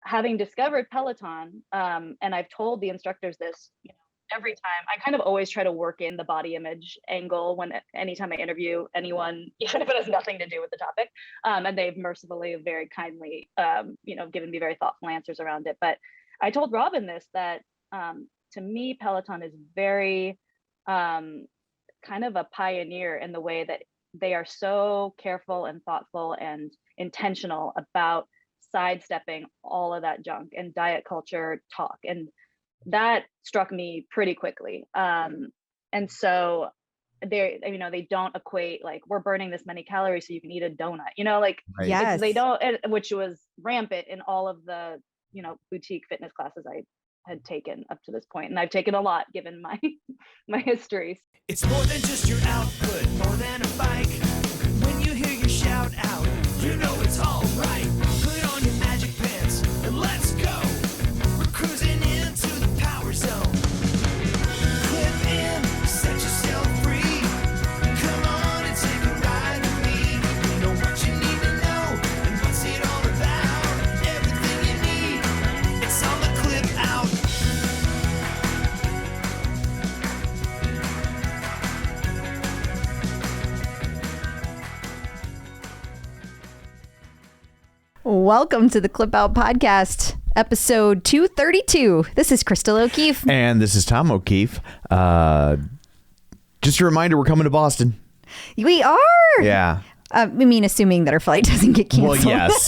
having discovered Peloton, and I've told the instructors this, every time, I kind of always try to work in the body image angle anytime I interview anyone, even if it has nothing to do with the topic. And they've mercifully, very kindly, given me very thoughtful answers around it. But I told Robin this, that to me, Peloton is very kind of a pioneer in the way that they are so careful and thoughtful and intentional about sidestepping all of that junk and diet culture talk. And that struck me pretty quickly. And so they don't equate like, we're burning this many calories so you can eat a donut, Yes. They don't, which was rampant in all of the, boutique fitness classes I had taken up to this point. And I've taken a lot given my histories. It's more than just your output, more than a bike. When you hear your shout out, you know it's all right. Put on your magic pants and let's go. We're cruising into the power zone. Clip in, set yourself free. Come on and take a ride with me. Know what you need to know and what's it all about. Everything you need, it's on the Clip Out. Welcome to the Clip Out Podcast, episode 232. This is Crystal O'Keefe. And this is Tom O'Keefe. Just a reminder, we're coming to Boston. We are? Yeah. Assuming that our flight doesn't get canceled. Well, yes.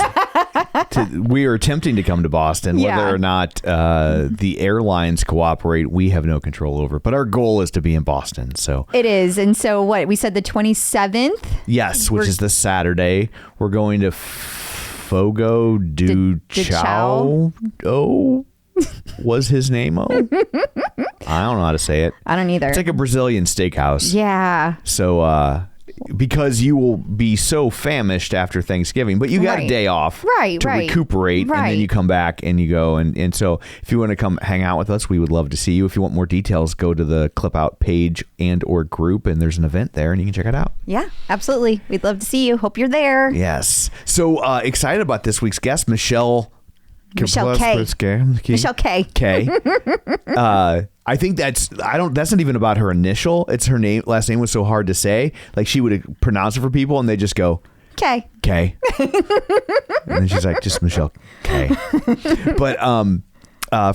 We are attempting to come to Boston. Yeah. Whether or not the airlines cooperate, we have no control over. But our goal is to be in Boston. So It is. And so what? We said the 27th? yes, which is the Saturday. We're going to Fogo do Chao. Oh, was his name? Oh, I don't know how to say it. I don't either. It's like a Brazilian steakhouse. Yeah. So, because you will be so famished after Thanksgiving, but you got a day off to recuperate, and then you come back and you go. And so if you want to come hang out with us, we would love to see you. If you want more details, go to the Clip Out page and or group, and there's an event there and you can check it out. Yeah, absolutely. We'd love to see you. Hope you're there. Yes. So excited about this week's guest, Michelle K. Michelle K. K. I think that's not even about her initial. It's her name. Last name was so hard to say. Like she would pronounce it for people and they just go K. And then she's like, just Michelle K. But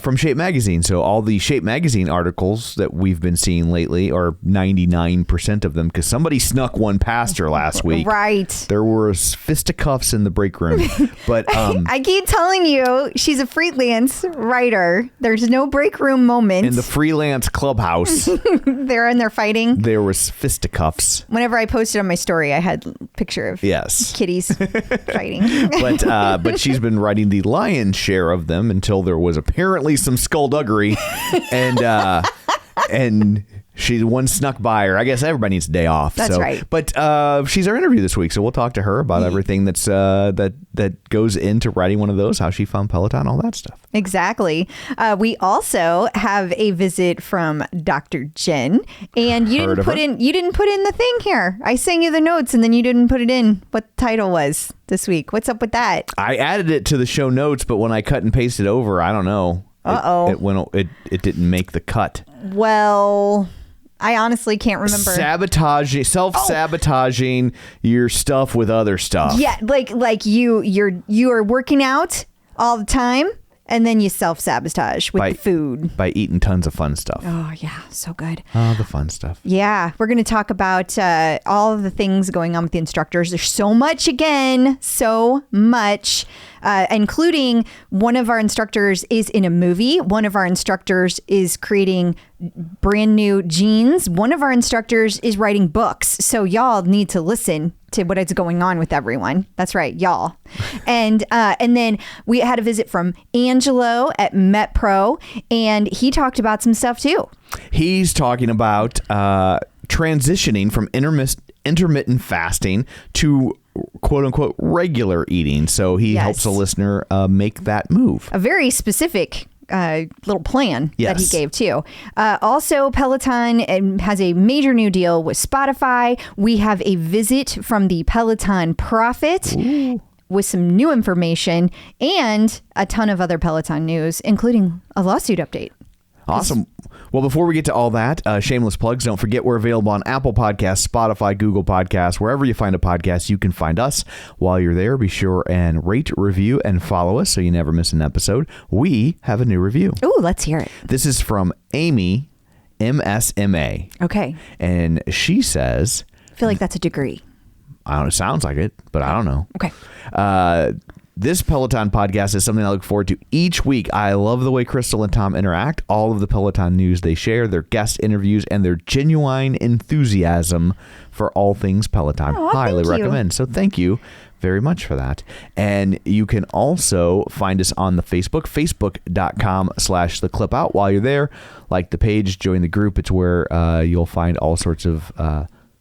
from Shape Magazine. So all the Shape Magazine articles that we've been seeing lately, or 99% of them, because somebody snuck one past her last week. Right. There were fisticuffs in the break room. But I keep telling you, she's a freelance writer. There's no break room moments. in the freelance clubhouse, They're in there fighting. there was fisticuffs. Whenever I posted on my story, I had a picture of kitties fighting. But she's been writing the lion's share of them until there was apparently some skullduggery, and one snuck by her. I guess everybody needs a day off. That's right. But she's our interview this week, so we'll talk to her about everything that's that goes into writing one of those, how she found Peloton, all that stuff. Exactly. We also have a visit from Dr. Jenn, and you didn't put in the thing here. I sang you the notes, and then you didn't put it in what the title was this week. What's up with that? I added it to the show notes, but when I cut and pasted over, I don't know. It didn't make the cut. Well, I honestly can't remember. Self-sabotaging your stuff with other stuff. Yeah, like you are working out all the time, and then you self-sabotage with the food. By eating tons of fun stuff. Oh, yeah. So good. Oh, the fun stuff. Yeah. We're going to talk about all of the things going on with the instructors. There's so much, including one of our instructors is in a movie. One of our instructors is creating brand new jeans. One of our instructors is writing books. So y'all need to listen to what is going on with everyone. That's right, y'all. And then we had a visit from Angelo at MetPro, and he talked about some stuff too. He's talking about transitioning from intermittent fasting to quote unquote regular eating. So he helps a listener make that move. A very specific little plan that he gave too. Also, Peloton has a major new deal with Spotify. We have a visit from the Peloton Prophet. Ooh. with some new information and a ton of other Peloton news, including a lawsuit update. Awesome. Well, before we get to all that, shameless plugs, don't forget we're available on Apple Podcasts, Spotify, Google Podcasts, wherever you find a podcast, you can find us. While you're there, be sure and rate, review, and follow us so you never miss an episode. We have a new review. Ooh, let's hear it. This is from Amy, MSMA. Okay. And she says... I feel like that's a degree. I don't know. It sounds like it, but I don't know. Okay. This Peloton podcast is something I look forward to each week. I love the way Crystal and Tom interact, all of the Peloton news they share, their guest interviews, and their genuine enthusiasm for all things Peloton. Highly recommend. So thank you very much for that. And you can also find us on the facebook.com/theclipout. While you're there, like the page, join the group. It's where you'll find all sorts of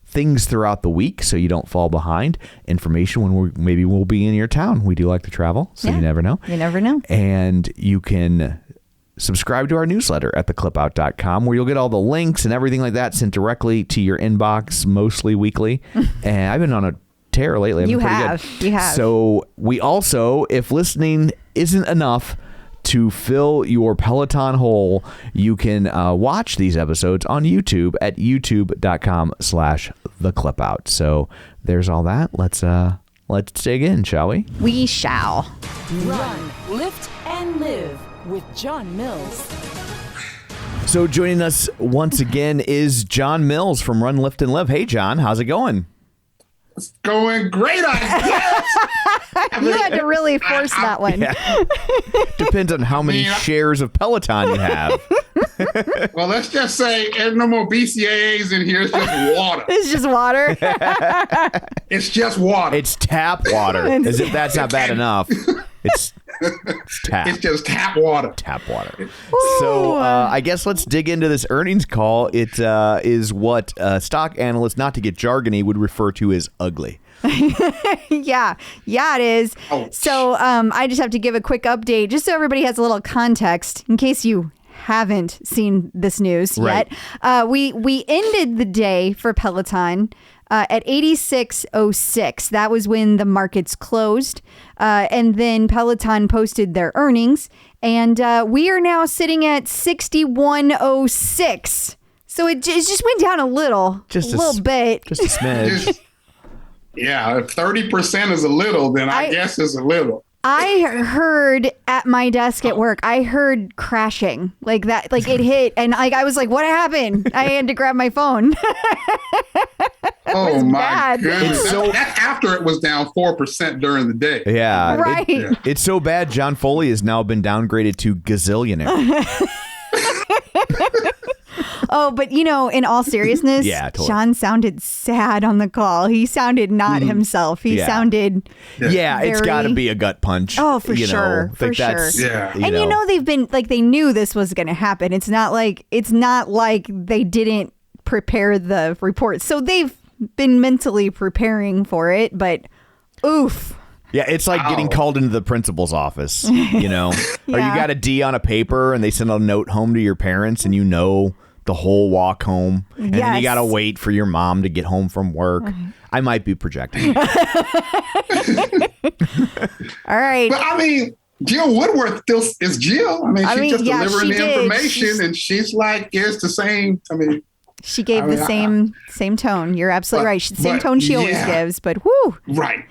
things throughout the week so you don't fall behind. Information when we'll be in your town. We do like to travel, so you never know. You never know. And you can subscribe to our newsletter at theclipout.com where you'll get all the links and everything like that sent directly to your inbox, mostly weekly. And I've been on a tear lately. You have. So we also, if listening isn't enough to fill your Peloton hole, you can watch these episodes on YouTube at youtube.com/theclipout. So there's all that. Let's dig in, shall we? We shall. Run, lift, and live with John Mills. So joining us once again is John Mills from Run, Lift, and Live. Hey, John, how's it going? It's going great, I guess. You had to really force that one. Yeah. Depends on how many shares of Peloton you have. Well, let's just say there's no more BCAAs in here. It's just water. It's just water. It's just water. It's tap water. As if that's not bad enough. It's tap. It's just tap water. Tap water. So I guess let's dig into this earnings call. It is what stock analysts, not to get jargony, would refer to as ugly. Yeah, it is. Ouch. So I just have to give a quick update just so everybody has a little context in case you haven't seen this news yet. We ended the day for Peloton at 86.06. That was when the markets closed. And then Peloton posted their earnings. And we are now sitting at 61.06. So it just went down a little. Just a little bit. Just a smidge. Yeah, if 30% is a little, then I guess it's a little. I heard at my desk at work, I heard crashing like that, like it hit. And I was like, what happened? I had to grab my phone. Oh, my bad. goodness. That's after it was down 4% during the day. Yeah. Right. It's so bad, John Foley has now been downgraded to gazillionaire. Oh, but in all seriousness, totally. John sounded sad on the call. He sounded not himself. He sounded it's got to be a gut punch. Oh, for sure. For sure. Yeah. And they've been like, they knew this was going to happen. It's not like they didn't prepare the report. So they've been mentally preparing for it, but oof. Yeah, it's like getting called into the principal's office, Or you got a D on a paper and they send a note home to your parents and the whole walk home. And then you got to wait for your mom to get home from work. I might be projecting. All right. But I mean, Jill Woodworth still is Jill. I mean, she's just delivering the information and she's like, it's the same. I mean, she gave the same tone. You're absolutely right. Same tone she always gives, but whoo. Right.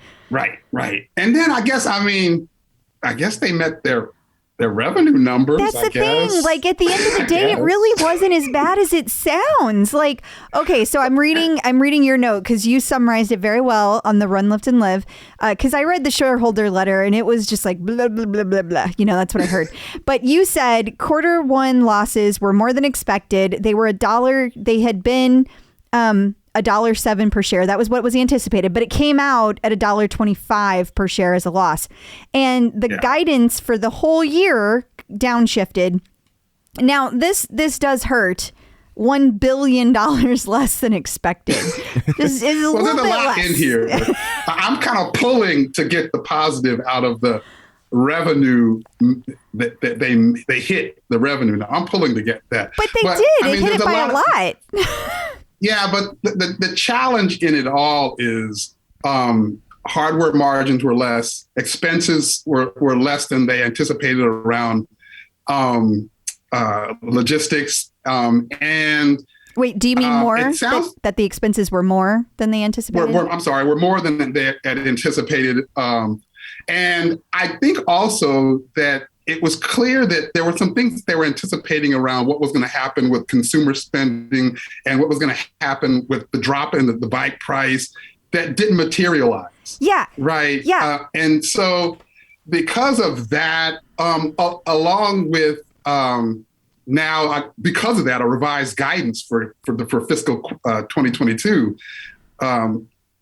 And then I guess they met their revenue numbers. That's the thing. Like at the end of the day, it really wasn't as bad as it sounds. Like, okay, so I'm reading your note because you summarized it very well on the Run, Lift, and Live. Because I read the shareholder letter and it was just like blah blah blah blah blah. That's what I heard. But you said quarter one losses were more than expected. They were $1. They had been $1.07 per share. That was what was anticipated, but it came out at $1.25 per share as a loss. And the guidance for the whole year downshifted. Now this does hurt. $1 billion less than expected. This is a little bit lot less in here. I'm kind of pulling to get the positive out of the revenue that they hit the revenue. Now I'm pulling to get that. But they did. It hit it by a lot. Yeah, but the challenge in it all is hardware margins were less, expenses were less than they anticipated around logistics. And wait, do you mean more that the expenses were more than they anticipated? Were more than they had anticipated. And I think also that it was clear that there were some things they were anticipating around what was going to happen with consumer spending and what was going to happen with the drop in the bike price that didn't materialize. Yeah. Right. Yeah. And so because of that, along with because of that, a revised guidance for fiscal 2022,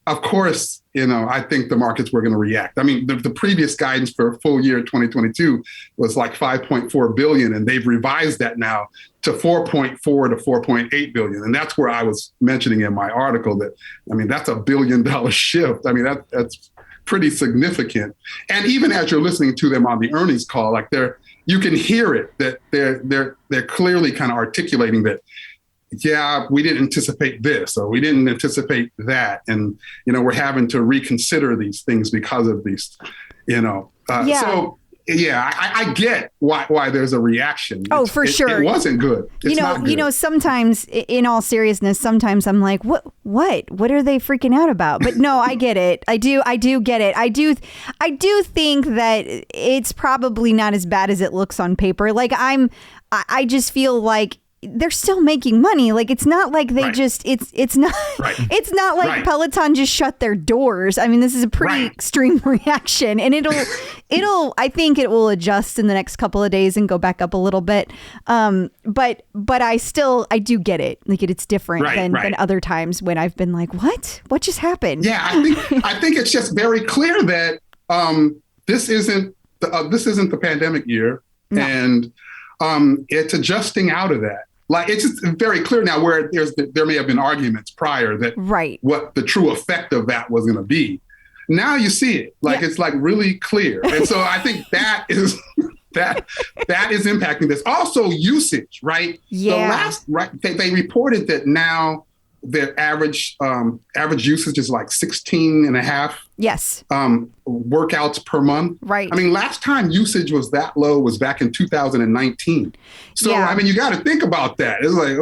of course, I think the markets were going to react. I mean, the previous guidance for full year 2022 was like 5.4 billion, and they've revised that now to 4.4 to 4.8 billion. And that's where I was mentioning in my article that, I mean, that's $1 billion shift. I mean, that's pretty significant. And even as you're listening to them on the earnings call, like you can hear it, that they're clearly kind of articulating that, yeah, we didn't anticipate this, or we didn't anticipate that. And, we're having to reconsider these things because of these, So, yeah, I get why there's a reaction. Oh, for sure. It wasn't good. It's not good. Sometimes, in all seriousness, sometimes I'm like, what are they freaking out about? But no, I get it. I do get it. I do think that it's probably not as bad as it looks on paper. Like I just feel like they're still making money. Like, it's not like they it's not like Peloton just shut their doors. I mean, this is a pretty extreme reaction, and I think it will adjust in the next couple of days and go back up a little bit. But I do get it. Like, it's different than other times when I've been like, what just happened? Yeah. I think it's just very clear that, this isn't the pandemic year, and, it's adjusting out of that. Like, it's just very clear now where there may have been arguments prior that what the true effect of that was going to be. Now you see it, it's like really clear. And so I think that is that is impacting this. Also usage, right? Yeah. They reported that now their average usage is like 16 and a half workouts per month. Right. I mean, last time usage was that low was back in 2019. So, I mean, you got to think about that. It's like,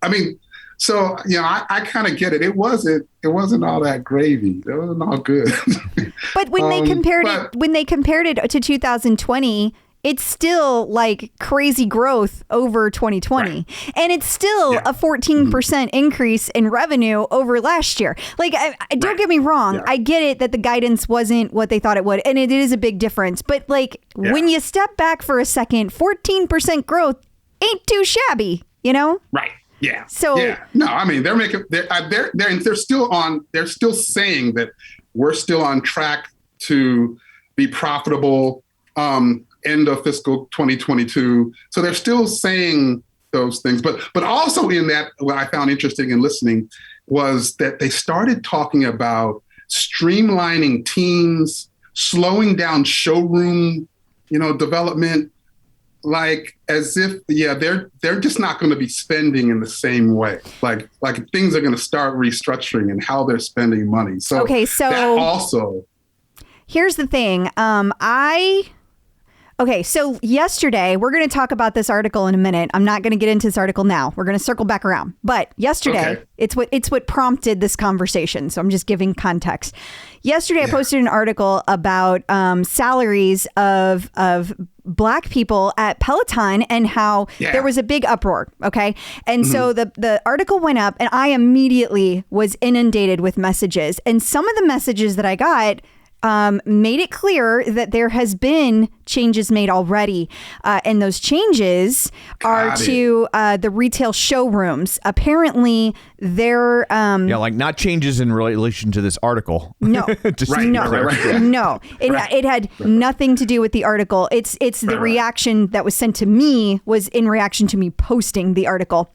I mean, so, I kind of get it. It wasn't all that gravy. It wasn't all good. But when they compared it to 2020, it's still like crazy growth over 2020. And it's still a 14% increase in revenue over last year. Like, don't get me wrong. Yeah. I get it that the guidance wasn't what they thought it would. And it is a big difference. But like, when you step back for a second, 14% growth ain't too shabby, Right. Yeah. So no, I mean, they're still saying that we're still on track to be profitable, end of fiscal 2022. So they're still saying those things. But also in that, what I found interesting in listening was that they started talking about streamlining teams, slowing down showroom, development, like as if, they're just not going to be spending in the same way. Like things are going to start restructuring and how they're spending money. So that also. Here's the thing. So yesterday, we're going to talk about this article in a minute. I'm not going to get into this article now. We're going to circle back around. But yesterday, it's what prompted this conversation. So I'm just giving context. Yesterday, I posted an article about salaries of Black people at Peloton and how there was a big uproar. Okay. And so the article went up and I immediately was inundated with messages. And some of the messages that I got made it clear that there has been changes made already. And those changes are to the retail showrooms. Apparently, they're... like not changes in relation to this article. No. No. It had nothing to do with the article. It's the reaction that was sent to me was in reaction to me posting the article.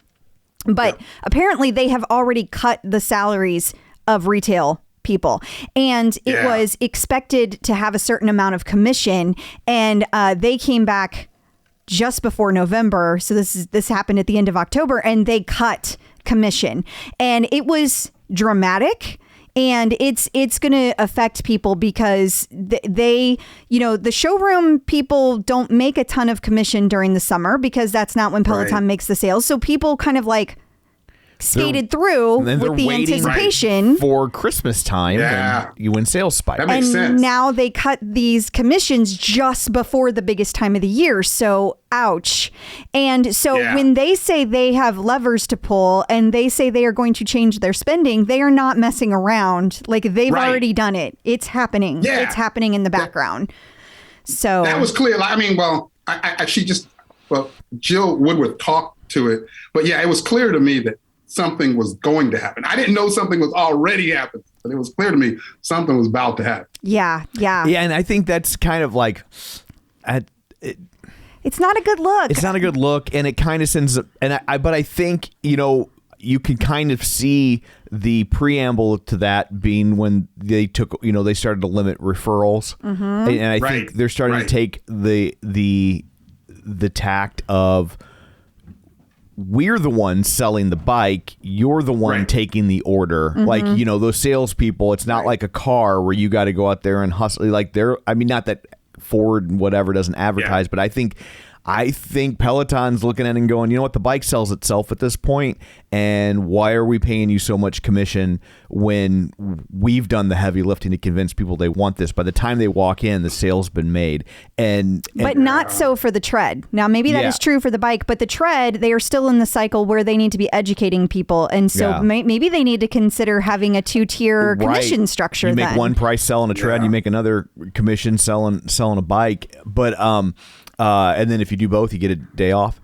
But apparently, they have already cut the salaries of retail people, and it was expected to have a certain amount of commission, and they came back just before November. So this happened at the end of October, and they cut commission, and it was dramatic. And it's going to affect people because they, the showroom people don't make a ton of commission during the summer because that's not when Peloton makes the sales. So people kind of like skated through with the anticipation for Christmas time. Yeah. When sales spike. That makes sense. And now they cut these commissions just before the biggest time of the year. So ouch. And so when they say they have levers to pull and they say they are going to change their spending, they are not messing around. Like they've already done it. It's happening. Yeah. It's happening in the background. So that was clear. I mean, Jill Woodward talked to it, but it was clear to me that something was going to happen. I didn't know something was already happening, but it was clear to me something was about to happen. Yeah. And I think that's kind of like, it's not a good look. It's not a good look, and it kind of sends. But I think you can kind of see the preamble to that being when they took, they started to limit referrals, and I think they're starting to take the tact of, we're the ones selling the bike. You're the one taking the order. Like, those salespeople, it's not like a car where you got to go out there and hustle. Like not that Ford whatever doesn't advertise, but I think Peloton's looking at it and going, you know what, the bike sells itself at this point, and why are we paying you so much commission when we've done the heavy lifting to convince people they want this? By the time they walk in, the sale's been made. But not so for the tread. Now, maybe that is true for the bike, but the tread, they are still in the cycle where they need to be educating people. And so maybe they need to consider having a 2-tier commission structure. You make one price selling a tread, you make another commission selling a bike. But and then if you do both, you get a day off.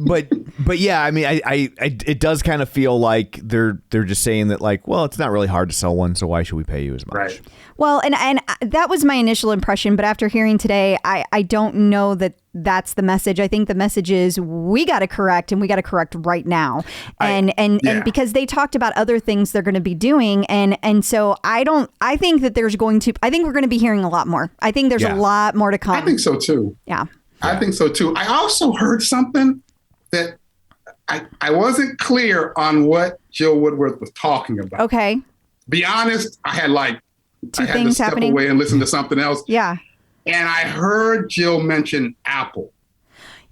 But yeah, I mean, it does kind of feel like they're just saying that, like, well, it's not really hard to sell one, so why should we pay you as much? Right. Well, and that was my initial impression, but after hearing today, I don't know that that's the message. I think the message is we got to correct, and we got to correct right now. And because they talked about other things they're going to be doing, and so I think that we're going to be hearing a lot more. I think there's a lot more to come. I think so too. Yeah. I think so too. I also heard something that I wasn't clear on what Jill Woodward was talking about. Okay. Be honest, I had to step away and listen to something else. Yeah. And I heard Jill mention Apple.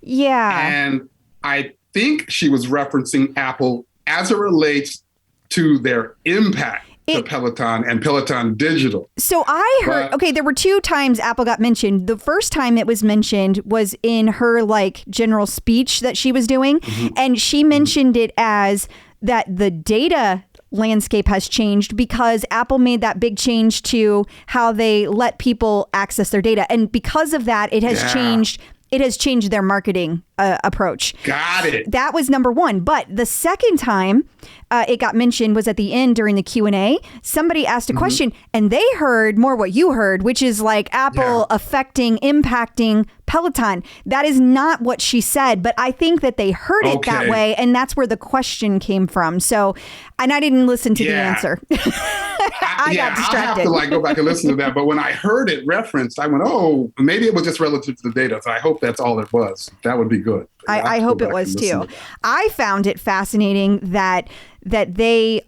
Yeah. And I think she was referencing Apple as it relates to their impact to Peloton and Peloton Digital. So I heard, there were 2 times Apple got mentioned. The first time it was mentioned was in her general speech that she was doing. And she mentioned it as that the data landscape has changed because Apple made that big change to how they let people access their data. And because of that, it has changed. It has changed their marketing approach. Got it. That was number one. But the second time it got mentioned was at the end during the Q&A. Somebody asked a question and they heard more what you heard, which is like Apple impacting Peloton. That is not what she said, but I think that they heard it that way, and that's where the question came from. So, and I didn't listen to the answer. I got distracted. I'll have to go back and listen to that. But when I heard it referenced, I went, oh, maybe it was just relative to the data. So I hope that's all it was. That would be good. I hope it was too. I found it fascinating that they,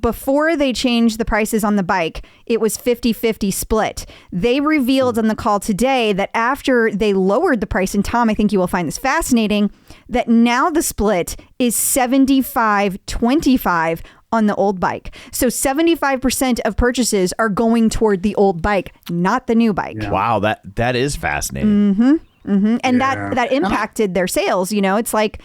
before they changed the prices on the bike, it was 50-50 split. They revealed on the call today that after they lowered the price, and Tom, I think you will find this fascinating, that now the split is 75-25 on the old bike. So 75% of purchases are going toward the old bike, not the new bike. Yeah. Wow, that is fascinating. And that impacted their sales. It's like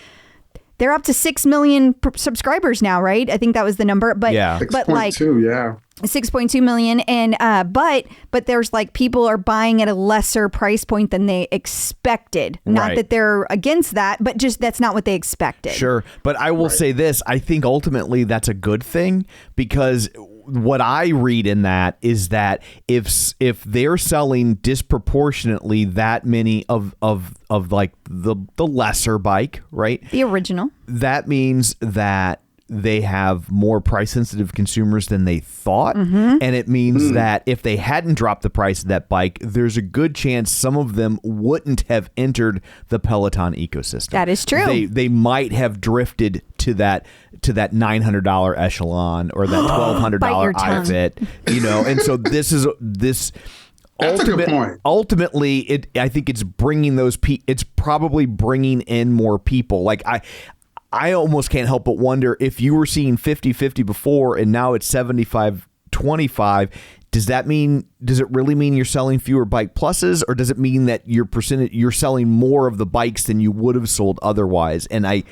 they're up to 6 million subscribers now, right? I think that was the number. But 6.2, 6.2 million. And but there's people are buying at a lesser price point than they expected. Not that they're against that, but just that's not what they expected. Sure. But I will say this. I think ultimately that's a good thing, because what I read in that is that if they're selling disproportionately that many of the lesser bike, right? The original. That means that they have more price sensitive consumers than they thought. And it means that if they hadn't dropped the price of that bike, there's a good chance some of them wouldn't have entered the Peloton ecosystem. That is true. They might have drifted to that $900 echelon or that $1,200 iFit, you know. And so this. That's a good point. Ultimately, I think it's bringing it's probably bringing in more people. Like I almost can't help but wonder if you were seeing 50-50 before and now it's 75-25. Does it really mean you're selling fewer Bike Pluses, or does it mean that you're selling more of the bikes than you would have sold otherwise? And I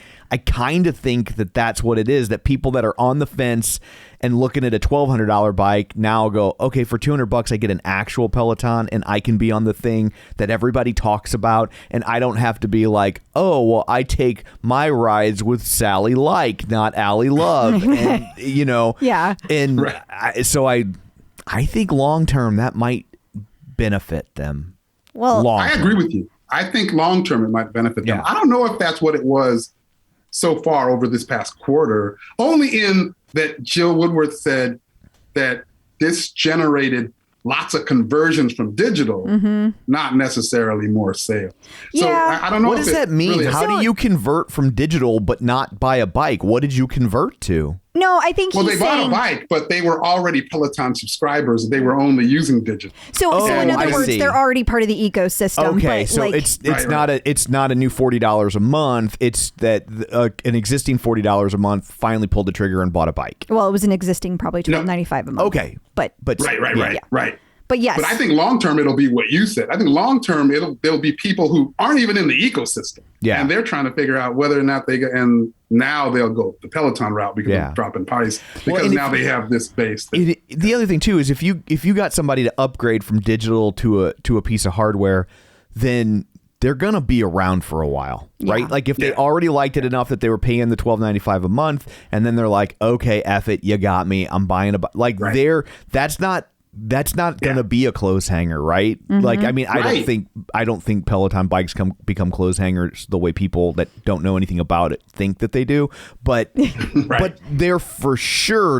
kind of think that that's what it is, that people that are on the fence and looking at a $1,200 bike now go, okay, for $200 I get an actual Peloton and I can be on the thing that everybody talks about, and I don't have to be like, oh, well, I take my rides with Sally Like, not Allie Love. And, you know, yeah. And so I think long term that might benefit them. Well, I agree with you. I think long term it might benefit them. I don't know if that's what it was so far over this past quarter, only in that Jill Woodworth said that this generated lots of conversions from digital, not necessarily more sales. So I don't know. What does that mean? Really, how do you convert from digital but not buy a bike? What did you convert to? No, I think they bought a bike, but they were already Peloton subscribers. They were only using digital. So in other words, they're already part of the ecosystem. Okay, but so it's not a new $40 a month. It's that an existing $40 a month finally pulled the trigger and bought a bike. Well, it was an existing probably $12.95 a month. Okay, but right. But yes. But I think long term it'll be what you said. I think long term there'll be people who aren't even in the ecosystem. Yeah. And they're trying to figure out whether or not and now they'll go the Peloton route because of dropping price. Because now they have this base. The other thing too is if you got somebody to upgrade from digital to a piece of hardware, then they're gonna be around for a while, right? Like if they already liked it enough that they were paying the $12.95 a month, and then they're like, okay, F it, you got me, I'm buying that's not going to be a clothes hanger, right? Like, I mean, I don't think Peloton bikes become clothes hangers the way people that don't know anything about it think that they do. But but they're for sure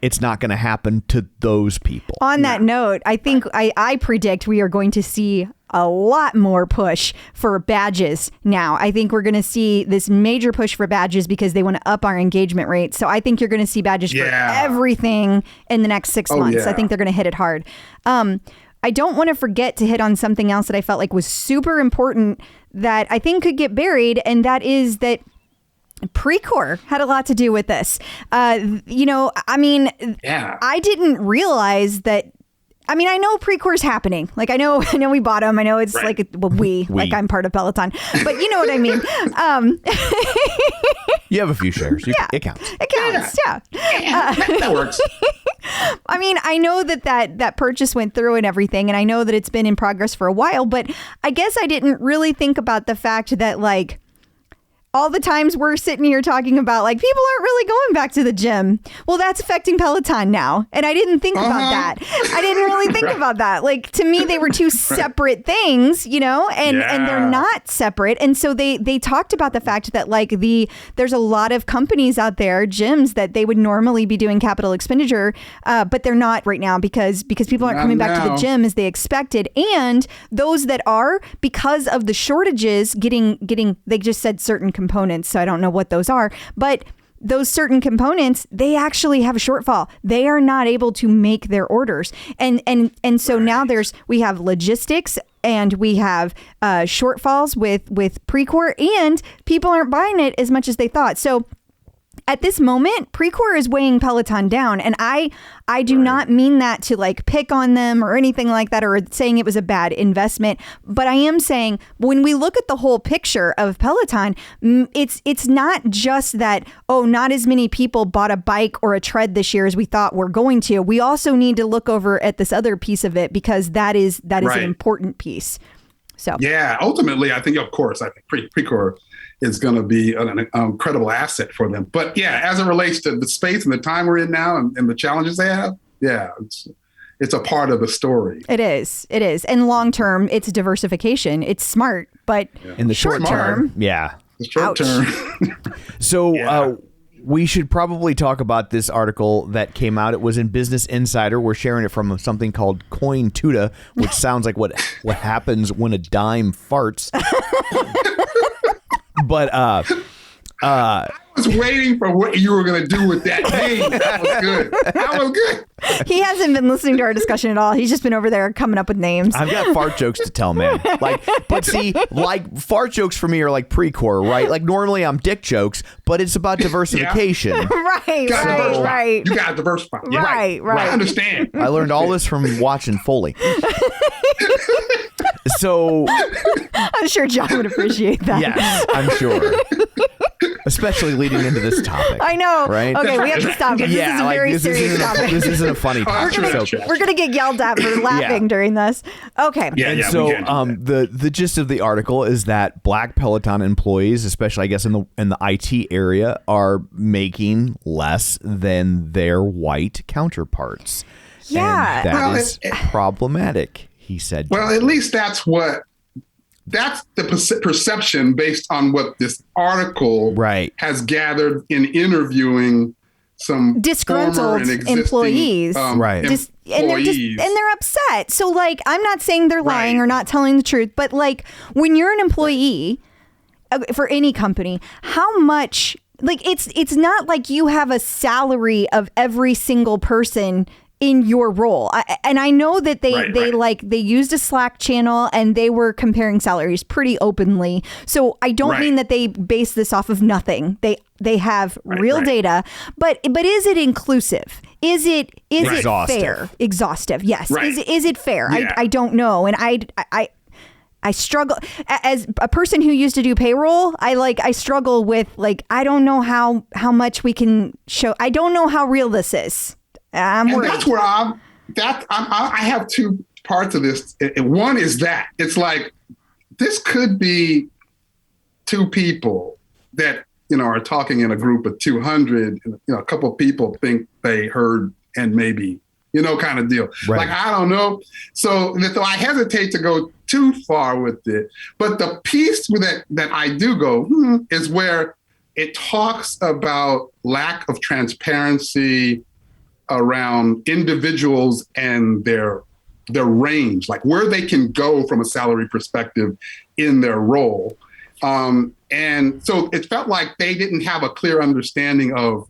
it's not gonna happen to those people. On that note, I think I predict we are going to see a lot more push for badges now. I think we're going to see this major push for badges because they want to up our engagement rate. So I think you're going to see badges for everything in the next 6 months. I think they're going to hit it hard. I don't want to forget to hit on something else that I felt like was super important that I think could get buried, and that is that Precor had a lot to do with this. You know, I mean, I didn't realize that. I mean, I know Precor's happening. Like, I know we bought them. I know it's like, we, like I'm part of Peloton, but you know what I mean? You have a few shares. It counts. It counts. Yeah. That works. I mean, I know that purchase went through and everything, and I know that it's been in progress for a while, but I guess I didn't really think about the fact that, like, all the times we're sitting here talking about, like, people aren't really going back to the gym. Well, that's affecting Peloton now. And I didn't think about that. I didn't really think about that. Like, to me, they were two separate things, you know, and they're not separate. And so they talked about the fact that, like, there's a lot of companies out there, gyms, that they would normally be doing capital expenditure, but they're not right now because people aren't coming back to the gym as they expected. And those that are, because of the shortages, they just said certain components, so I don't know what those are, but those certain components, they actually have a shortfall. They are not able to make their orders, and so now we have logistics and we have shortfalls with Precor, and people aren't buying it as much as they thought. So at this moment, Precor is weighing Peloton down, and I do not mean that to, like, pick on them or anything like that, or saying it was a bad investment. But I am saying when we look at the whole picture of Peloton, it's not just that, oh, not as many people bought a bike or a tread this year as we thought were going to. We also need to look over at this other piece of it, because that is an important piece. So ultimately, I think Precor is going to be an incredible asset for them. But as it relates to the space and the time we're in now and the challenges they have, it's a part of the story. It is. And long term, it's diversification. It's smart, but in the short term, the short term. So we should probably talk about this article that came out. It was in Business Insider. We're sharing it from something called Coin Tuda, which sounds like what happens when a dime farts. But I was waiting for what you were going to do with that name. That was good. That was good. He hasn't been listening to our discussion at all. He's just been over there coming up with names. I've got fart jokes to tell, man. But see, fart jokes for me are like pre-core, right? Like normally I'm dick jokes, but it's about diversification. Right. You got to diversify. Yeah. Right. I understand. I learned all this from watching Foley. So I'm sure John would appreciate that. Yes, I'm sure. Especially leading into this topic. I know. Right? Okay, we have to stop. This is a very serious topic. This isn't a funny topic. We're going to get yelled at for laughing during this. Okay. So the gist of the article is that Black Peloton employees, especially I guess in the IT area, are making less than their white counterparts. Yeah. And that is problematic, he said. Well, at least that's the perception based on what this article has gathered in interviewing some disgruntled employees. And they're upset. So like, I'm not saying they're lying or not telling the truth, but like when you're an employee for any company, how much, like it's not like you have a salary of every single person in your role. And I know that they used a Slack channel and they were comparing salaries pretty openly. So I don't mean that they base this off of nothing. They have real data, but is it inclusive? Is it fair? Exhaustive. Yes. Is it fair? Yeah. I don't know. And I struggle as a person who used to do payroll. I struggle with I don't know how much we can show. I don't know how real this is. And that's where I have two parts of this. One is that it's like this could be two people that are talking in a group of 200. A couple of people think they heard and maybe kind of deal. Like I don't know. So I hesitate to go too far with it. But the piece that I do go is where it talks about lack of transparency around individuals and their range, like where they can go from a salary perspective in their role. And so it felt like they didn't have a clear understanding of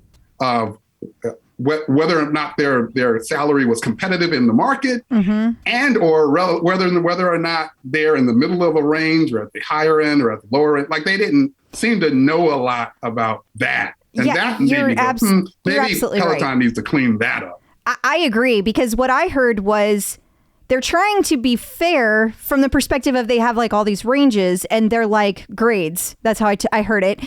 whether or not their salary was competitive in the market, and or whether or not they're in the middle of a range or at the higher end or at the lower end. Like they didn't seem to know a lot about that. And that made me go, maybe Peloton needs to clean that up. I agree, because what I heard was they're trying to be fair from the perspective of they have all these ranges and they're like grades. That's how I heard it.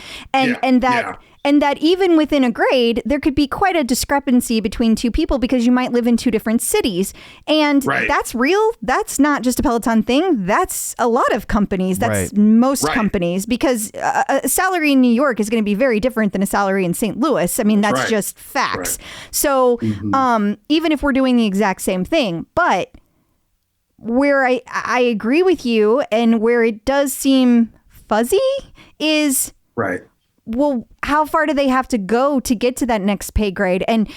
And that even within a grade, there could be quite a discrepancy between two people because you might live in two different cities. And that's real. That's not just a Peloton thing. That's a lot of companies. That's most companies, because a salary in New York is going to be very different than a salary in St. Louis. I mean, that's just facts. So even if we're doing the exact same thing, but where I agree with you and where it does seem fuzzy is well, how far do they have to go to get to that next pay grade? And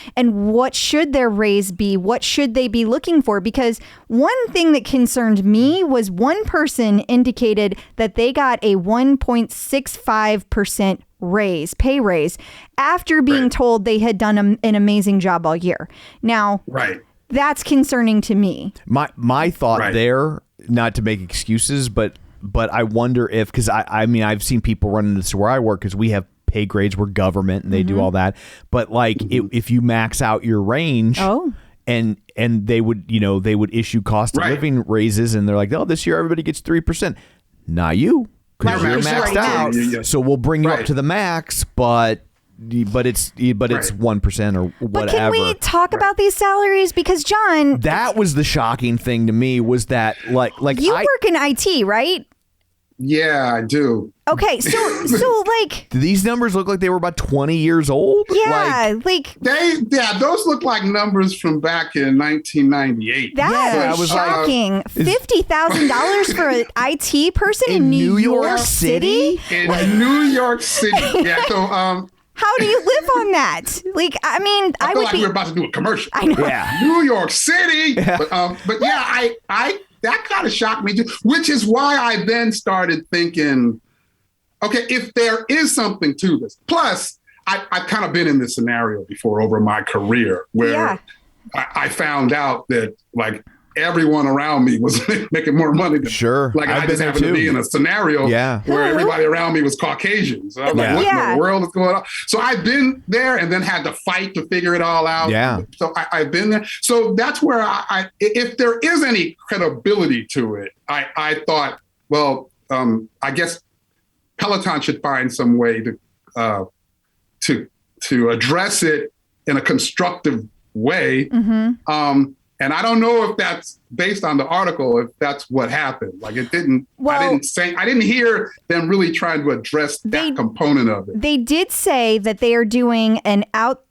what should their raise be? What should they be looking for? Because one thing that concerned me was one person indicated that they got a 1.65% pay raise, after being told they had done an amazing job all year. Now, that's concerning to me. My thought there, not to make excuses, but I wonder if, because I mean, I've seen people run into this where I work, because we have pay grades, we're government and they do all that. But if you max out your range and they would, they would issue cost of living raises, and they're like, oh, this year everybody gets 3%. Not you, because you're maxed out. So we'll bring you up to the max, but it's 1% or whatever. But can we talk about these salaries? Because John, that was the shocking thing to me, was that like you work in IT, right? Yeah, I do. Okay, so do these numbers look like they were about 20 years old? Yeah, those look like numbers from back in 1998. That was shocking. $50,000 for an IT person in New York City? In New York City. Yeah. So How do you live on that? Like, I mean, I feel would like be. we're about to do a commercial. I know. Yeah. New York City. Yeah. But yeah, I that kind of shocked me too, which is why I then started thinking, okay, if there is something to this. Plus, I've kind of been in this scenario before over my career where I found out that like everyone around me was making more money than like I just happened to be in a scenario where everybody around me was Caucasian. So I was like, what in the world is going on? So I've been there and then had to fight to figure it all out. Yeah. So I've been there. So that's where if there is any credibility to it, I thought, well, I guess Peloton should find some way to address it in a constructive way. And I don't know if that's based on the article, if that's what happened. Like it didn't, I didn't hear them really trying to address that component of it. They did say that they are doing an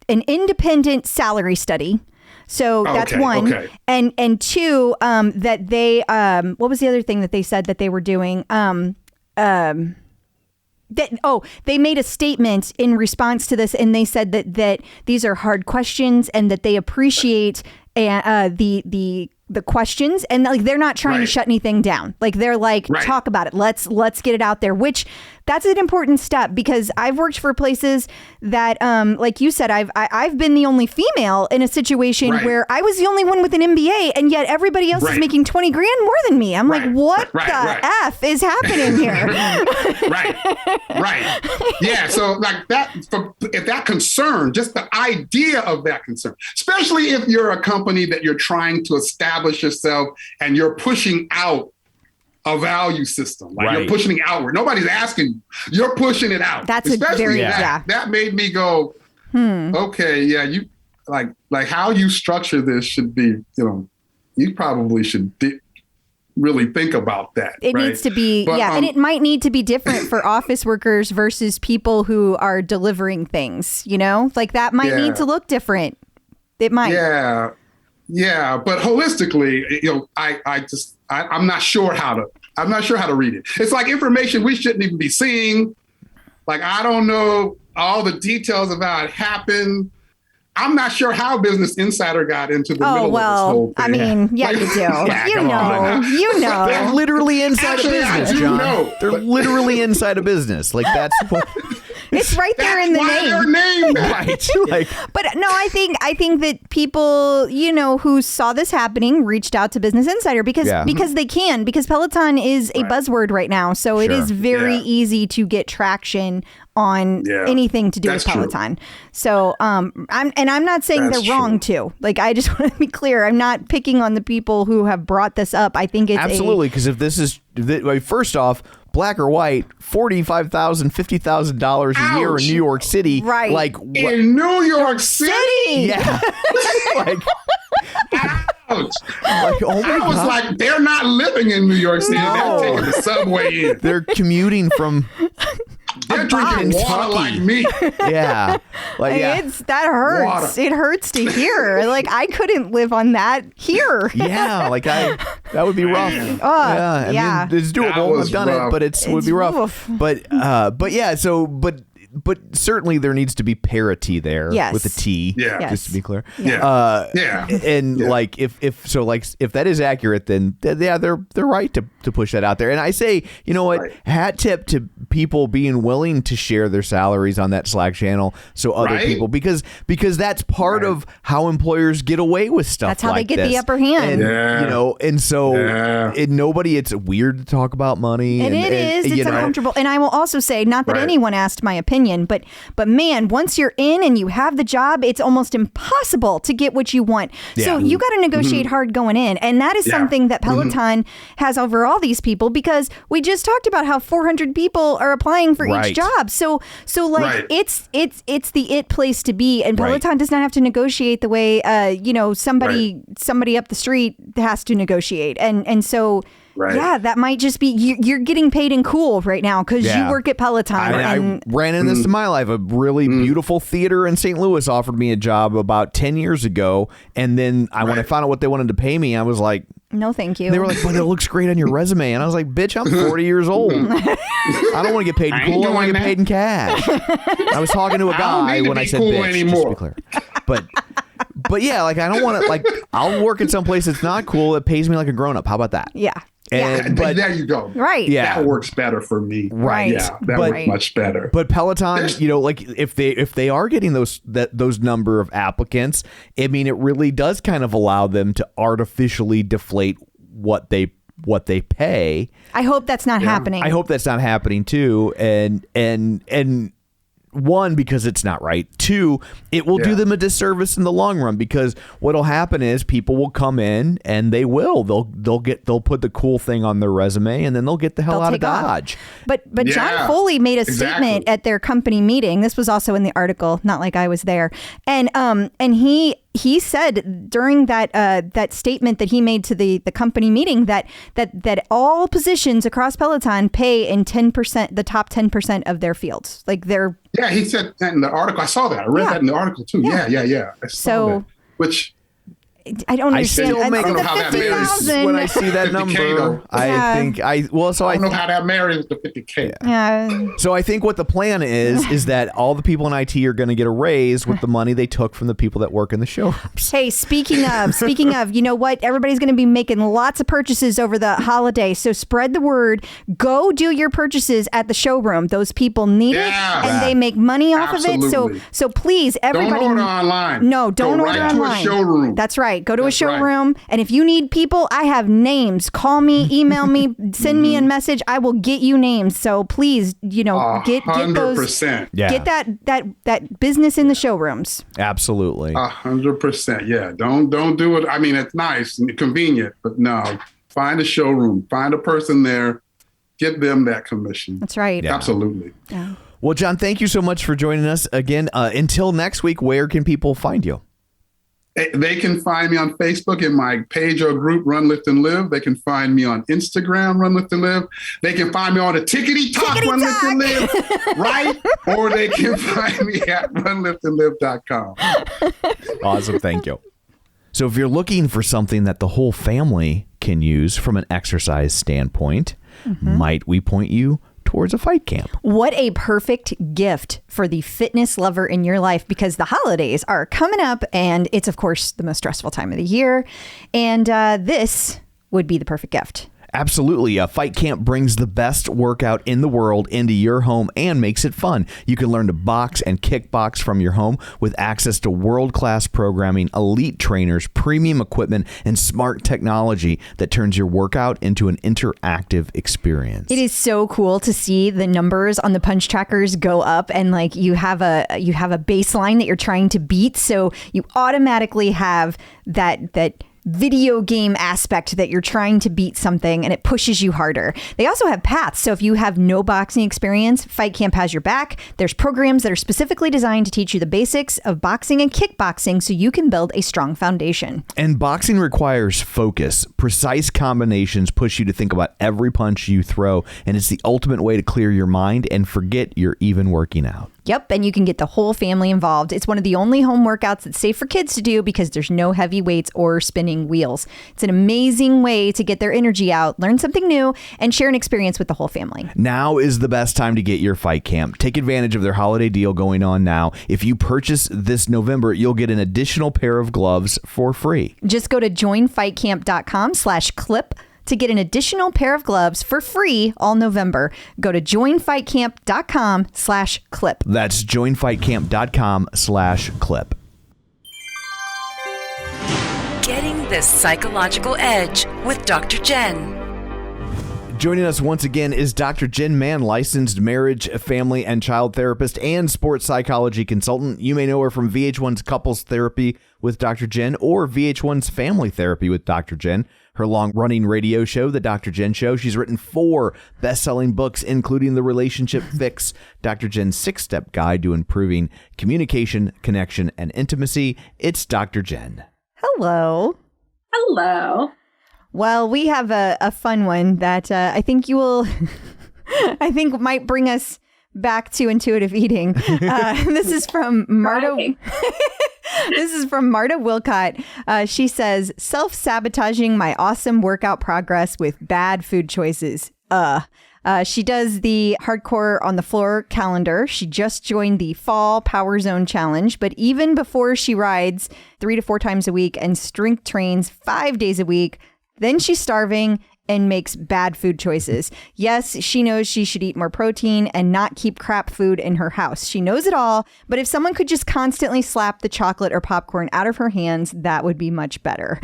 independent salary study. So that's one. Okay. And two, that they, what was the other thing that they said that they were doing? They made a statement in response to this, and they said that these are hard questions and that they appreciate the questions, and like they're not trying to shut anything down. Like they're like, talk about it. Let's get it out there, which that's an important step, because I've worked for places that, like you said, I've been the only female in a situation where I was the only one with an MBA, and yet everybody else is making 20 grand more than me. I'm like, what the F is happening here? Yeah. So like that, if that concern, just the idea of that concern, especially if you're a company that you're trying to establish yourself and you're pushing out a value system, like you're pushing it outward. Nobody's asking you. You're pushing it out. That's especially that made me go, okay, yeah, you like how you structure this should be, you probably should really think about that. It needs to be, and it might need to be different for office workers versus people who are delivering things, like that might need to look different. It might. Yeah, but holistically, I'm not sure how to read it. It's like information we shouldn't even be seeing. Like, I don't know all the details of how it happened. I'm not sure how Business Insider got into the middle of this whole thing. I mean, you do. You know. They're literally inside a business, John. They're literally inside a business. Like, that's what... It's right there in the name. Right. But no, I think that people, who saw this happening reached out to Business Insider because Peloton is a buzzword right now. So it is very easy to get traction on anything to do with Peloton. True. So I'm not saying they're wrong too. Like, I just want to be clear. I'm not picking on the people who have brought this up. I think it's absolutely, because if this is, first off, black or white, $45,000, $50,000 a year in New York City. Right. Like in New York City? Yeah. Like, ouch. Like, oh my I was God. like, they're not living in New York City. No. They're taking the subway in. They're commuting from... They're drinking water like me. Yeah. Like, that hurts. Water. It hurts to hear. Like, I couldn't live on that here. Yeah. Like, that would be rough. I mean, it's doable. I've done it, but it would be rough. Oof. But yeah, so, but certainly there needs to be parity there with a T. Yeah. Just to be clear. Yeah. And like, if that is accurate, then they're right to push that out there. And I say, you know what, hat tip to people being willing to share their salaries on that Slack channel so other people, because that's part of how employers get away with stuff. That's how like they get this. the upper hand. And and so it's weird to talk about money. And it is. It's uncomfortable. And I will also say, not that anyone asked my opinion, but man, once you're in and you have the job, it's almost impossible to get what you want. So you got to negotiate hard going in. And that is something that Peloton has over all these people, because we just talked about how 400 people are applying for each job. So like it's the place to be. And Peloton does not have to negotiate the way somebody up the street has to negotiate. And so that might just be you're getting paid in cool right now because you work at Peloton. I ran into this in my life. A really beautiful theater in St. Louis offered me a job about 10 years ago, and then when I found out what they wanted to pay me, I was like, No, thank you. And they were like, but it looks great on your resume. And I was like, bitch, I'm 40 years old. I don't want to get paid in cool. I want to get paid in cash. I was talking to a guy when I said cool bitch, anymore. just to be clear. But yeah, like I don't want to, like, I'll work in some place that's not cool. It pays me like a grown up. How about that? Yeah. But there you go. Right. Yeah. That works better for me. Right. Yeah. That works much better. But Peloton, like if they are getting those number of applicants, I mean, it really does kind of allow them to artificially deflate what they pay. I hope that's not happening. I hope that's not happening too. And one, because it's not right. Two, it will do them a disservice in the long run, because what'll happen is people will come in and they'll put the cool thing on their resume, and then they'll get the hell out of Dodge. But John Foley made a statement at their company meeting. This was also in the article, not like I was there. And he said during that statement that he made to the company meeting that all positions across Peloton pay in the top 10% of their fields. Like they're he said that in the article. I saw that. I read that in the article too. Yeah. I saw that. Which I don't understand. I don't know how that marries when I see that number. I don't know how that marries the 50K. Yeah. So I think what the plan is that all the people in IT are going to get a raise with the money they took from the people that work in the showrooms. Hey, speaking of, you know what? Everybody's going to be making lots of purchases over the holiday. So spread the word. Go do your purchases at the showroom. Those people need it, and they make money off of it. So please, everybody, don't order online. No, don't order online. To a showroom. That's right. Go to a showroom, and if you need people, I have names. Call me, email me, send me a message. I will get you names. So please, get those. Get that business in the showrooms. Absolutely. 100%. Yeah. Don't do it. I mean, it's nice and convenient, but no. Find a showroom. Find a person there. Give them that commission. That's right. Yeah. Absolutely. Yeah. Well, John, thank you so much for joining us again. Until next week, where can people find you? They can find me on Facebook in my page or group, Run, Lift, and Live. They can find me on Instagram, Run, Lift, and Live. They can find me on the Tickety Talk, Run, Lift, and Live, right? Or they can find me at runliftandlive.com. Awesome. Thank you. So if you're looking for something that the whole family can use from an exercise standpoint, might we point you towards a fight camp? What a perfect gift for the fitness lover in your life, because the holidays are coming up and it's, of course, the most stressful time of the year. And this would be the perfect gift. Absolutely. A fight camp brings the best workout in the world into your home and makes it fun. You can learn to box and kickbox from your home with access to world-class programming, elite trainers, premium equipment, and smart technology that turns your workout into an interactive experience. It is so cool to see the numbers on the punch trackers go up, and like you have a baseline that you're trying to beat, so you automatically have that video game aspect that you're trying to beat something, and it pushes you harder. They also have paths. So if you have no boxing experience, Fight Camp has your back. There's programs that are specifically designed to teach you the basics of boxing and kickboxing so you can build a strong foundation. And boxing requires focus. Precise combinations push you to think about every punch you throw, and it's the ultimate way to clear your mind and forget you're even working out. Yep, and you can get the whole family involved. It's one of the only home workouts that's safe for kids to do because there's no heavy weights or spinning wheels. It's an amazing way to get their energy out, learn something new, and share an experience with the whole family. Now is the best time to get your fight camp. Take advantage of their holiday deal going on now. If you purchase this November, you'll get an additional pair of gloves for free. Just go to joinfightcamp.com/clip to get an additional pair of gloves for free all November. Go to joinfightcamp.com/clip. That's joinfightcamp.com/clip. Getting the psychological edge with Dr. Jenn. Joining us once again is Dr. Jenn Mann, licensed marriage, family, and child therapist and sports psychology consultant. You may know her from VH1's Couples Therapy with Dr. Jenn or VH1's Family Therapy with Dr. Jenn. Her long-running radio show, The Dr. Jenn Show. She's written 4 best-selling books, including The Relationship Fix, Dr. Jenn's 6-step guide to improving communication, connection, and intimacy. It's Dr. Jenn. Hello. Hello. Well, we have a fun one that I think you will, I think might bring us back to intuitive eating. This is from Marta. This is from Marta Wilcott. She says, self-sabotaging my awesome workout progress with bad food choices. She does the Hardcore on the Floor calendar. She just joined the Fall Power Zone Challenge, but even before she rides 3 to 4 times a week and strength trains 5 days a week, then she's starving and makes bad food choices. Yes, she knows she should eat more protein and not keep crap food in her house. She knows it all, but if someone could just constantly slap the chocolate or popcorn out of her hands, that would be much better.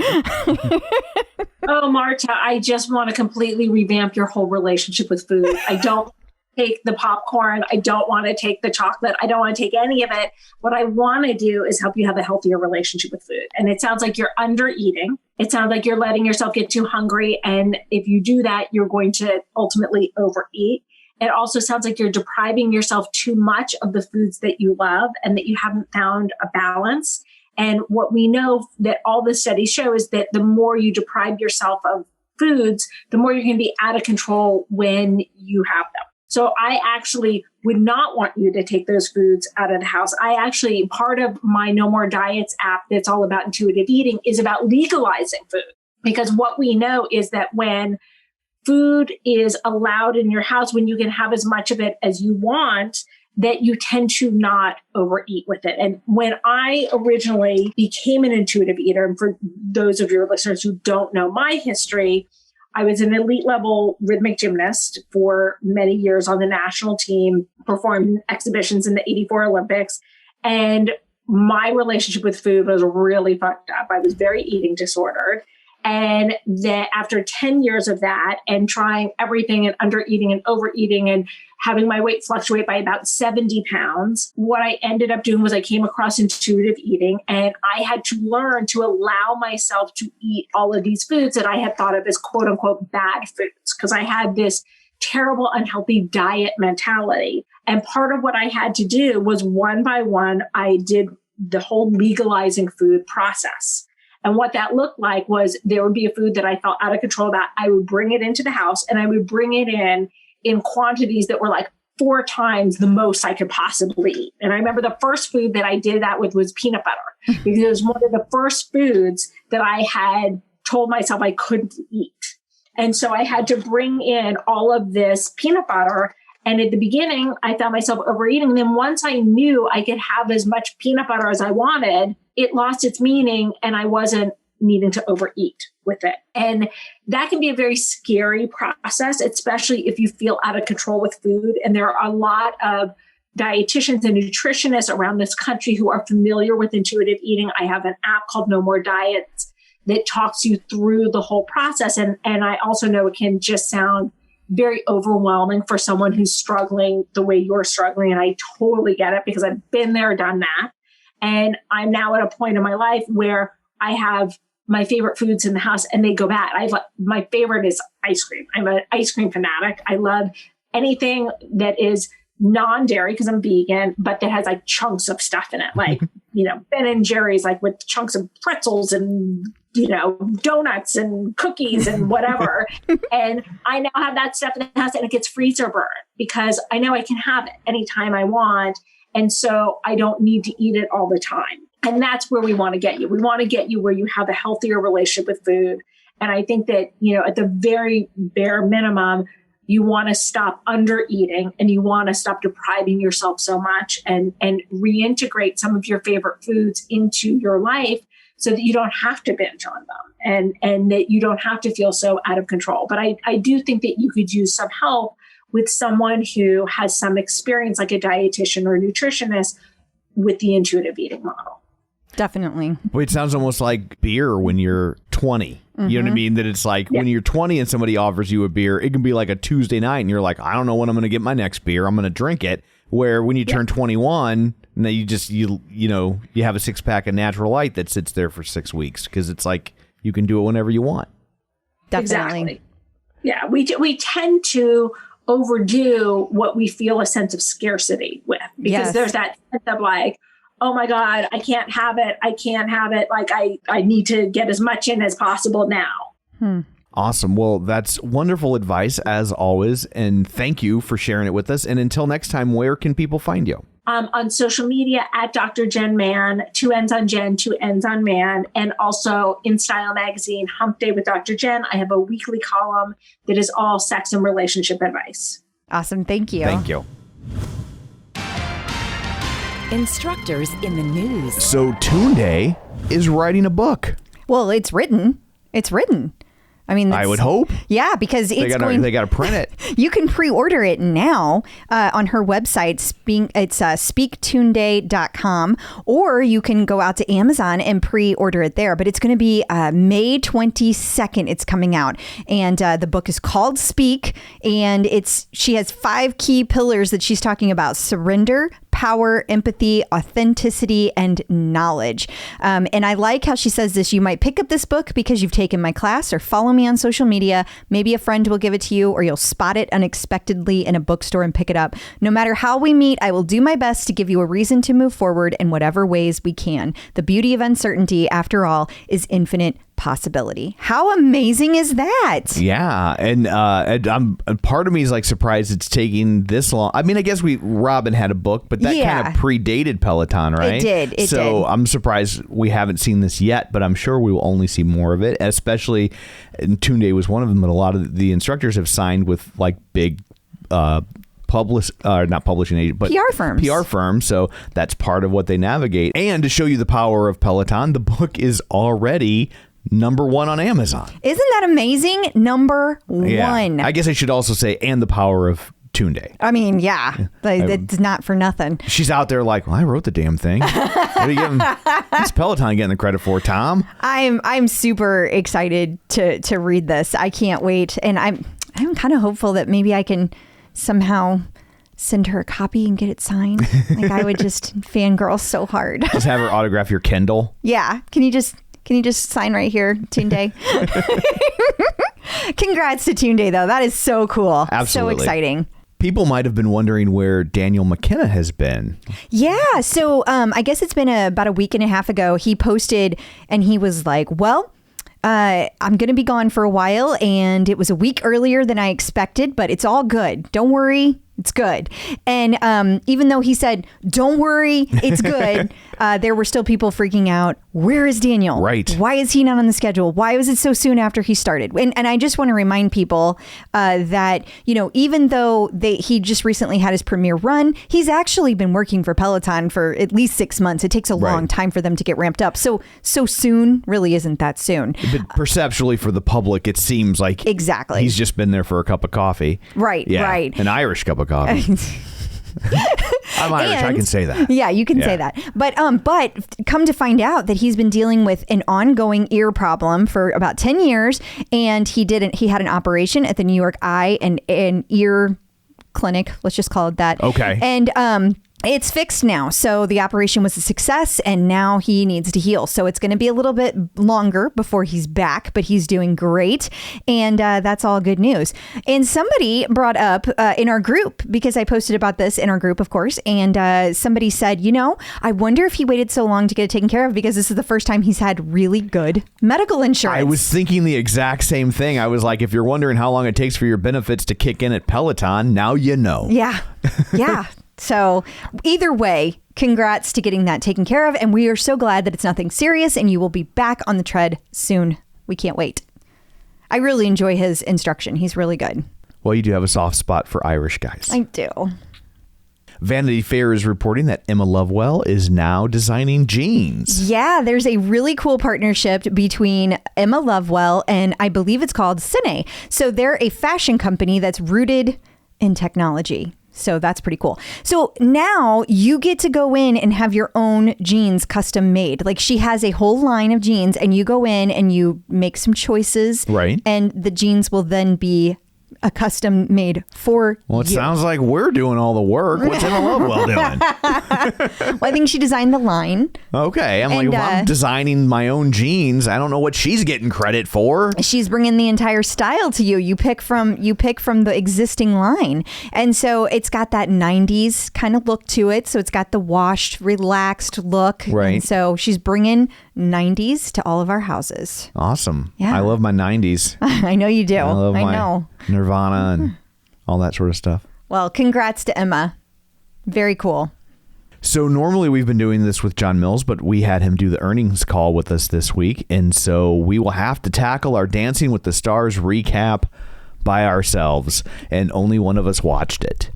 Oh, Marta, I just want to completely revamp your whole relationship with food. I don't take the popcorn. I don't want to take the chocolate. I don't want to take any of it. What I want to do is help you have a healthier relationship with food. And it sounds like you're under eating. It sounds like you're letting yourself get too hungry. And if you do that, you're going to ultimately overeat. It also sounds like you're depriving yourself too much of the foods that you love and that you haven't found a balance. And what we know that all the studies show is that the more you deprive yourself of foods, the more you're going to be out of control when you have them. So I actually would not want you to take those foods out of the house. Part of my No More Diets app that's all about intuitive eating is about legalizing food. Because what we know is that when food is allowed in your house, when you can have as much of it as you want, that you tend to not overeat with it. And when I originally became an intuitive eater, and for those of your listeners who don't know my history, I was an elite level rhythmic gymnast for many years on the national team, performed exhibitions in the '84 Olympics. And my relationship with food was really fucked up. I was very eating disordered. And then after 10 years of that and trying everything and under eating and overeating and having my weight fluctuate by about 70 pounds, what I ended up doing was I came across intuitive eating, and I had to learn to allow myself to eat all of these foods that I had thought of as quote unquote bad foods, because I had this terrible, unhealthy diet mentality. And part of what I had to do was one by one, I did the whole legalizing food process. And what that looked like was there would be a food that I felt out of control about. I would bring it into the house, and I would bring it in quantities that were like 4 times the most I could possibly eat. And I remember the first food that I did that with was peanut butter, because it was one of the first foods that I had told myself I couldn't eat. And so I had to bring in all of this peanut butter. And at the beginning, I found myself overeating. And then once I knew I could have as much peanut butter as I wanted, it lost its meaning, and I wasn't needing to overeat with it. And that can be a very scary process, especially if you feel out of control with food. And there are a lot of dietitians and nutritionists around this country who are familiar with intuitive eating. I have an app called No More Diets that talks you through the whole process. And I also know it can just sound very overwhelming for someone who's struggling the way you're struggling. And I totally get it, because I've been there, done that. And I'm now at a point in my life where I have my favorite foods in the house and they go bad. My favorite is ice cream. I'm an ice cream fanatic. I love anything that is non-dairy because I'm vegan, but that has like chunks of stuff in it. Like, Ben and Jerry's, like with chunks of pretzels and, donuts and cookies and whatever. And I now have that stuff in the house, and it gets freezer burned because I know I can have it anytime I want. And so I don't need to eat it all the time. And that's where we want to get you. We want to get you where you have a healthier relationship with food. And I think that, at the very bare minimum, you want to stop under eating, and you want to stop depriving yourself so much, and reintegrate some of your favorite foods into your life so that you don't have to binge on them, and that you don't have to feel so out of control. But I do think that you could use some help with someone who has some experience, like a dietitian or a nutritionist, with the intuitive eating model. Definitely. Well, it sounds almost like beer when you're 20. Mm-hmm. You know what I mean? That it's like when you're 20 and somebody offers you a beer, it can be like a Tuesday night and you're like, I don't know when I'm going to get my next beer. I'm going to drink it. Where when you turn 21, now you just, you have a 6-pack of Natural Light that sits there for 6 weeks, because it's like you can do it whenever you want. Definitely. Exactly. Yeah. We tend to overdo what we feel a sense of scarcity with, because there's that sense of like, oh my God, I can't have it. I can't have it. Like I need to get as much in as possible now. Awesome. Well, that's wonderful advice as always. And thank you for sharing it with us. And until next time, where can people find you? on social media at Dr. Jenn Man, 2 N's on Jen, 2 N's on Man, and also in Style Magazine, Hump Day with Dr. Jen. I have a weekly column that is all sex and relationship advice. Awesome. Thank you. Thank you. Instructors in the news. So Tunde is writing a book. Well, it's written. It's written. I mean, I would hope. Yeah, because they got to print it. You can pre-order it now on her website. It's speaktunde.com, or you can go out to Amazon and pre-order it there. But it's going to be May 22nd. It's coming out, and the book is called Speak, and she has 5 key pillars that she's talking about: surrender, power, empathy, authenticity, and knowledge. And I like how she says this: you might pick up this book because you've taken my class or follow me on social media. Maybe a friend will give it to you, or you'll spot it unexpectedly in a bookstore and pick it up. No matter how we meet, I will do my best to give you a reason to move forward in whatever ways we can. The beauty of uncertainty, after all, is infinite possibility. How amazing is that? Yeah, and part of me is like surprised it's taking this long. I mean, I guess Robin had a book, but that kind of predated Peloton, right? It did. So I'm surprised we haven't seen this yet, but I'm sure we will only see more of it. Especially, and Tunde was one of them, but a lot of the instructors have signed with like big not publishing agent, but PR firms. So that's part of what they navigate. And to show you the power of Peloton, the book is already number 1 on Amazon. Isn't that amazing? Number 1. Yeah. I guess I should also say, and the power of Tunde. I mean, yeah, it's not for nothing. She's out there like, well, I wrote the damn thing. What are you giving? What's Peloton getting the credit for, Tom? I'm super excited to read this. I can't wait, and I'm kind of hopeful that maybe I can somehow send her a copy and get it signed. Like I would just fangirl so hard. Just have her autograph your Kindle. Yeah. Can you just sign right here, Tunde? Congrats to Tunde, though. That is so cool. Absolutely. So exciting. People might have been wondering where Daniel McKenna has been. Yeah. So I guess it's been about a week and a half ago. He posted and he was like, well, I'm going to be gone for a while, and it was a week earlier than I expected, but it's all good. Don't worry. It's good. And even though he said, don't worry, it's good, there were still people freaking out. Where is Daniel? Right. Why is he not on the schedule? Why was it so soon after he started? And I just want to remind people that, even though he just recently had his premiere run, he's actually been working for Peloton for at least 6 months. It takes a long time for them to get ramped up. So soon really isn't that soon. But perceptually for the public, it seems like exactly he's just been there for a cup of coffee. Right, yeah, right. An Irish cup of coffee. I'm Irish. I can say that. Yeah, you can say that. But come to find out that he's been dealing with an ongoing ear problem for about 10 years, and he had an operation at the New York Eye and Ear Clinic. Let's just call it that. Okay. And it's fixed now. So the operation was a success, and now he needs to heal. So it's going to be a little bit longer before he's back, but he's doing great. And that's all good news. And somebody brought up in our group, because I posted about this in our group, of course, and somebody said, I wonder if he waited so long to get it taken care of because this is the first time he's had really good medical insurance. I was thinking the exact same thing. I was like, if you're wondering how long it takes for your benefits to kick in at Peloton, now you know. Yeah. Yeah. So either way, congrats to getting that taken care of. And we are so glad that it's nothing serious and you will be back on the tread soon. We can't wait. I really enjoy his instruction. He's really good. Well, you do have a soft spot for Irish guys. I do. Vanity Fair is reporting that Emma Lovewell is now designing jeans. Yeah, there's a really cool partnership between Emma Lovewell and I believe it's called Cine. So they're a fashion company that's rooted in technology. So that's pretty cool. So now you get to go in and have your own jeans custom made. Like she has a whole line of jeans and you go in and you make some choices. Right. And the jeans will then be a custom made for Well, it you. sounds like we're doing all the work. What's Emma Lovewell doing? Well, I think she designed the line. Okay. I'm if I'm designing my own jeans, I don't know what she's getting credit for. She's bringing the entire style to you. You pick from the existing line. And so it's got that 90s kind of look to it. So it's got the washed, relaxed look. Right. And so she's bringing 90s to all of our houses. Awesome. Yeah. I love my 90s. I know you do. I love my know. Nirvana and all that sort of stuff. Well, congrats to Emma. Very cool. So normally we've been doing this with John Mills, but we had him do the earnings call with us this week. And so we will have to tackle our Dancing with the Stars recap by ourselves. And only one of us watched it.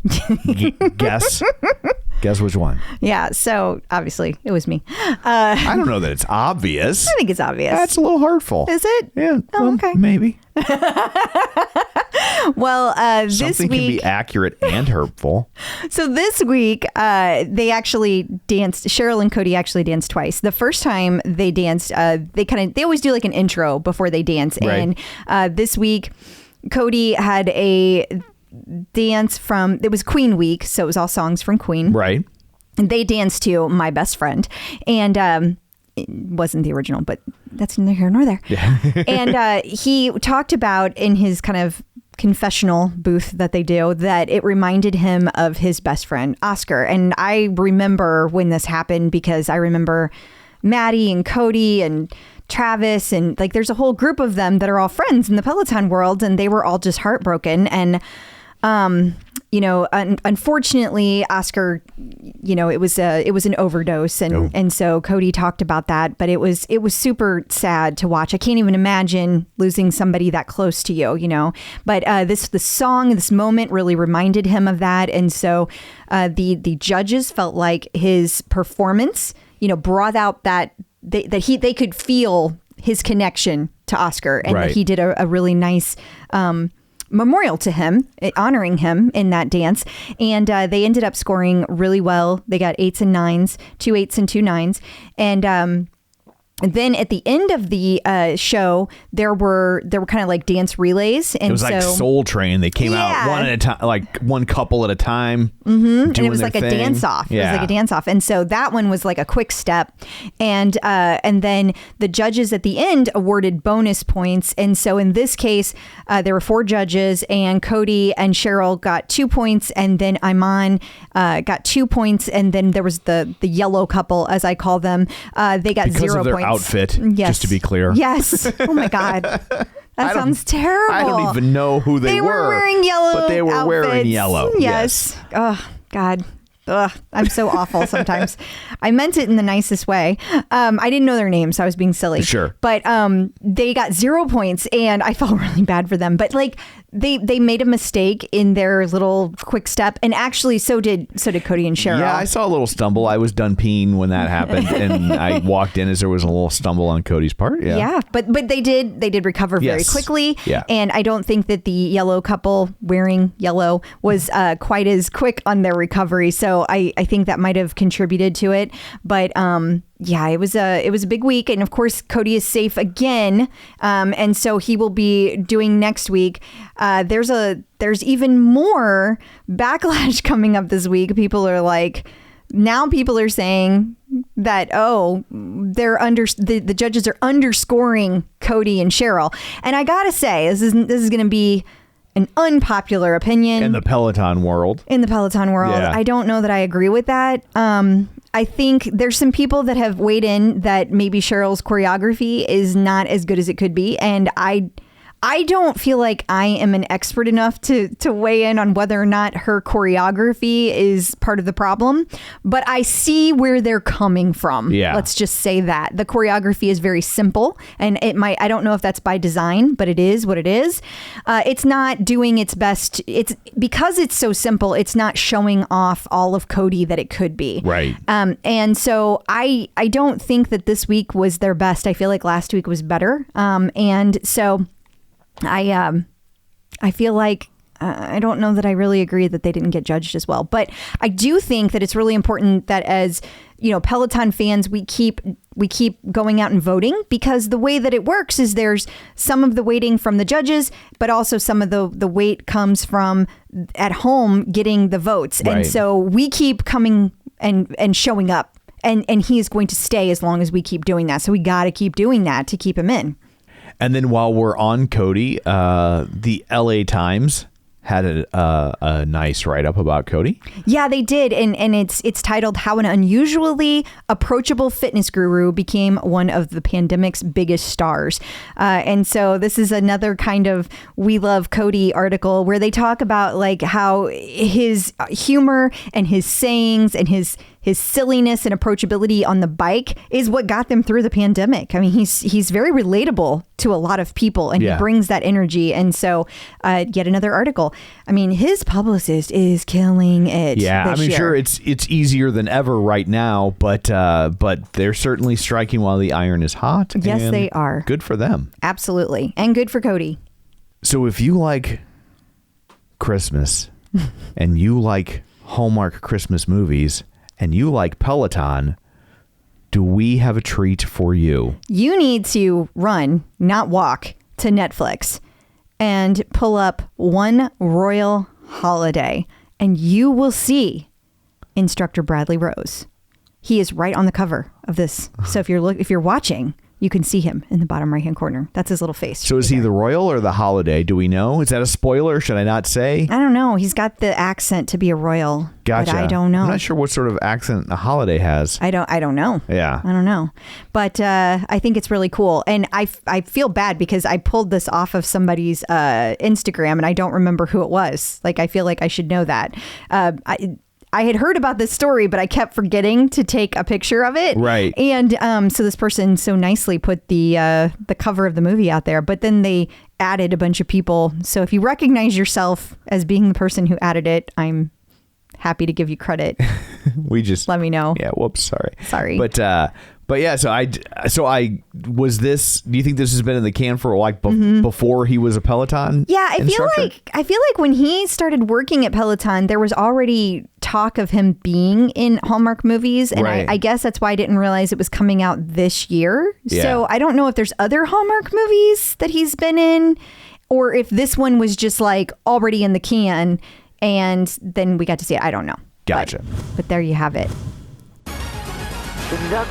Guess which one? Yeah. So obviously it was me. I don't know that it's obvious. I think it's obvious. That's a little hurtful. Is it? Yeah. Oh, okay. Maybe. Well, this something week can be accurate and hurtful. So this week, they actually danced. Cheryl and Cody actually danced twice. The first time they danced, they always do like an intro before they dance. Right. And this week, Cody had a dance from, it was Queen Week, so it was all songs from Queen. Right. And they danced to My Best Friend. And it wasn't the original, but that's neither here nor there. Yeah. And he talked about in his kind of confessional booth that they do that it reminded him of his best friend, Oscar. And I remember when this happened because I remember Maddie and Cody and Travis and like there's a whole group of them that are all friends in the Peloton world and they were all just heartbroken. And unfortunately, Oscar, it was an overdose, and so Cody talked about that. But it was super sad to watch. I can't even imagine losing somebody that close to you, But this moment really reminded him of that, and so the judges felt like his performance, brought out that they could feel his connection to Oscar, and right. He did a really nice memorial to him, honoring him in that dance. And they ended up scoring really well. They got 8s and 9s, 2 8s and 2 9s. And then at the end of the show, there were kind of like dance relays. And it was like Soul Train. They came out one at a time, like one couple at a time. Mm-hmm. And it was like a dance off. Yeah. It was like a dance off. And so that one was like a quick step. And then the judges at the end awarded bonus points. And so in this case, there were 4 judges and Cody and Cheryl got 2 points. And then Iman got 2 points. And then there was the yellow couple, as I call them. They got because 0 of their points. Outfit, yes. Just to be clear. Yes. Oh my God. That sounds terrible. I don't even know who they were. They were wearing yellow but they were outfits. wearing yellow. Yes. Oh God. Ugh, I'm so awful sometimes. I meant it in the nicest way. I didn't know their names, so I was being silly. Sure. But they got 0 points, and I felt really bad for them. But like they made a mistake in their little quick step, and actually so did Cody and Cheryl. Yeah, I saw a little stumble. I was done peeing when that happened, and I walked in as there was a little stumble on Cody's part. Yeah. Yeah, but they did recover very quickly. Yeah. And I don't think that the yellow couple wearing yellow was quite as quick on their recovery. So I think that might have contributed to it. But yeah, it was a big week, and of course Cody is safe again, and so he will be doing next week. There's even more backlash coming up this week. People are saying that the judges are underscoring Cody and Cheryl, and I gotta say this is going to be an unpopular opinion in the Peloton world. Yeah. I don't know that I agree with that. I think there's some people that have weighed in that maybe Cheryl's choreography is not as good as it could be. And I don't feel like I am an expert enough to weigh in on whether or not her choreography is part of the problem, but I see where they're coming from. Yeah. Let's just say that the choreography is very simple, and I don't know if that's by design, but it is what it is. It's not doing its best. It's because it's so simple. It's not showing off all of Cody that it could be. Right. And so I don't think that this week was their best. I feel like last week was better. And so I feel like I don't know that I really agree that they didn't get judged as well, but I do think that it's really important that as Peloton fans, we keep going out and voting, because the way that it works is there's some of the weighting from the judges, but also some of the weight comes from at home getting the votes. Right. And so we keep coming and showing up, and he is going to stay as long as we keep doing that. So we got to keep doing that to keep him in. And then while we're on Cody, the LA Times had a nice write-up about Cody. Yeah, they did. And it's titled "How an Unusually Approachable Fitness Guru Became One of the Pandemic's Biggest Stars." And so this is another kind of We Love Cody article where they talk about like how his humor and his sayings and his his silliness and approachability on the bike is what got them through the pandemic. I mean, he's very relatable to a lot of people, and he brings that energy. And so yet another article. I mean, his publicist is killing it. Yeah, I mean, sure, it's easier than ever right now, but they're certainly striking while the iron is hot. Yes, they are. Good for them. Absolutely. And good for Cody. So if you like Christmas and you like Hallmark Christmas movies and you like Peloton, do we have a treat for you? You need to run, not walk, to Netflix and pull up One Royal Holiday, and you will see Instructor Bradley Rose. He is right on the cover of this. So if you're watching, you can see him in the bottom right-hand corner. That's his little face. So is he the royal or the holiday? Do we know? Is that a spoiler? Should I not say? I don't know. He's got the accent to be a royal. Gotcha. But I don't know. I'm not sure what sort of accent a holiday has. I don't know. Yeah. I don't know. But I think it's really cool. And I feel bad because I pulled this off of somebody's Instagram and I don't remember who it was. Like, I feel like I should know that. I had heard about this story, but I kept forgetting to take a picture of it. Right. And so this person so nicely put the cover of the movie out there, but then they added a bunch of people. So if you recognize yourself as being the person who added it, I'm happy to give you credit. Let me know. Yeah. Whoops. Sorry. But yeah, so I was this. Do you think this has been in the can for like before he was a Peloton? Yeah, I instructor? feel like when he started working at Peloton, there was already talk of him being in Hallmark movies, and right. I guess that's why I didn't realize it was coming out this year. Yeah. So I don't know if there's other Hallmark movies that he's been in, or if this one was just like already in the can, and then we got to see it. I don't know. Gotcha. But there you have it. The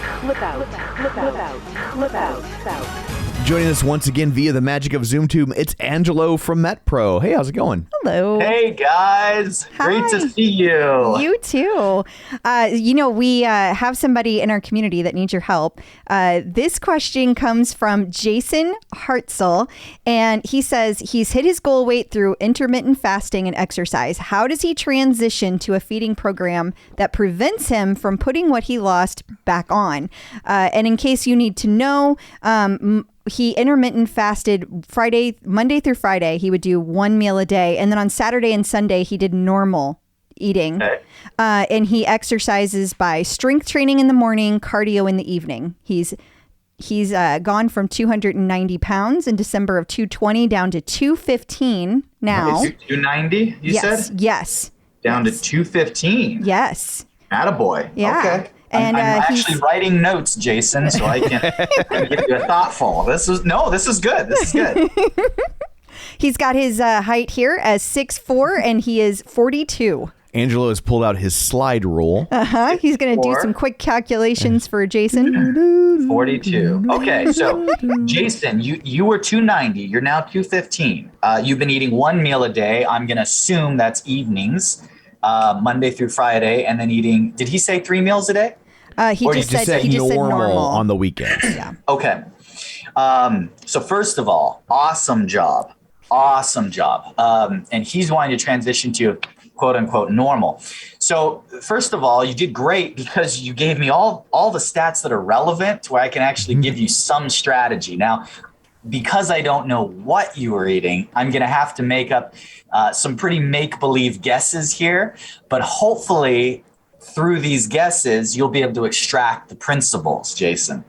Clip Out. Joining us once again via the magic of ZoomTube, it's Angelo from MetPro. Hey, how's it going? Hello. Hey, guys. Hi. Great to see you. You too. We have somebody in our community that needs your help. This question comes from Jason Hartzell, and he says he's hit his goal weight through intermittent fasting and exercise. How does he transition to a feeding program that prevents him from putting what he lost back on? And in case you need to know, he intermittent fasted Monday through Friday. He would do one meal a day. And then on Saturday and Sunday, he did normal eating. Okay. And he exercises by strength training in the morning, cardio in the evening. He's gone from 290 pounds in December of 220 down to 215 now. 290, you said? Yes. Down to 215? Yes. Attaboy. Yeah. Okay. And I'm actually writing notes, Jason, so I can give you a thoughtful. This is good. This is good. He's got his height here as 6'4", and he is 42. Angelo has pulled out his slide rule. He's going to do some quick calculations for Jason. 42. Okay, so Jason, you were 290. You're now 215. You've been eating one meal a day. I'm going to assume that's evenings, Monday through Friday, and then eating. Did he say 3 meals a day? He just said normal on the weekends. Yeah. Okay. So first of all, awesome job. And he's wanting to transition to quote unquote normal. So first of all, you did great because you gave me all the stats that are relevant to where I can actually give you some strategy. Now, because I don't know what you were eating, I'm going to have to make up some pretty make-believe guesses here, but hopefully through these guesses, you'll be able to extract the principles, Jason.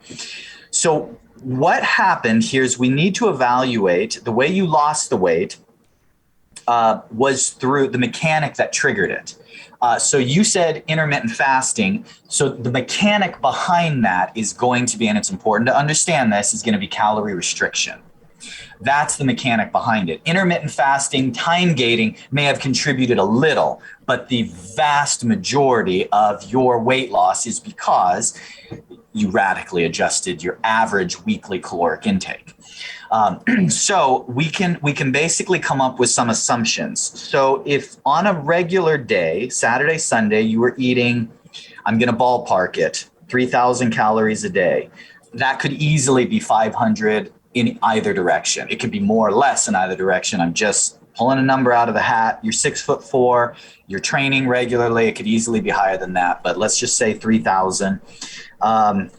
So what happened here is we need to evaluate the way you lost the weight was through the mechanic that triggered it. So you said intermittent fasting. So the mechanic behind that is going to be, and it's important to understand this, is going to be calorie restriction. That's the mechanic behind it. Intermittent fasting, time gating may have contributed a little, but the vast majority of your weight loss is because you radically adjusted your average weekly caloric intake. So we can basically come up with some assumptions. So if on a regular day, Saturday, Sunday, you were eating, I'm going to ballpark it, 3,000 calories a day, that could easily be 500 in either direction. It could be more or less in either direction. I'm just pulling a number out of the hat. You're 6'4", you're training regularly. It could easily be higher than that, but let's just say 3,000.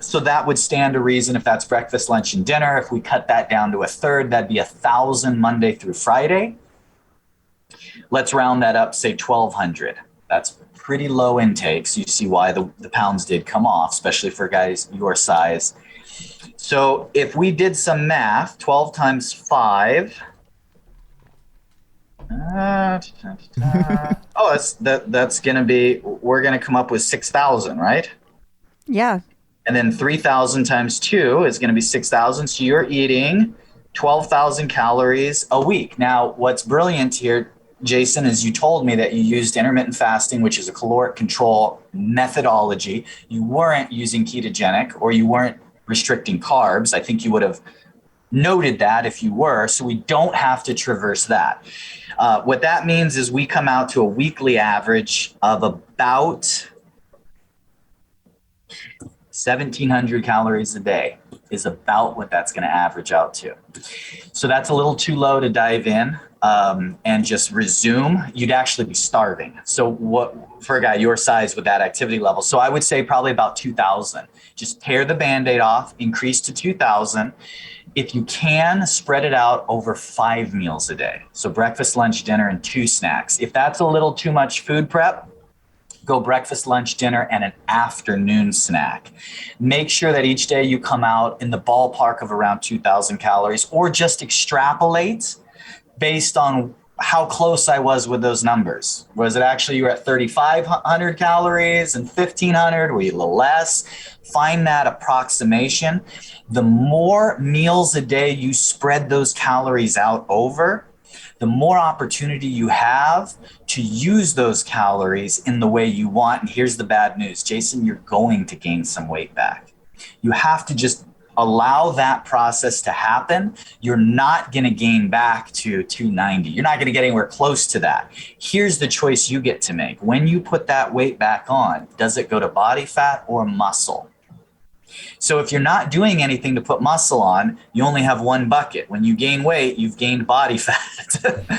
So that would stand to reason if that's breakfast, lunch, and dinner. If we cut that down to a third, that'd be 1,000 Monday through Friday. Let's round that up, say 1,200. That's pretty low intake. So you see why the pounds did come off, especially for guys your size. So if we did some math, 12 times 5. That's going to be, we're going to come up with 6,000, right? Yeah. And then 3,000 times 2 is going to be 6,000. So you're eating 12,000 calories a week. Now, what's brilliant here, Jason, is you told me that you used intermittent fasting, which is a caloric control methodology. You weren't using ketogenic, or you weren't restricting carbs. I think you would have noted that if you were. So we don't have to traverse that. What that means is we come out to a weekly average of about 1,700 calories a day is about what that's going to average out to. So that's a little too low to dive in and just resume. You'd actually be starving. So what for a guy your size with that activity level? So I would say probably about 2,000. Just tear the Band-Aid off, increase to 2,000. If you can, spread it out over 5 meals a day. So breakfast, lunch, dinner, and 2 snacks. If that's a little too much food prep, go breakfast, lunch, dinner, and an afternoon snack. Make sure that each day you come out in the ballpark of around 2,000 calories, or just extrapolate based on how close I was with those numbers. Was it actually you were at 3,500 calories and 1,500? Were you a little less? Find that approximation. The more meals a day you spread those calories out over, the more opportunity you have to use those calories in the way you want. And here's the bad news, Jason, you're going to gain some weight back. You have to just allow that process to happen. You're not going to gain back to 290. You're not going to get anywhere close to that. Here's the choice you get to make. When you put that weight back on, does it go to body fat or muscle? So if you're not doing anything to put muscle on, you only have one bucket. When you gain weight, you've gained body fat.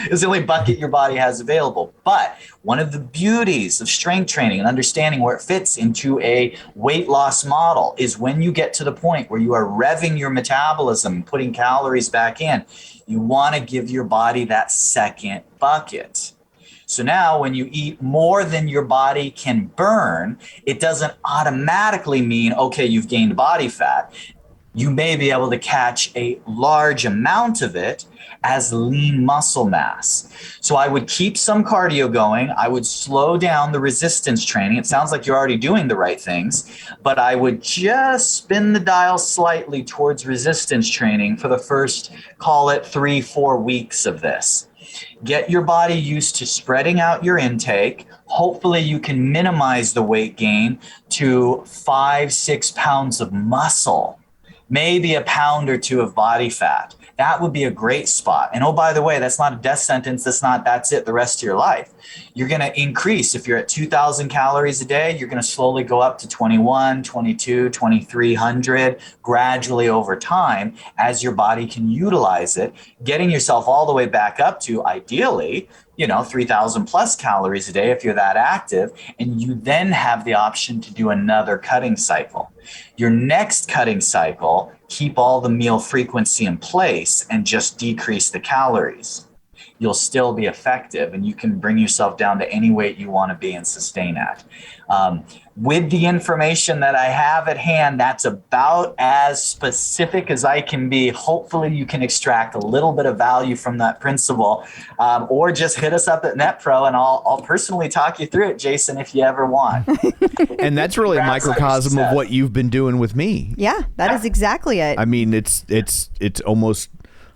It's the only bucket your body has available. But one of the beauties of strength training and understanding where it fits into a weight loss model is when you get to the point where you are revving your metabolism, putting calories back in, you want to give your body that second bucket. So now when you eat more than your body can burn, it doesn't automatically mean, okay, you've gained body fat. You may be able to catch a large amount of it as lean muscle mass. So I would keep some cardio going. I would slow down the resistance training. It sounds like you're already doing the right things, but I would just spin the dial slightly towards resistance training for the first, call it 3-4 weeks of this. Get your body used to spreading out your intake. Hopefully you can minimize the weight gain to 5-6 pounds of muscle, maybe a pound or 2 of body fat. That would be a great spot. And oh, by the way, that's not a death sentence. That's it the rest of your life. You're going to increase. If you're at 2,000 calories a day, you're going to slowly go up to 2,100, 2,200, 2,300 gradually over time as your body can utilize it, getting yourself all the way back up to ideally, 3,000 plus calories a day if you're that active. And you then have the option to do another cutting cycle. Your next cutting cycle, keep all the meal frequency in place and just decrease the calories. You'll still be effective and you can bring yourself down to any weight you want to be and sustain at. With the information that I have at hand, that's about as specific as I can be. Hopefully you can extract a little bit of value from that principle, or just hit us up at NetPro and I'll personally talk you through it, Jason, if you ever want. And that's really a microcosm of what you've been doing with me. Yeah, that is exactly it. I mean, it's almost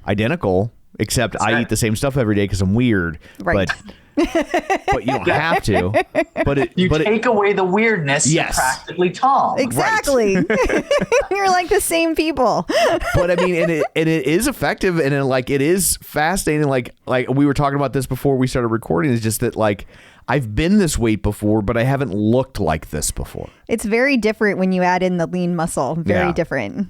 identical, except I eat the same stuff every day because I'm weird. Right. But you don't have to. But you take away the weirdness. Yes. You're practically Tom. Exactly. Right. You're like the same people. But I mean, and it is effective, and it is fascinating. Like we were talking about this before we started recording. It's just that I've been this weight before, but I haven't looked like this before. It's very different when you add in the lean muscle. Very different.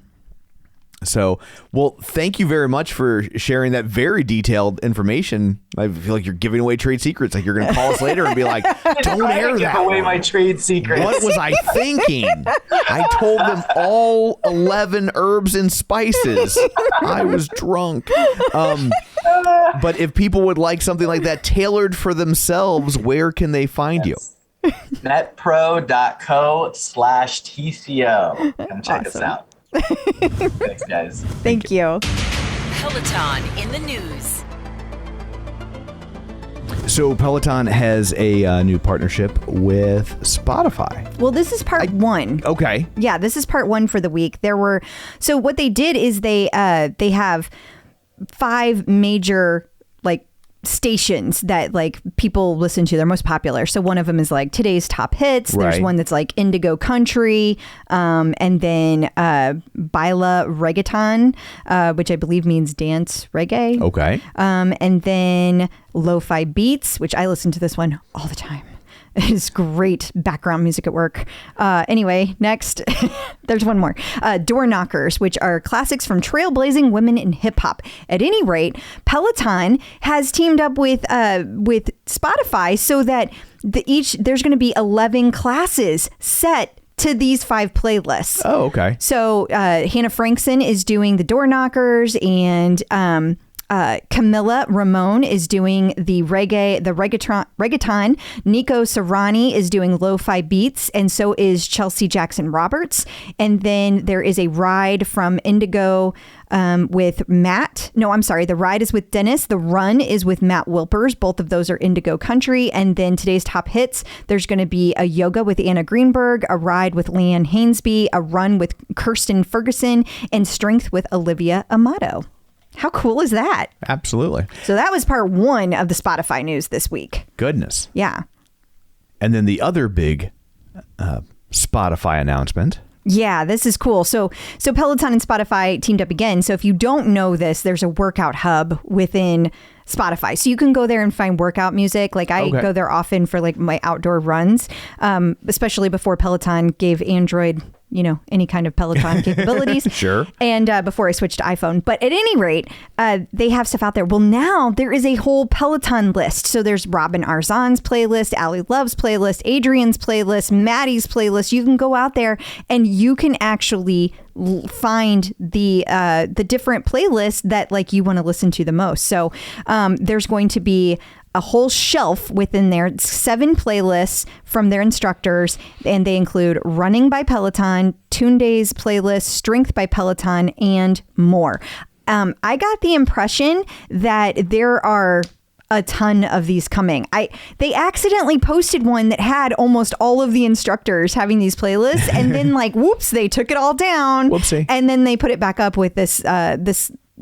So, well, thank you very much for sharing that very detailed information. I feel like you're giving away trade secrets. Like you're going to call us later and be like, don't air that. Give away my trade secrets. What was I thinking? I told them all 11 herbs and spices. I was drunk. But if people would like something like that tailored for themselves, where can they find you? netpro.co/TCO. Come check us out. Thanks, guys. Thank you. Peloton in the news. So Peloton has a new partnership with Spotify. Well, this is part one. Okay. Yeah, this is part one for the week. So what they did is they have 5 major like stations that like people listen to. They're most popular. So one of them is like today's top hits. There's one that's like Indigo Country, and then Baila Reggaeton, which I believe means dance reggae. Okay. And then Lo-Fi Beats, which I listen to this one all the time. It's great background music at work. Anyway, next, there's one more. Door Knockers, which are classics from trailblazing women in hip hop. At any rate, Peloton has teamed up with Spotify so that there's going to be 11 classes set to these 5 playlists. Oh, okay. So Hannah Frankson is doing the Door Knockers, and Camilla Ramone is doing the reggaeton. Nico Serrani is doing lo-fi beats, and so is Chelsea Jackson Roberts. And then there is a ride from Indigo with Matt. No, I'm sorry. The ride is with Dennis. The run is with Matt Wilpers. Both of those are Indigo Country. And then today's top hits, there's going to be a yoga with Anna Greenberg, a ride with Leanne Hainsby, a run with Kirsten Ferguson, and strength with Olivia Amato. How cool is that? Absolutely. So that was part one of the Spotify news this week. Goodness. Yeah. And then the other big Spotify announcement. Yeah, this is cool. So Peloton and Spotify teamed up again. So if you don't know this, there's a workout hub within Spotify. So you can go there and find workout music. Like I go there often for like my outdoor runs, especially before Peloton gave Android, any kind of Peloton capabilities. Sure. And before I switched to iPhone. But at any rate, they have stuff out there. Well, now there is a whole Peloton list. So there's Robin Arzon's playlist, Allie Love's playlist, Adrian's playlist, Maddie's playlist. You can go out there and you can actually find the different playlists that like you want to listen to the most. So there's going to be a whole shelf within there. It's 7 playlists from their instructors, and they include Running by Peloton, Tunde's playlist, Strength by Peloton, and more. I got the impression that there are a ton of these coming. They accidentally posted one that had almost all of the instructors having these playlists, and then like, whoops, they took it all down. Whoopsie. And then they put it back up with this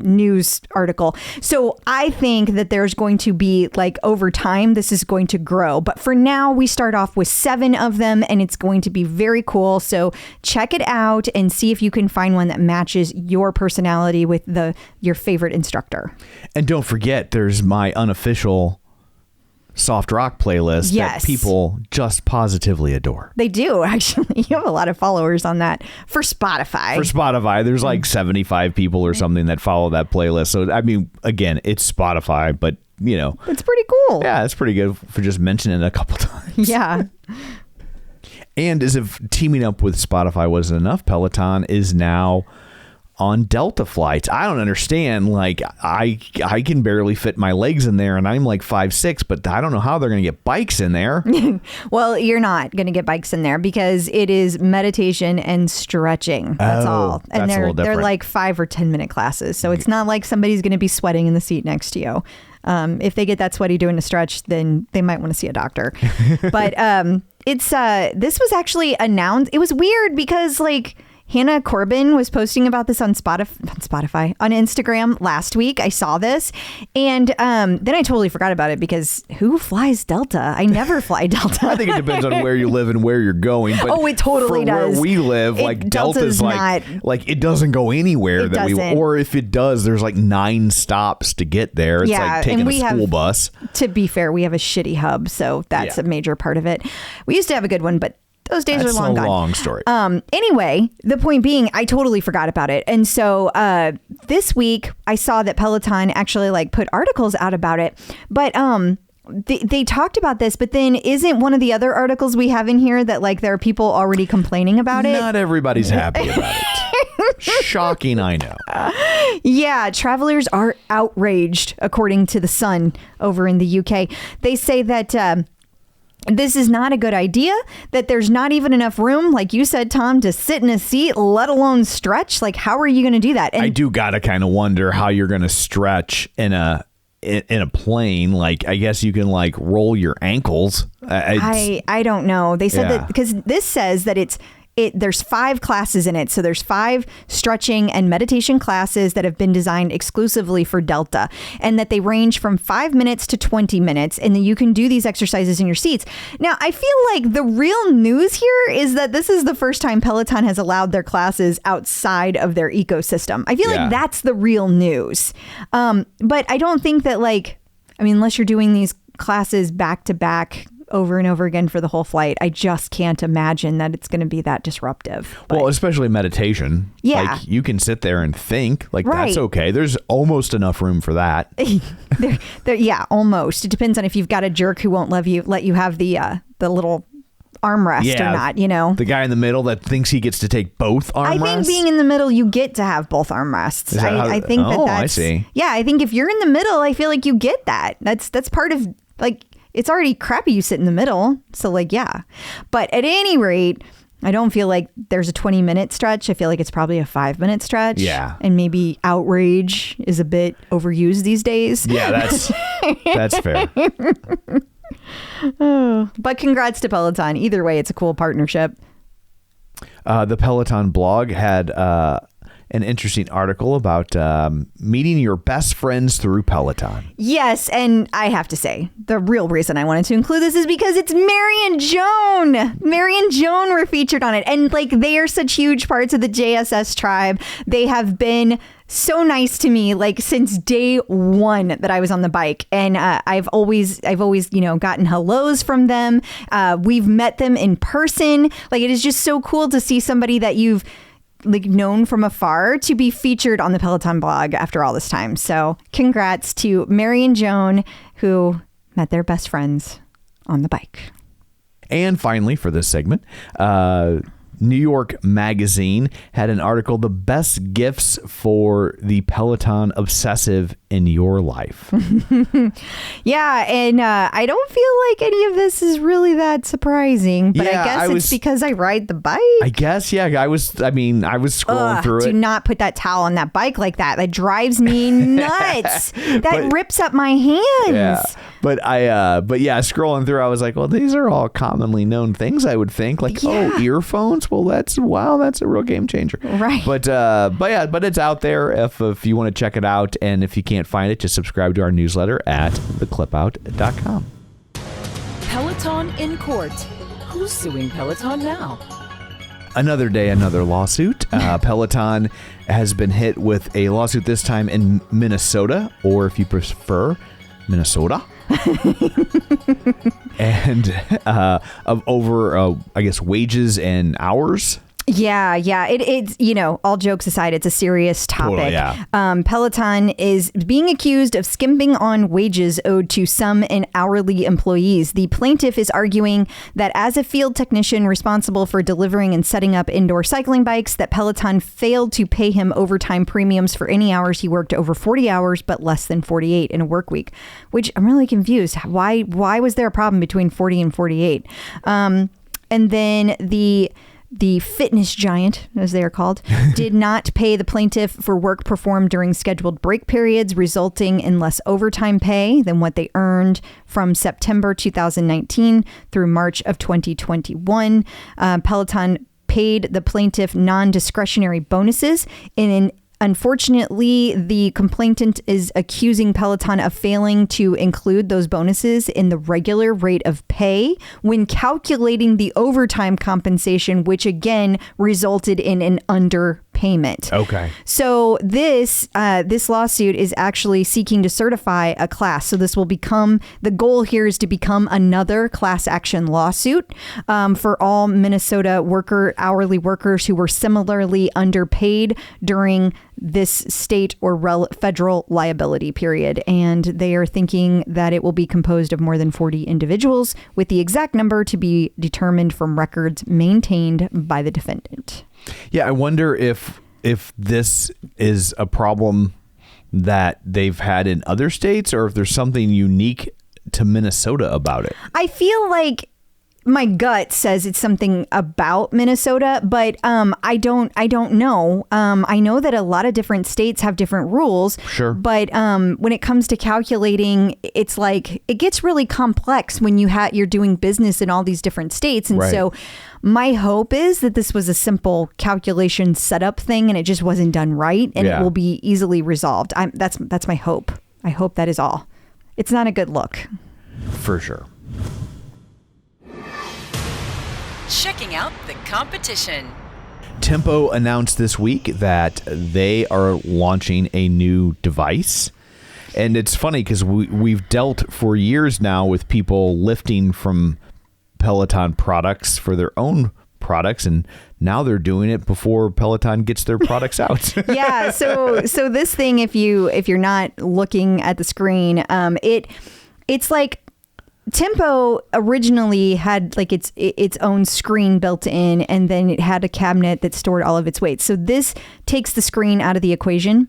news article. So I think that there's going to be like over time, this is going to grow. But for now, we start off with 7 of them, and it's going to be very cool. So check it out and see if you can find one that matches your personality with your favorite instructor. And don't forget, there's my unofficial soft rock playlist that people just positively adore. They do, actually. You have a lot of followers on that for Spotify. There's like 75 people or something that follow that playlist. So, I mean, again, it's Spotify, but, it's pretty cool. Yeah, it's pretty good for just mentioning it a couple times. Yeah. And as if teaming up with Spotify wasn't enough, Peloton is now on Delta flights. I don't understand. Like I can barely fit my legs in there, and I'm like 5'6", but I don't know how they're going to get bikes in there. Well, you're not going to get bikes in there because it is meditation and stretching. That's all. And they're like 5 or 10 minute classes. So it's not like somebody's going to be sweating in the seat next to you. If they get that sweaty doing a stretch, then they might want to see a doctor. But this was actually announced. It was weird because like Hannah Corbin was posting about this on Spotify, on Instagram last week. I saw this, and then I totally forgot about it because who flies Delta? I never fly Delta. I think it depends on where you live and where you're going. But it totally does. Where we live, like Delta's like it doesn't go anywhere or if it does, there's like 9 stops to get there. It's like taking a school bus. To be fair, we have a shitty hub, so that's a major part of it. We used to have a good one, but Those days are long gone. That's a long story. Anyway, the point being, I totally forgot about it. And so this week I saw that Peloton actually like put articles out about it. But they talked about this, but then isn't one of the other articles we have in here that like there are people already complaining about it? Not everybody's happy about it. Shocking, I know. Yeah, travelers are outraged, according to The Sun over in the UK. They say that this is not a good idea, that there's not even enough room, like you said, Tom, to sit in a seat, let alone stretch. Like, how are you going to do that? And I do got to kind of wonder how you're going to stretch in a plane. Like, I guess you can like roll your ankles. I don't know. They said that because this says that there's 5 classes in it. So there's 5 stretching and meditation classes that have been designed exclusively for Delta, and that they range from 5 minutes to 20 minutes. And then you can do these exercises in your seats. Now, I feel like the real news here is that this is the first time Peloton has allowed their classes outside of their ecosystem. I feel like that's the real news. But I don't think that unless you're doing these classes back to back over and over again for the whole flight, I just can't imagine that it's going to be that disruptive. Well, especially meditation. Yeah. Like, you can sit there and think. Like, that's okay. There's almost enough room for that. Yeah, almost. It depends on if you've got a jerk who won't let you have the little armrest or not, you know? The guy in the middle that thinks he gets to take both armrests? I think being in the middle, you get to have both armrests. I think that's... I see. Yeah, I think if you're in the middle, I feel like you get that. That's part of, like... It's already crappy you sit in the middle. So yeah. But at any rate, I don't feel like there's a 20-minute stretch. I feel like it's probably a 5-minute stretch. Yeah. And maybe outrage is a bit overused these days. Yeah, that's fair. But congrats to Peloton. Either way, it's a cool partnership. The Peloton blog had an interesting article about meeting your best friends through Peloton. Yes, and I have to say, the real reason I wanted to include this is because it's Mary and Joan. Mary and Joan were featured on it. And they are such huge parts of the JSS tribe. They have been so nice to me, since day one that I was on the bike. And I've always, gotten hellos from them. We've met them in person. It is just so cool to see somebody that you've known from afar to be featured on the Peloton blog after all this time. So congrats to Mary and Joan, who met their best friends on the bike. And finally, for this segment, New York Magazine had an article, The Best Gifts for the Peloton Obsessive in Your Life. Yeah, and I don't feel like any of this is really that surprising, but I guess it's because I ride the bike. I guess, yeah. I was scrolling through it. Do not put that towel on that bike like that. That drives me nuts. That rips up my hands. Yeah. But scrolling through, I was like, well, these are all commonly known things, I would think. Earphones. Well, that's a real game changer. Right. But it's out there if you want to check it out. And if you can't find it, just subscribe to our newsletter at theclipout.com. Peloton in court. Who's suing Peloton now? Another day, another lawsuit. Peloton has been hit with a lawsuit, this time in Minnesota, or if you prefer, Minnesota. And of over, wages and hours. Yeah. It's, all jokes aside, it's a serious topic. Totally, yeah. Peloton is being accused of skimping on wages owed to some hourly employees. The plaintiff is arguing that as a field technician responsible for delivering and setting up indoor cycling bikes, that Peloton failed to pay him overtime premiums for any hours he worked over 40 hours, but less than 48 in a work week, which I'm really confused. Why was there a problem between 40 and 48? And then the fitness giant, as they are called, did not pay the plaintiff for work performed during scheduled break periods, resulting in less overtime pay than what they earned from September 2019 through March of 2021. Peloton paid the plaintiff non-discretionary bonuses. Unfortunately, the complainant is accusing Peloton of failing to include those bonuses in the regular rate of pay when calculating the overtime compensation, which again resulted in an underpayment. payment. Okay. So this lawsuit is actually seeking to certify a class. So this will become, the goal here is to become another class action lawsuit for all Minnesota hourly workers who were similarly underpaid during this state or federal liability period. And they are thinking that it will be composed of more than 40 individuals, with the exact number to be determined from records maintained by the defendant. Yeah, I wonder if this is a problem that they've had in other states, or if there's something unique to Minnesota about it. I feel like my gut says it's something about Minnesota, but I don't know. I know that a lot of different states have different rules. Sure. But when it comes to calculating, it's like it gets really complex when you're doing business in all these different states. And so my hope is that this was a simple calculation setup thing and it just wasn't done right, and it will be easily resolved. That's my hope. I hope that is all. It's not a good look. For sure. Checking out the competition. Tempo announced this week that they are launching a new device. And it's funny because we've dealt for years now with people lifting from Peloton products for their own products, and now they're doing it before Peloton gets their products out. Yeah. So this thing, if you're not looking at the screen, it's like Tempo originally had like its own screen built in, and then it had a cabinet that stored all of its weights. So this takes the screen out of the equation.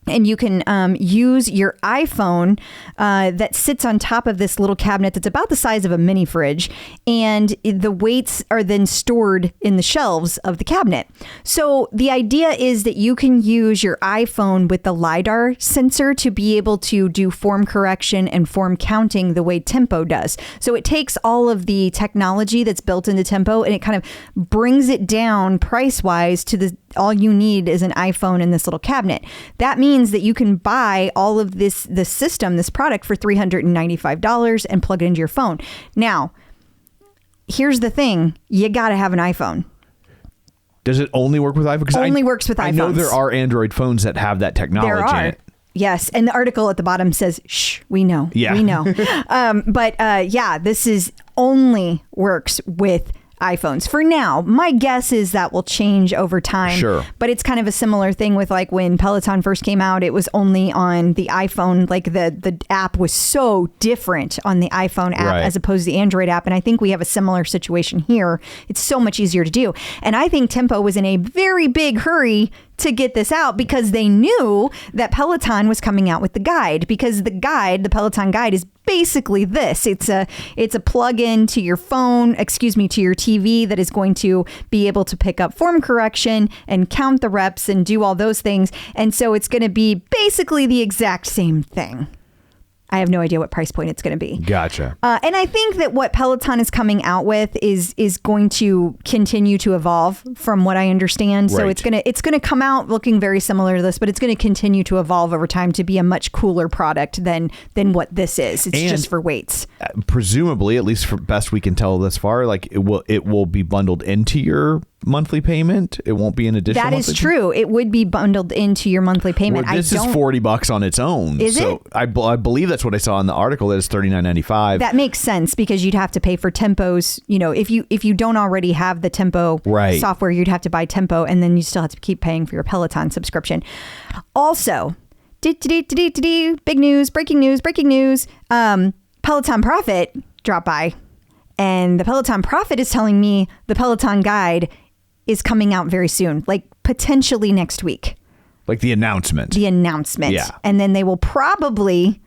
And you can use your iPhone that sits on top of this little cabinet that's about the size of a mini fridge. And the weights are then stored in the shelves of the cabinet. So the idea is that you can use your iPhone with the LiDAR sensor to be able to do form correction and form counting the way Tempo does. So it takes all of the technology that's built into Tempo and it kind of brings it down price-wise to all you need is an iPhone in this little cabinet. That means that you can buy all of this product for $395 and plug it into your phone. Now, here's the thing. You got to have an iPhone. Does it only work with iPhone? Because only works with iPhones. I know there are Android phones that have that technology in it. Yes. And the article at the bottom says, shh, we know. Yeah. We know. This is only works with iPhones for now. My guess is that will change over time. Sure. But it's kind of a similar thing with like when Peloton first came out, it was only on the iPhone. Like the app was so different on the iPhone app as opposed to the Android app. And I think we have a similar situation here. It's so much easier to do. And I think Tempo was in a very big hurry to get this out because they knew that Peloton was coming out with the guide, because the Peloton guide is basically this. It's a plug-in to your phone, to your TV that is going to be able to pick up form correction and count the reps and do all those things. And so it's going to be basically the exact same thing. I have no idea what price point it's going to be. Gotcha. And I think that what Peloton is coming out with is going to continue to evolve from what I understand. So it's going to come out looking very similar to this, but it's going to continue to evolve over time to be a much cooler product than what this is. It's just for weights. Presumably, at least for best we can tell thus far, like it will be bundled into your monthly payment. It won't be an additional. That is true. It would be bundled into your monthly payment. This is $40 on its own. Is it? I believe that's what I saw in the article. That is $39.95. That makes sense because you'd have to pay for Tempo's. If you don't already have the Tempo software, you'd have to buy Tempo, and then you still have to keep paying for your Peloton subscription. Also, big news, breaking news. Peloton Profit dropped by, and the Peloton Profit is telling me the Peloton Guide is coming out very soon, like potentially next week. Like the announcement. Yeah. And then they will probably,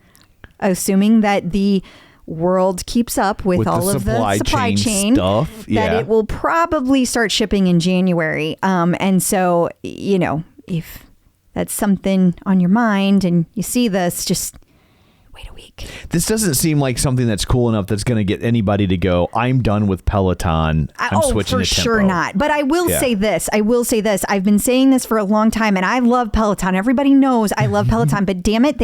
assuming that the world keeps up with all of the supply chain stuff, that it will probably start shipping in January. And so, if that's something on your mind and you see this, just wait a week. This doesn't seem like something that's cool enough that's going to get anybody to go, I'm done with Peloton. I'm switching to Tempo. For sure not. But I will say this. I've been saying this for a long time, and I love Peloton. Everybody knows I love Peloton, but damn it,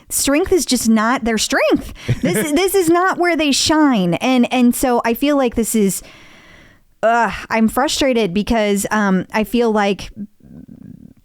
strength is just not their strength. This is not where they shine. And so I feel like this is, I'm frustrated because I feel like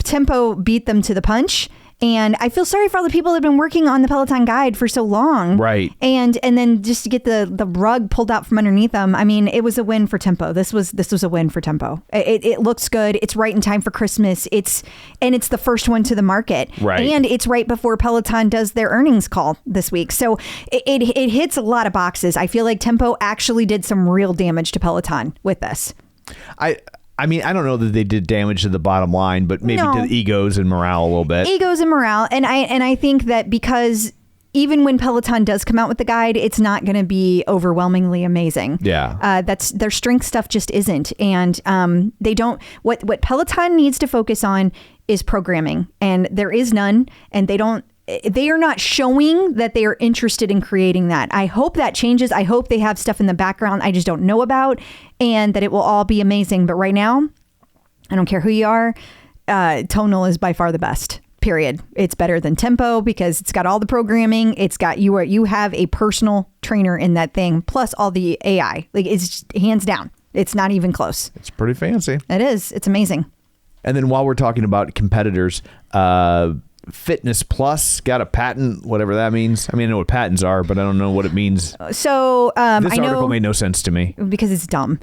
Tempo beat them to the punch. And I feel sorry for all the people that have been working on the Peloton guide for so long. Right. And then just to get the rug pulled out from underneath them. I mean, it was a win for Tempo. This was a win for Tempo. It looks good. It's right in time for Christmas. It's the first one to the market. Right. And it's right before Peloton does their earnings call this week. So it hits a lot of boxes. I feel like Tempo actually did some real damage to Peloton with this. I mean, I don't know that they did damage to the bottom line, but maybe to the egos and morale a little bit. Egos and morale. And I think that because even when Peloton does come out with the guide, it's not going to be overwhelmingly amazing. Yeah. That's their strength stuff just isn't. And they don't, what Peloton needs to focus on is programming, and there is none, and they are not showing that they are interested in creating that. I hope that changes. I hope they have stuff in the background I just don't know about, and that it will all be amazing. But right now, I don't care who you are, Tonal is by far the best. Period. It's better than Tempo because it's got all the programming. It's got you have a personal trainer in that thing, plus all the AI. Like, it's just, hands down. It's not even close. It's pretty fancy. It is. It's amazing. And then while we're talking about competitors, Fitness Plus got a patent, whatever that means. I mean, I know what patents are, but I don't know what it means. So this article made no sense to me because it's dumb.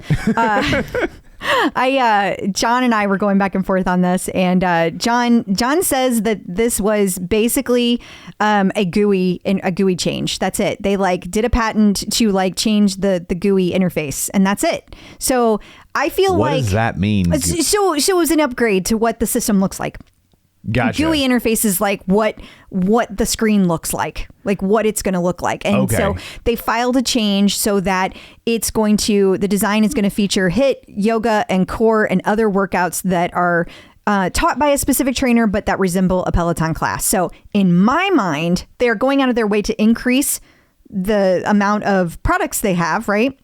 John and I were going back and forth on this, and John says that this was basically a GUI change. That's it. They did a patent to change the GUI interface, and that's it. So I feel what does that mean? So it was an upgrade to what the system looks like. Gotcha. GUI interface is what the screen looks like what it's going to look like. And so they filed a change so that the design is going to feature HIIT, yoga, and core and other workouts that are taught by a specific trainer, but that resemble a Peloton class. So in my mind, they're going out of their way to increase the amount of products they have, right?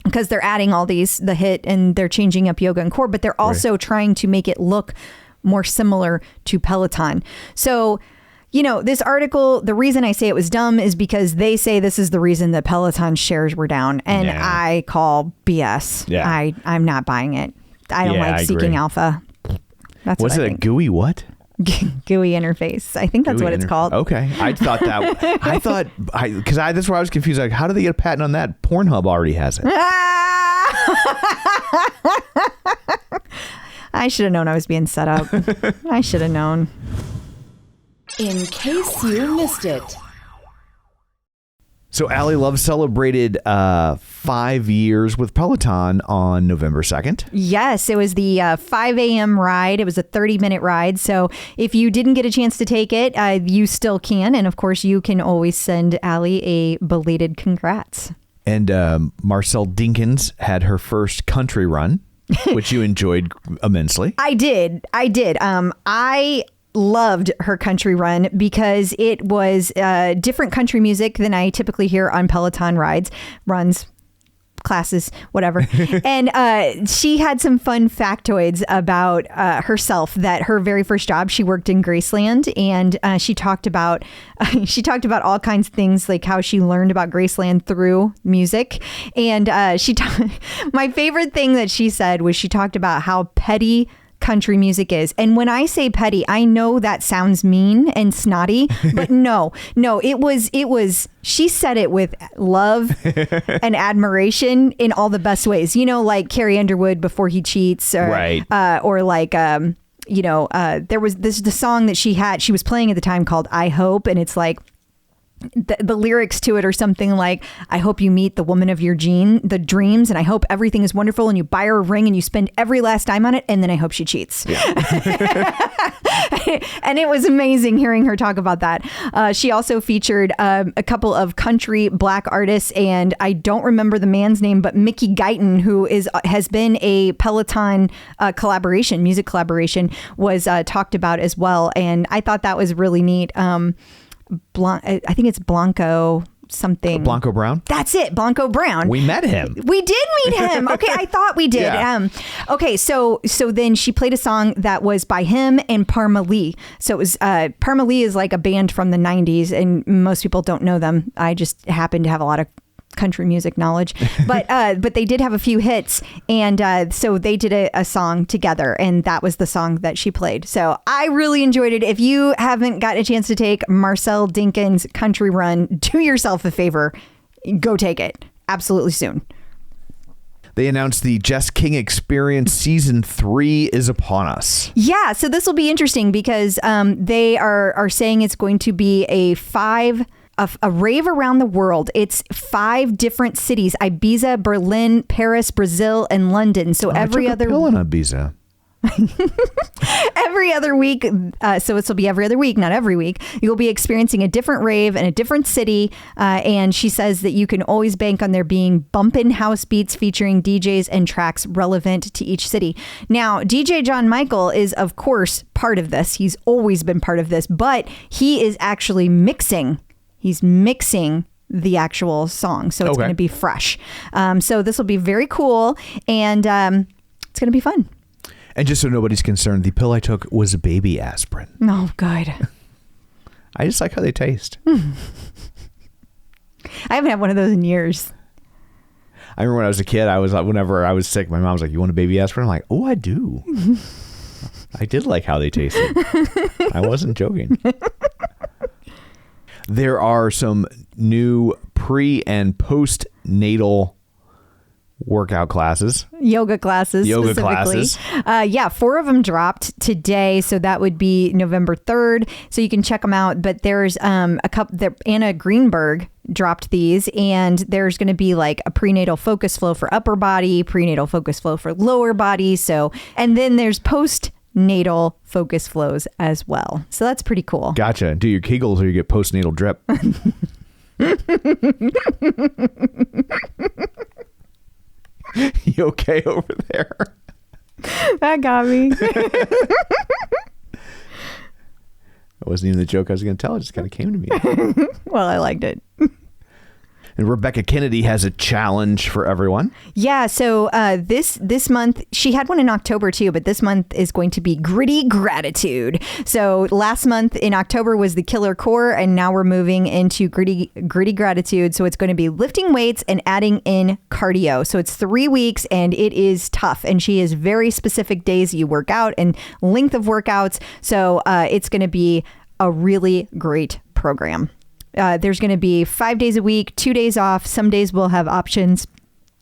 Because they're adding all the HIIT, and they're changing up yoga and core, but they're also trying to make it look more similar to Peloton. So, this article, the reason I say it was dumb is because they say this is the reason that Peloton shares were down, and I call BS. Yeah. I'm not buying it. I don't like Seeking Alpha. That's was what it I a think. GUI what? GUI interface. I think that's what it's called. Okay. I thought because that's where I was confused. Like, how do they get a patent on that? Pornhub already has it. I should have known I was being set up. I should have known. In case you missed it. So Allie Love celebrated 5 years with Peloton on November 2nd. Yes, it was the 5 a.m. ride. It was a 30-minute ride. So if you didn't get a chance to take it, you still can. And of course, you can always send Allie a belated congrats. And Marcel Dinkins had her first country run, which you enjoyed immensely. I did. I loved her country run because it was different country music than I typically hear on Peloton runs, classes, whatever. And she had some fun factoids about herself, that her very first job, she worked in Graceland, and she talked about all kinds of things, like how she learned about Graceland through music. And my favorite thing that she said was she talked about how petty country music is. And when I say petty, I know that sounds mean and snotty, but no, it was, she said it with love and admiration in all the best ways, like Carrie Underwood before he cheats, or, right. Or like, there was the song that she was playing at the time called I Hope. And it's like, the lyrics to it are something like, I hope you meet the woman of your the dreams, and I hope everything is wonderful, and you buy her a ring and you spend every last dime on it, and then I hope she cheats. Yeah. And it was amazing hearing her talk about that. She also featured a couple of country Black artists, and I don't remember the man's name, but Mickey Guyton, who has been a Peloton music collaboration, was talked about as well. And I thought that was really neat. I think it's Blanco something. Blanco Brown? That's it. Blanco Brown. We met him. We did meet him. Okay. I thought we did. Yeah. Okay. So then she played a song that was by him and Parma Lee. So it was, Parma Lee is like a band from the 90s, and most people don't know them. I just happen to have a lot of country music knowledge, but they did have a few hits, and so they did a song together, and that was the song that she played. So I really enjoyed it. If you haven't got a chance to take Marcel Dinkins' Country Run, do yourself a favor, go take it absolutely soon. They announced the Jess King Experience Season 3 is upon us. Yeah, so this will be interesting because they are saying it's going to be a rave around the world. It's 5 different cities: Ibiza, Berlin, Paris, Brazil, and London. So every other pill in Ibiza. Every other week. So this will be every other week, not every week. You'll be experiencing a different rave in a different city. And she says that you can always bank on there being bumpin' house beats featuring DJs and tracks relevant to each city. Now, DJ John Michael is, of course, part of this. He's always been part of this, but he is actually mixing. He's mixing the actual song. So it's going to be fresh. So this will be very cool. And it's going to be fun. And just so nobody's concerned, the pill I took was baby aspirin. Oh, good. I just like how they taste. I haven't had one of those in years. I remember when I was a kid, whenever I was sick, my mom was like, "You want a baby aspirin?" I'm like, "Oh, I do." I did like how they tasted. I wasn't joking. There are some new pre and postnatal workout classes. Yoga classes. 4 of them dropped today. So that would be November 3rd. So you can check them out. But there's a couple, Anna Greenberg dropped these, and there's going to be like a prenatal focus flow for upper body, prenatal focus flow for lower body. So, and then there's postnatal focus flows as well. So that's pretty cool. Gotcha. Do your Kegels or you get postnatal drip. You okay over there? That got me. It wasn't even the joke I was going to tell. It just kind of came to me. Well, I liked it. And Rebecca Kennedy has a challenge for everyone. Yeah. So this month, she had one in October too, but this month is going to be Gritty Gratitude. So last month in October was the Killer Core, and now we're moving into Gritty Gratitude. So it's going to be lifting weights and adding in cardio. So it's 3 weeks, and it is tough. And she has very specific days you work out and length of workouts. So it's going to be a really great program. There's going to be 5 days a week, 2 days off. Some days we'll have options.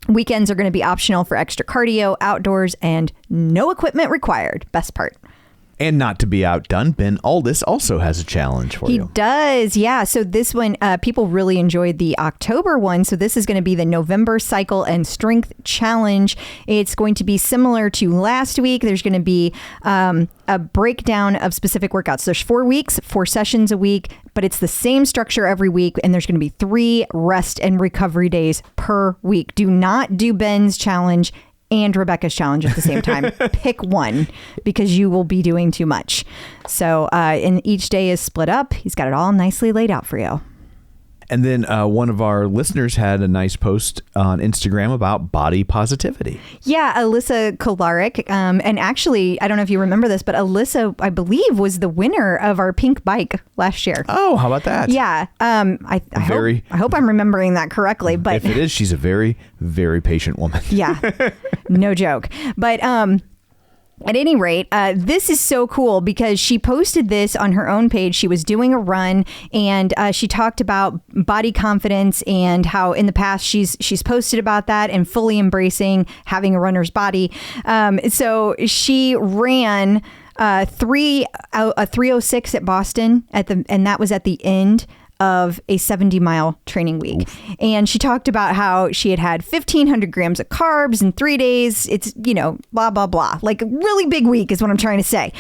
Weekends are going to be optional for extra cardio, outdoors, and no equipment required. Best part. And not to be outdone, Ben Aldis also has a challenge for you. He does, yeah. So this one, people really enjoyed the October one. So this is going to be the November Cycle and Strength Challenge. It's going to be similar to last week. There's going to be a breakdown of specific workouts. There's 4 weeks, 4 sessions a week, but it's the same structure every week. And there's going to be 3 rest and recovery days per week. Do not do Ben's challenge and Rebecca's challenge at the same time. Pick one, because you will be doing too much. So, and each day is split up. He's got it all nicely laid out for you. And then one of our listeners had a nice post on Instagram about body positivity. Yeah, Alyssa Kolarik. And actually, I don't know if you remember this, but Alyssa, I believe, was the winner of our pink bike last year. Oh, how about that? Yeah. I hope I'm remembering that correctly. But if it is, she's a very, very patient woman. Yeah, no joke. But at any rate, this is so cool because she posted this on her own page. She was doing a run, and she talked about body confidence and how in the past she's posted about that and fully embracing having a runner's body. So she ran a 3:06 at Boston and that was at the end of a 70-mile training week. Oof. And she talked about how she had 1,500 grams of carbs in 3 days. It's, blah, blah, blah. Like a really big week is what I'm trying to say.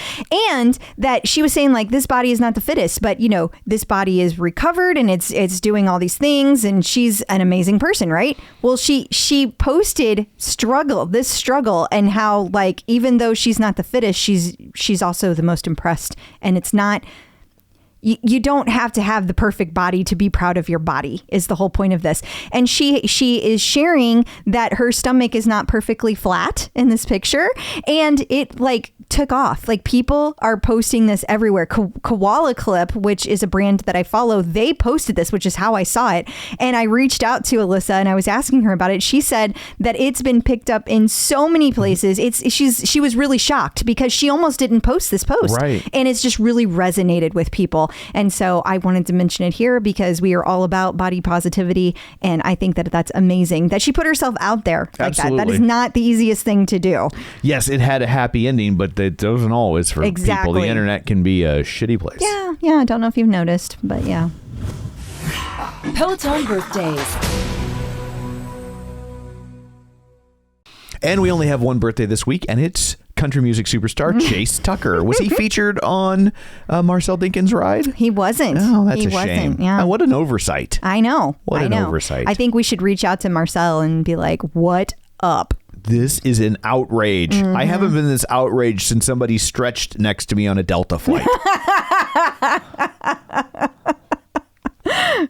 And that she was saying, like, this body is not the fittest, but, this body is recovered and it's doing all these things, and she's an amazing person, right? Well, she posted this struggle and how, like, even though she's not the fittest, she's also the most impressed. And it's not... You don't have to have the perfect body to be proud of your body is the whole point of this. And she is sharing that her stomach is not perfectly flat in this picture. And it, like, took off. Like people are posting this everywhere. Koala Clip, which is a brand that I follow, they posted this, which is how I saw it. And I reached out to Alyssa and I was asking her about it. She said that it's been picked up in so many places. She was really shocked because she almost didn't post this post. Right. And it's just really resonated with people. And so I wanted to mention it here because we are all about body positivity. And I think that that's amazing that she put herself out there like Absolutely. that. That is not the easiest thing to do. Yes, it had a happy ending, but it doesn't always for people. The internet can be a shitty place. Yeah. I don't know if you've noticed, but yeah. Peloton birthdays. And we only have one birthday this week, and it's country music superstar Chase Tucker. Was he featured on Marcel Dinkins' Ride? He wasn't. Oh, that's a shame. Yeah. What an oversight. I know. What an oversight. I think we should reach out to Marcel and be like, what up? This is an outrage. I haven't been this outraged since somebody stretched next to me on a Delta flight.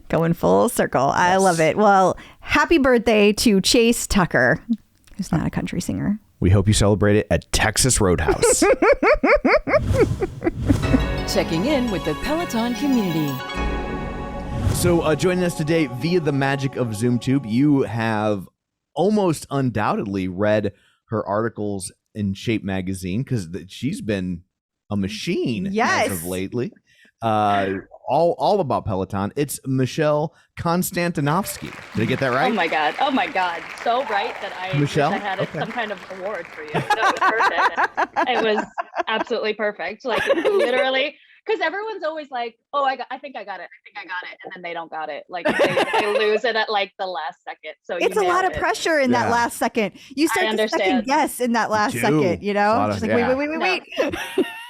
Going full circle. I love it. Well, happy birthday to Chase Tucker, who's not a country singer. We hope you celebrate it at Texas Roadhouse. Checking in with the Peloton community. So joining us today via the magic of ZoomTube, you have almost undoubtedly read her articles in Shape magazine because she's been a machine as of lately. All about Peloton. It's Michelle Konstantinovsky. Did I get that right? Oh my God. So right that I Michelle? wish I had some kind of award for you. No, it was perfect. It was absolutely perfect. Like literally, because everyone's always like, oh, I think I got it. And then they don't got it. Like they lose it at like the last second. So it's a lot of pressure in that last second. You start to second guess in that last second, you know? Just like, wait.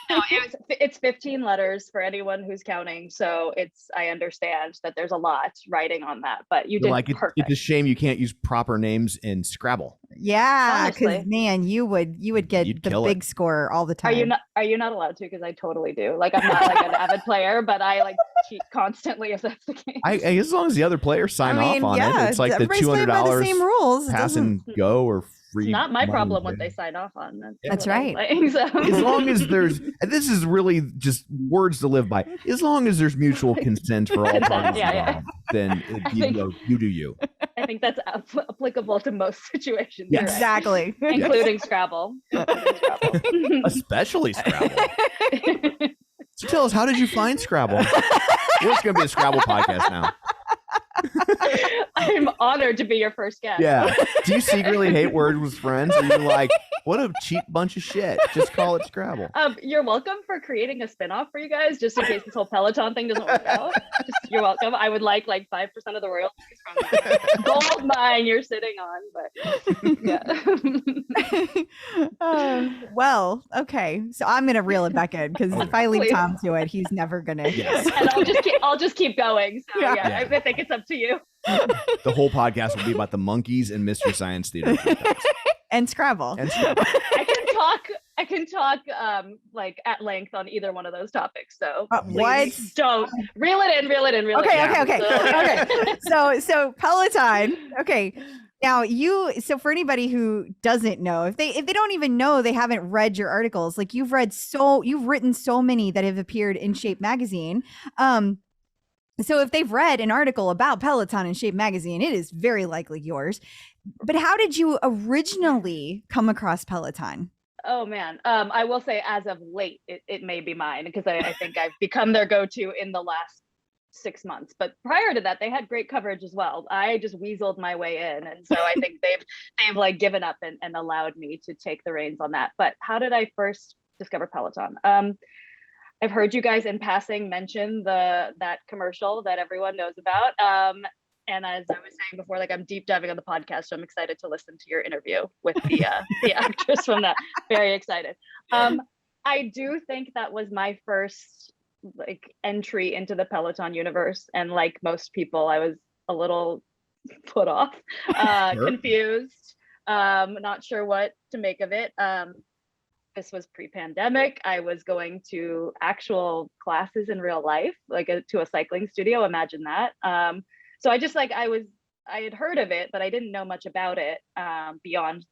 No, it's 15 letters for anyone who's counting. So I understand that there's a lot writing on that, but you did perfect. It's a shame you can't use proper names in Scrabble. Yeah, because man, you would get the big score all the time. Are you not allowed to? Because I totally do. Like I'm not like an avid player, but I like cheat constantly if that's the case. As long as the other players sign off on it, it's like the $200 same rules. Pass and go or free. It's not my problem what they sign off on. That's right. As long as there's, and this is really just words to live by. As long as there's mutual consent for all parties involved, then you do you. I think that's applicable to most situations. Yes. Exactly. Including Scrabble. Especially Scrabble. So tell us, how did you find Scrabble? It's going to be a Scrabble podcast now. I'm honored to be your first guest. Yeah. Do you secretly hate Words with Friends? Or you're like, what a cheap bunch of shit. Just call it Scrabble. You're welcome for creating a spinoff for you guys, just in case this whole Peloton thing doesn't work out. You're welcome. I would like 5% of the royalties from the gold mine you're sitting on. But yeah. Well, okay. So I'm gonna reel it back in because if I leave Tom to it, he's never gonna. Yes. And I'll just keep going. So yeah. I think it's up to you. The whole podcast will be about the monkeys and Mystery Science Theater. And Scrabble. I can talk like at length on either one of those topics. So what? Don't reel it in. Okay. So Peloton. Okay. Now so for anybody who doesn't know, if they don't even know, they haven't read your articles, like you've written so many that have appeared in Shape magazine. So if they've read an article about Peloton in Shape magazine, it is very likely yours. But how did you originally come across Peloton? Oh man. I will say as of late, it may be mine because I think I've become their go-to in the last 6 months. But prior to that, they had great coverage as well. I just weaseled my way in. And so I think they've like given up and allowed me to take the reins on that. But how did I first discover Peloton? I've heard you guys in passing mention that commercial that everyone knows about. And as I was saying before, like I'm deep diving on the podcast, so I'm excited to listen to your interview with the actress from that. Very excited. I do think that was my first like entry into the Peloton universe, and like most people, I was a little put off, confused, not sure what to make of it. This was pre-pandemic. I was going to actual classes in real life, like to a cycling studio. Imagine that. So I just like, I had heard of it, but I didn't know much about it beyond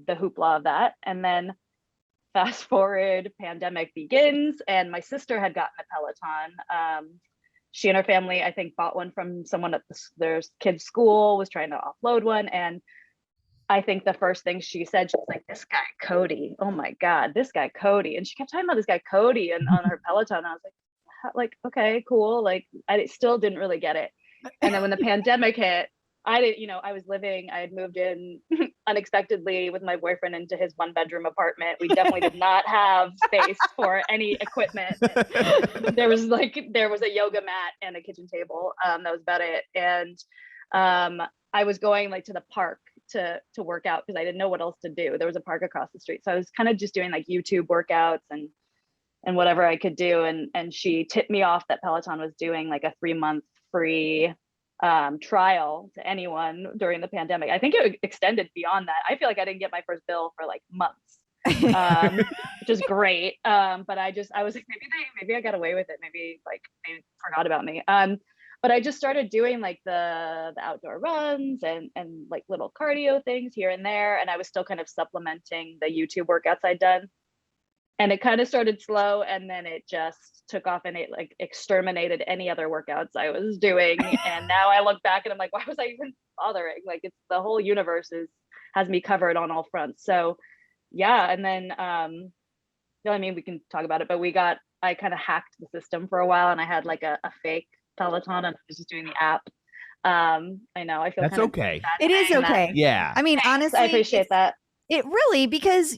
the hoopla of that. And then fast forward, pandemic begins, and my sister had gotten a Peloton. She and her family, I think, bought one from someone at their kid's school, was trying to offload one. And I think the first thing she said, she was like, this guy, Cody, oh my God, this guy, Cody. And she kept talking about this guy, Cody, and on her Peloton. I was like, okay, cool. Like, I still didn't really get it. And then when the pandemic hit, I had moved in unexpectedly with my boyfriend into his 1-bedroom apartment. We definitely did not have space for any equipment. There was a yoga mat and a kitchen table. That was about it. And I was going like to the park to work out because I didn't know what else to do. There was a park across the street. So I was kind of just doing like YouTube workouts and whatever I could do. And she tipped me off that Peloton was doing like a 3-month free trial to anyone during the pandemic. I think it extended beyond that. I feel like I didn't get my first bill for like months, which is great. But I was like, maybe I got away with it. Maybe they forgot about me. But I just started doing like the outdoor runs and like little cardio things here and there. And I was still kind of supplementing the YouTube workouts I'd done. And it kind of started slow, and then it just took off, and it like exterminated any other workouts I was doing. And now I look back and I'm like, why was I even bothering? Like, it's the whole universe has me covered on all fronts. So yeah. And then, I mean, we can talk about it, but I kind of hacked the system for a while, and I had like a fake Peloton, and I was just doing the app. I know, I feel that's okay. It is okay. That. Yeah. I mean, honestly, I appreciate that. It really, because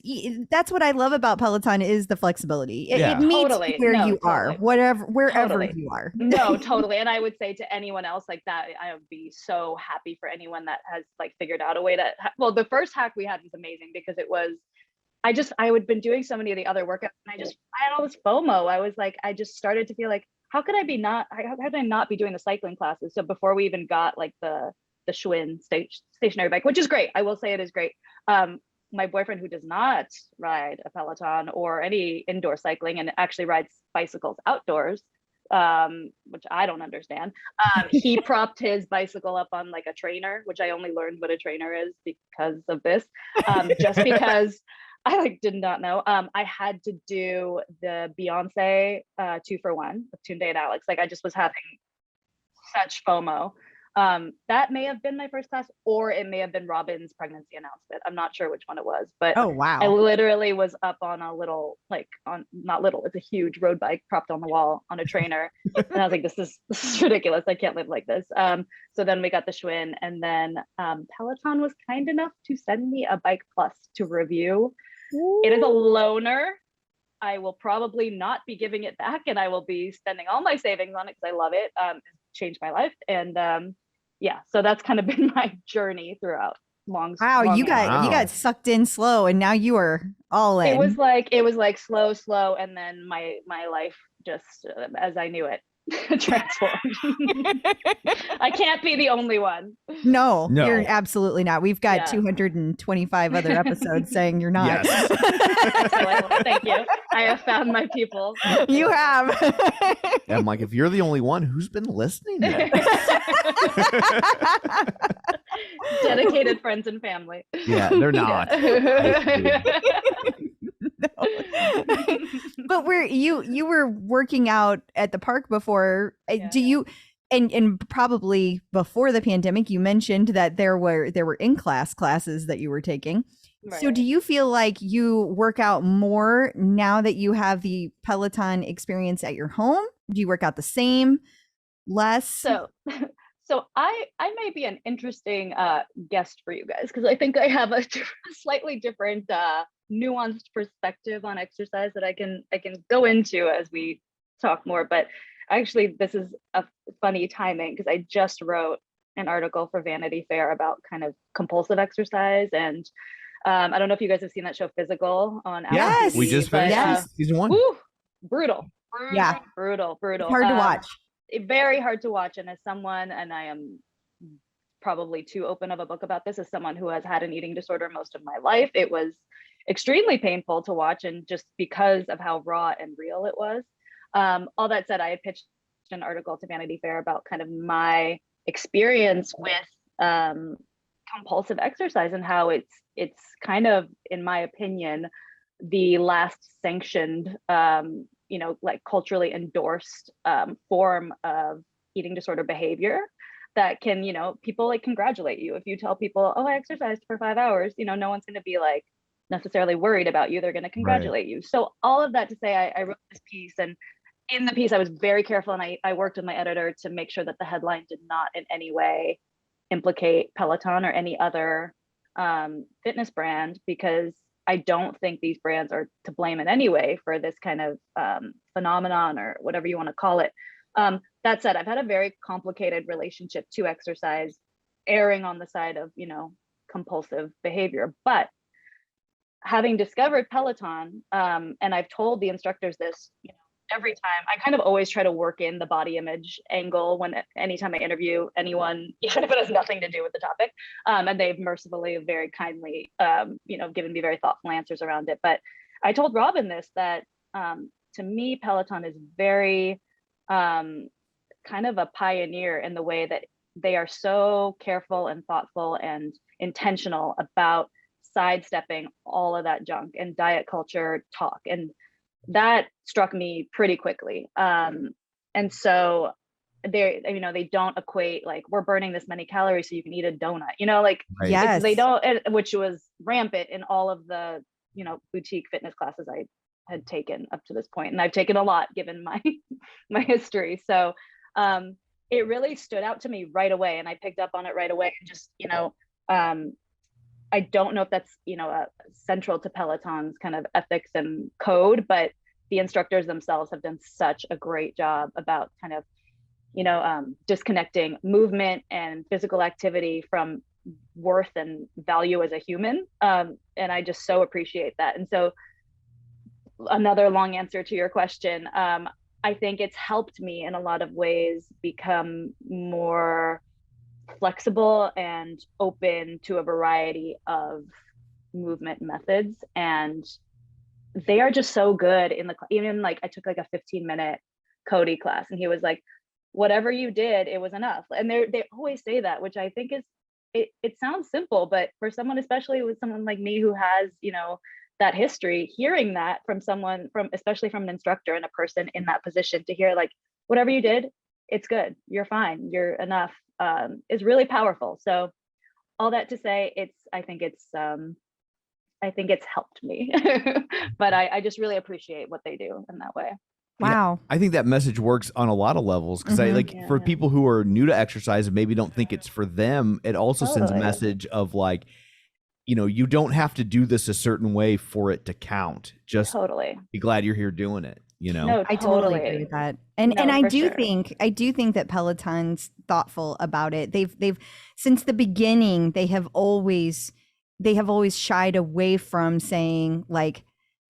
that's what I love about Peloton is the flexibility. It meets totally. you are, wherever you are. No, totally. And I would say to anyone else like that, I would be so happy for anyone that has like figured out a way to, well, the first hack we had was amazing because it was, I would been doing so many of the other workouts, and I had all this FOMO. I was like, I just started to feel like, how could I not be doing the cycling classes? So before we even got like the Schwinn stationary bike, which is great. I will say it is great. My boyfriend, who does not ride a Peloton or any indoor cycling and actually rides bicycles outdoors, which I don't understand. He propped his bicycle up on like a trainer, which I only learned what a trainer is because of this, just because I did not know. I had to do the Beyonce 2-for-1 with Tunde and Alex. Like, I just was having such FOMO. That may have been my first class, or it may have been Robin's pregnancy announcement. I'm not sure which one it was, but oh wow, I literally was up on a little, it's a huge road bike propped on the wall on a trainer, and I was like, this is ridiculous. I can't live like this. So then we got the Schwinn, and then Peloton was kind enough to send me a Bike Plus to review. Ooh. It is a loaner. I will probably not be giving it back, and I will be spending all my savings on it because I love it. It's changed my life, and yeah, so that's kind of been my journey throughout. You got sucked in slow, and now you are all in. It was like slow, and then my life just as I knew it transformed. I can't be the only one. No, you're absolutely not. We've got 225 other episodes saying you're not. Yes. Thank you. I have found my people. You have. I'm like, if you're the only one, who's been listening to Dedicated friends and family. Yeah, they're not. But you were working out at the park before. Do you and probably before the pandemic, you mentioned that there were in-class classes that you were taking. Right. So do you feel like you work out more now that you have the Peloton experience at your home? Do you work out the same, less? So I may be an interesting guest for you guys, because I think I have a slightly different nuanced perspective on exercise that I can go into as we talk more. But actually, this is a funny timing because I just wrote an article for Vanity Fair about kind of compulsive exercise, and I don't know if you guys have seen that show Physical on Apple Yes, TV, we just finished season 1. Woo, brutal. Yeah, brutal. It's hard to watch. Very hard to watch, and as someone, and I am probably too open of a book about this, as someone who has had an eating disorder most of my life, it was extremely painful to watch, and just because of how raw and real it was. All that said, I had pitched an article to Vanity Fair about kind of my experience with compulsive exercise and how it's kind of, in my opinion, the last sanctioned, like culturally endorsed form of eating disorder behavior that can, people like congratulate you. If you tell people, oh, I exercised for 5 hours, no one's going to be like necessarily worried about you. They're going to congratulate you. So all of that to say, I wrote this piece, and in the piece, I was very careful, and I worked with my editor to make sure that the headline did not in any way implicate Peloton or any other fitness brand, because I don't think these brands are to blame in any way for this kind of phenomenon, or whatever you want to call it. That said, I've had a very complicated relationship to exercise, erring on the side of, compulsive behavior. But having discovered Peloton, and I've told the instructors this, every time, I kind of always try to work in the body image angle anytime I interview anyone, even if it has nothing to do with the topic. And they've mercifully, very kindly, given me very thoughtful answers around it. But I told Robin this, that to me, Peloton is very kind of a pioneer in the way that they are so careful and thoughtful and intentional about sidestepping all of that junk and diet culture talk. And that struck me pretty quickly. And so they don't equate like, we're burning this many calories so you can eat a donut, Yes. They don't, which was rampant in all of the, boutique fitness classes I had taken up to this point. And I've taken a lot given my history. So it really stood out to me right away, and I picked up on it right away. And just, I don't know if that's, central to Peloton's kind of ethics and code, but the instructors themselves have done such a great job about kind of, disconnecting movement and physical activity from worth and value as a human. And I just so appreciate that. And so another long answer to your question, I think it's helped me in a lot of ways become more flexible and open to a variety of movement methods. And they are just so good in even like I took like a 15-minute Cody class, and he was like, whatever you did, it was enough. And they always say that, which I think is, it sounds simple, but for someone, especially with someone like me who has, that history, hearing that from someone, especially from an instructor and a person in that position, to hear like, whatever you did, it's good, you're fine, you're enough, is really powerful. So all that to say, I think it's helped me, but I just really appreciate what they do in that way. Wow. Yeah, I think that message works on a lot of levels, because for people who are new to exercise and maybe don't think it's for them, it also sends a message of like, you don't have to do this a certain way for it to count. Just be glad you're here doing it. No, I totally agree with that. And I do think that Peloton's thoughtful about it. They've since the beginning, they have always shied away from saying like,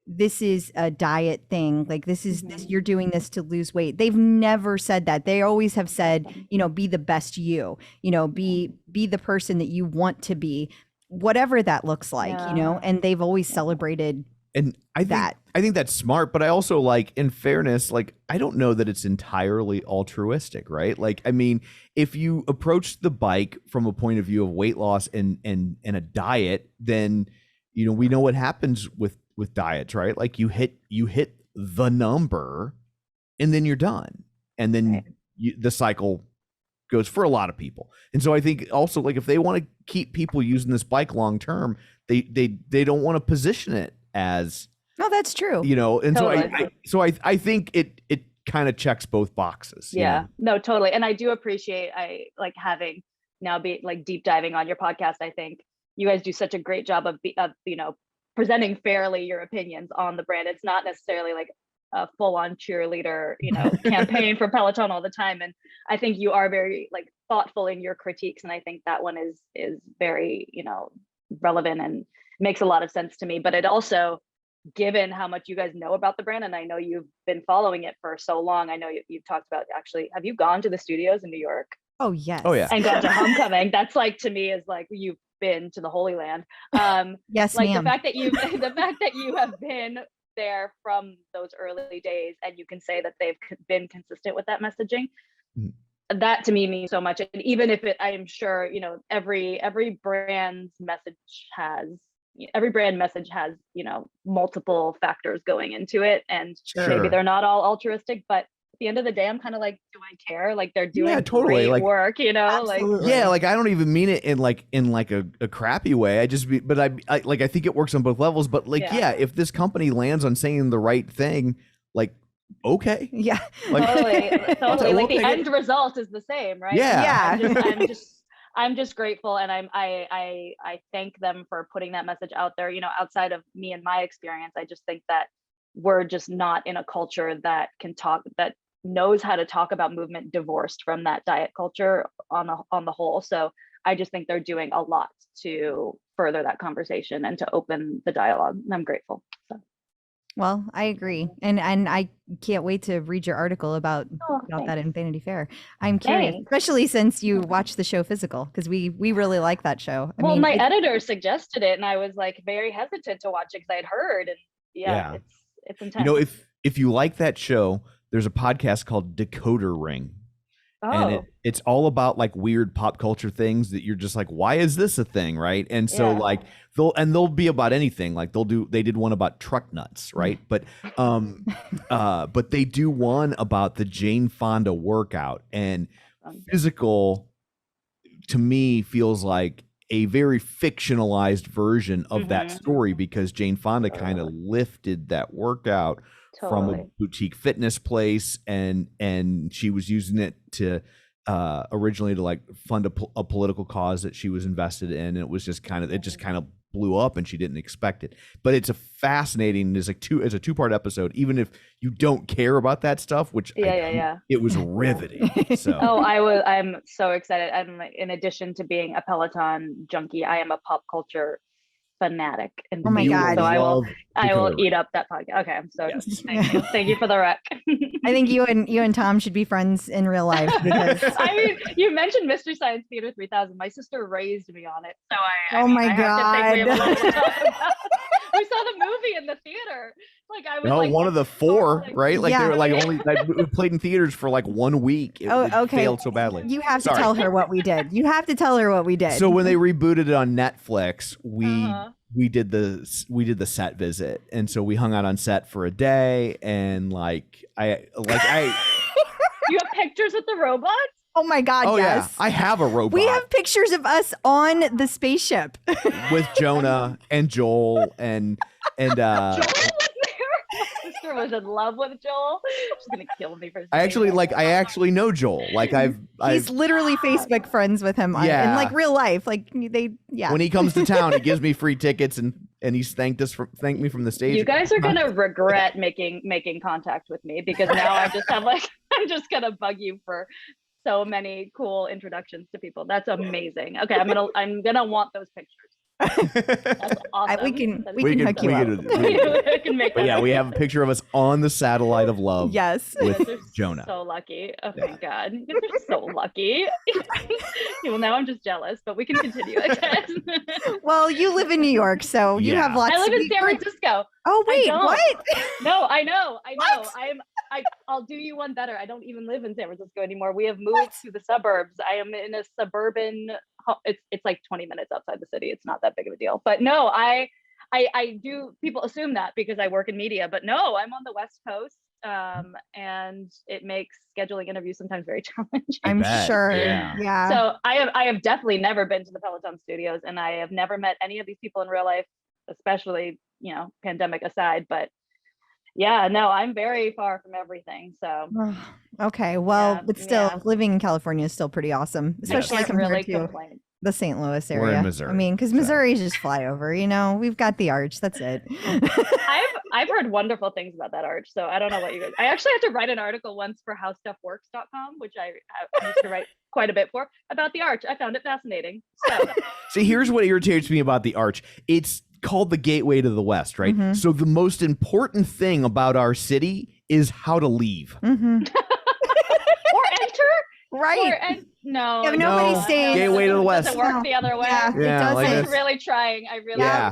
this is a diet thing. Like this is this, you're doing this to lose weight. They've never said that. They always have said, be the best you, be the person that you want to be, whatever that looks like, and they've always celebrated. And I think that's smart, but I also, like, in fairness, like, I don't know that it's entirely altruistic, right? Like, I mean, if you approach the bike from a point of view of weight loss and a diet, then, we know what happens with diets, right? Like you hit the number and then you're done. And then the cycle goes for a lot of people. And so I think also, like, if they want to keep people using this bike long term, they don't want to position it as, no, that's true. And totally. I think it kind of checks both boxes. Yeah, no, totally. And I do appreciate, having now be like deep diving on your podcast. I think you guys do such a great job of presenting fairly your opinions on the brand. It's not necessarily like a full-on cheerleader, campaign for Peloton all the time. And I think you are very like thoughtful in your critiques. And I think that one is very, relevant and makes a lot of sense to me. But it also, given how much you guys know about the brand, and I know you've been following it for so long, I know you've talked about, actually, have you gone to the studios in New York? Oh, yes. Oh, yeah. And gone to Homecoming? That's like, to me, is like, you've been to the Holy Land. Yes, like ma'am. the fact that you have been there from those early days, and you can say that they've been consistent with that messaging, that to me means so much. And even if I'm sure, every brand's message has every brand message has, multiple factors going into it, and Sure. maybe they're not all altruistic, but at the end of the day, I'm kind of like, do I care? Like, they're doing totally. great Like, work, absolutely. Yeah, like I don't even mean it in a crappy way. I think it works on both levels. But if this company lands on saying the right thing, like, okay, yeah, like, totally. Like, the end result is the same, right? Yeah. I'm just grateful, and I thank them for putting that message out there. Outside of me and my experience, I just think that we're just not in a culture that knows how to talk about movement divorced from that diet culture on the whole. So I just think they're doing a lot to further that conversation and to open the dialogue. And I'm grateful. So. Well, I agree. And I can't wait to read your article about that in Vanity Fair. I'm curious, especially since you watched the show Physical, because we really like that show. I mean, my editor suggested it, and I was like very hesitant to watch it because I'd heard, and it's intense. If you like that show, there's a podcast called Decoder Ring. And it's all about like weird pop culture things that you're just like, why is this a thing, right? And so like they'll be about anything. Like they did one about truck nuts, right? But they do one about the Jane Fonda workout, and Physical to me feels like a very fictionalized version of that story, because Jane Fonda kind of lifted that workout from a boutique fitness place, and she was using it to originally to like fund a political cause that she was invested in, and it just kind of blew up, and she didn't expect it. But it's a fascinating, as a 2-part episode, even if you don't care about that stuff, which it was riveting. So I'm so excited. In addition to being a Peloton junkie, I am a pop culture fanatic. And oh my God. So I will eat up that podcast. Okay. I'm so thank you for the rec. I think you and Tom should be friends in real life, because I mean, you mentioned Mystery Science Theater 3000. My sister raised me on it. So my God. We saw the movie in the theater. Like, I was one of the 4, right? Like they were like only we played in theaters for like 1 week. It failed so badly. You have to tell her what we did. You have to tell her what we did. So when they rebooted it on Netflix, we did the set visit, and so we hung out on set for a day, and I You have pictures with the robots? Oh my God, yes. Yeah. I have a robot. We have pictures of us on the spaceship. With Jonah and Joel and Joel was there? My sister was in love with Joel. She's gonna kill me for saying I actually know Joel. Like he's literally Facebook friends with him in like real life. Like when he comes to town, he gives me free tickets, and he's thanked me from the stage. You guys are gonna regret making contact with me, because now I'm just gonna bug you for so many cool introductions to people. That's amazing. Okay, I'm gonna want those pictures. That's awesome. We can hook you up. We can make that. Yeah, we have a picture of us on the satellite of love. Yes, with Jonah. So lucky. Oh my God, you're so lucky. Well, now I'm just jealous, but we can continue. Well, you live in New York, so you have lots. I live in San Francisco. Oh wait, what? No, I know. I'll do you one better. I don't even live in San Francisco anymore. We have moved to the suburbs. I am in a suburban. It's like 20 minutes outside the city. It's not that big of a deal. But no, I do. People assume that because I work in media, but no, I'm on the West Coast, and it makes scheduling interviews sometimes very challenging. I'm sure. Yeah. So I have definitely never been to the Peloton studios, and I have never met any of these people in real life, especially pandemic aside. But yeah, no, I'm very far from everything. So okay, well, but still, living in California is still pretty awesome, especially compared to the St. Louis area. We're in Missouri. I mean, because Missouri is just flyover. We've got the arch. That's it. I've heard wonderful things about that arch. So I don't know what you guys. I actually had to write an article once for HowStuffWorks.com, which I used to write quite a bit for, about the arch. I found it fascinating. So. See, here's what irritates me about the arch. It's called the gateway to the West, right? Mm-hmm. So the most important thing about our city is how to leave. Mm-hmm. Or enter. Right. No. Yeah, nobody stays. Gateway to the West. It doesn't work the other way. Yeah, it doesn't. I'm really trying. I was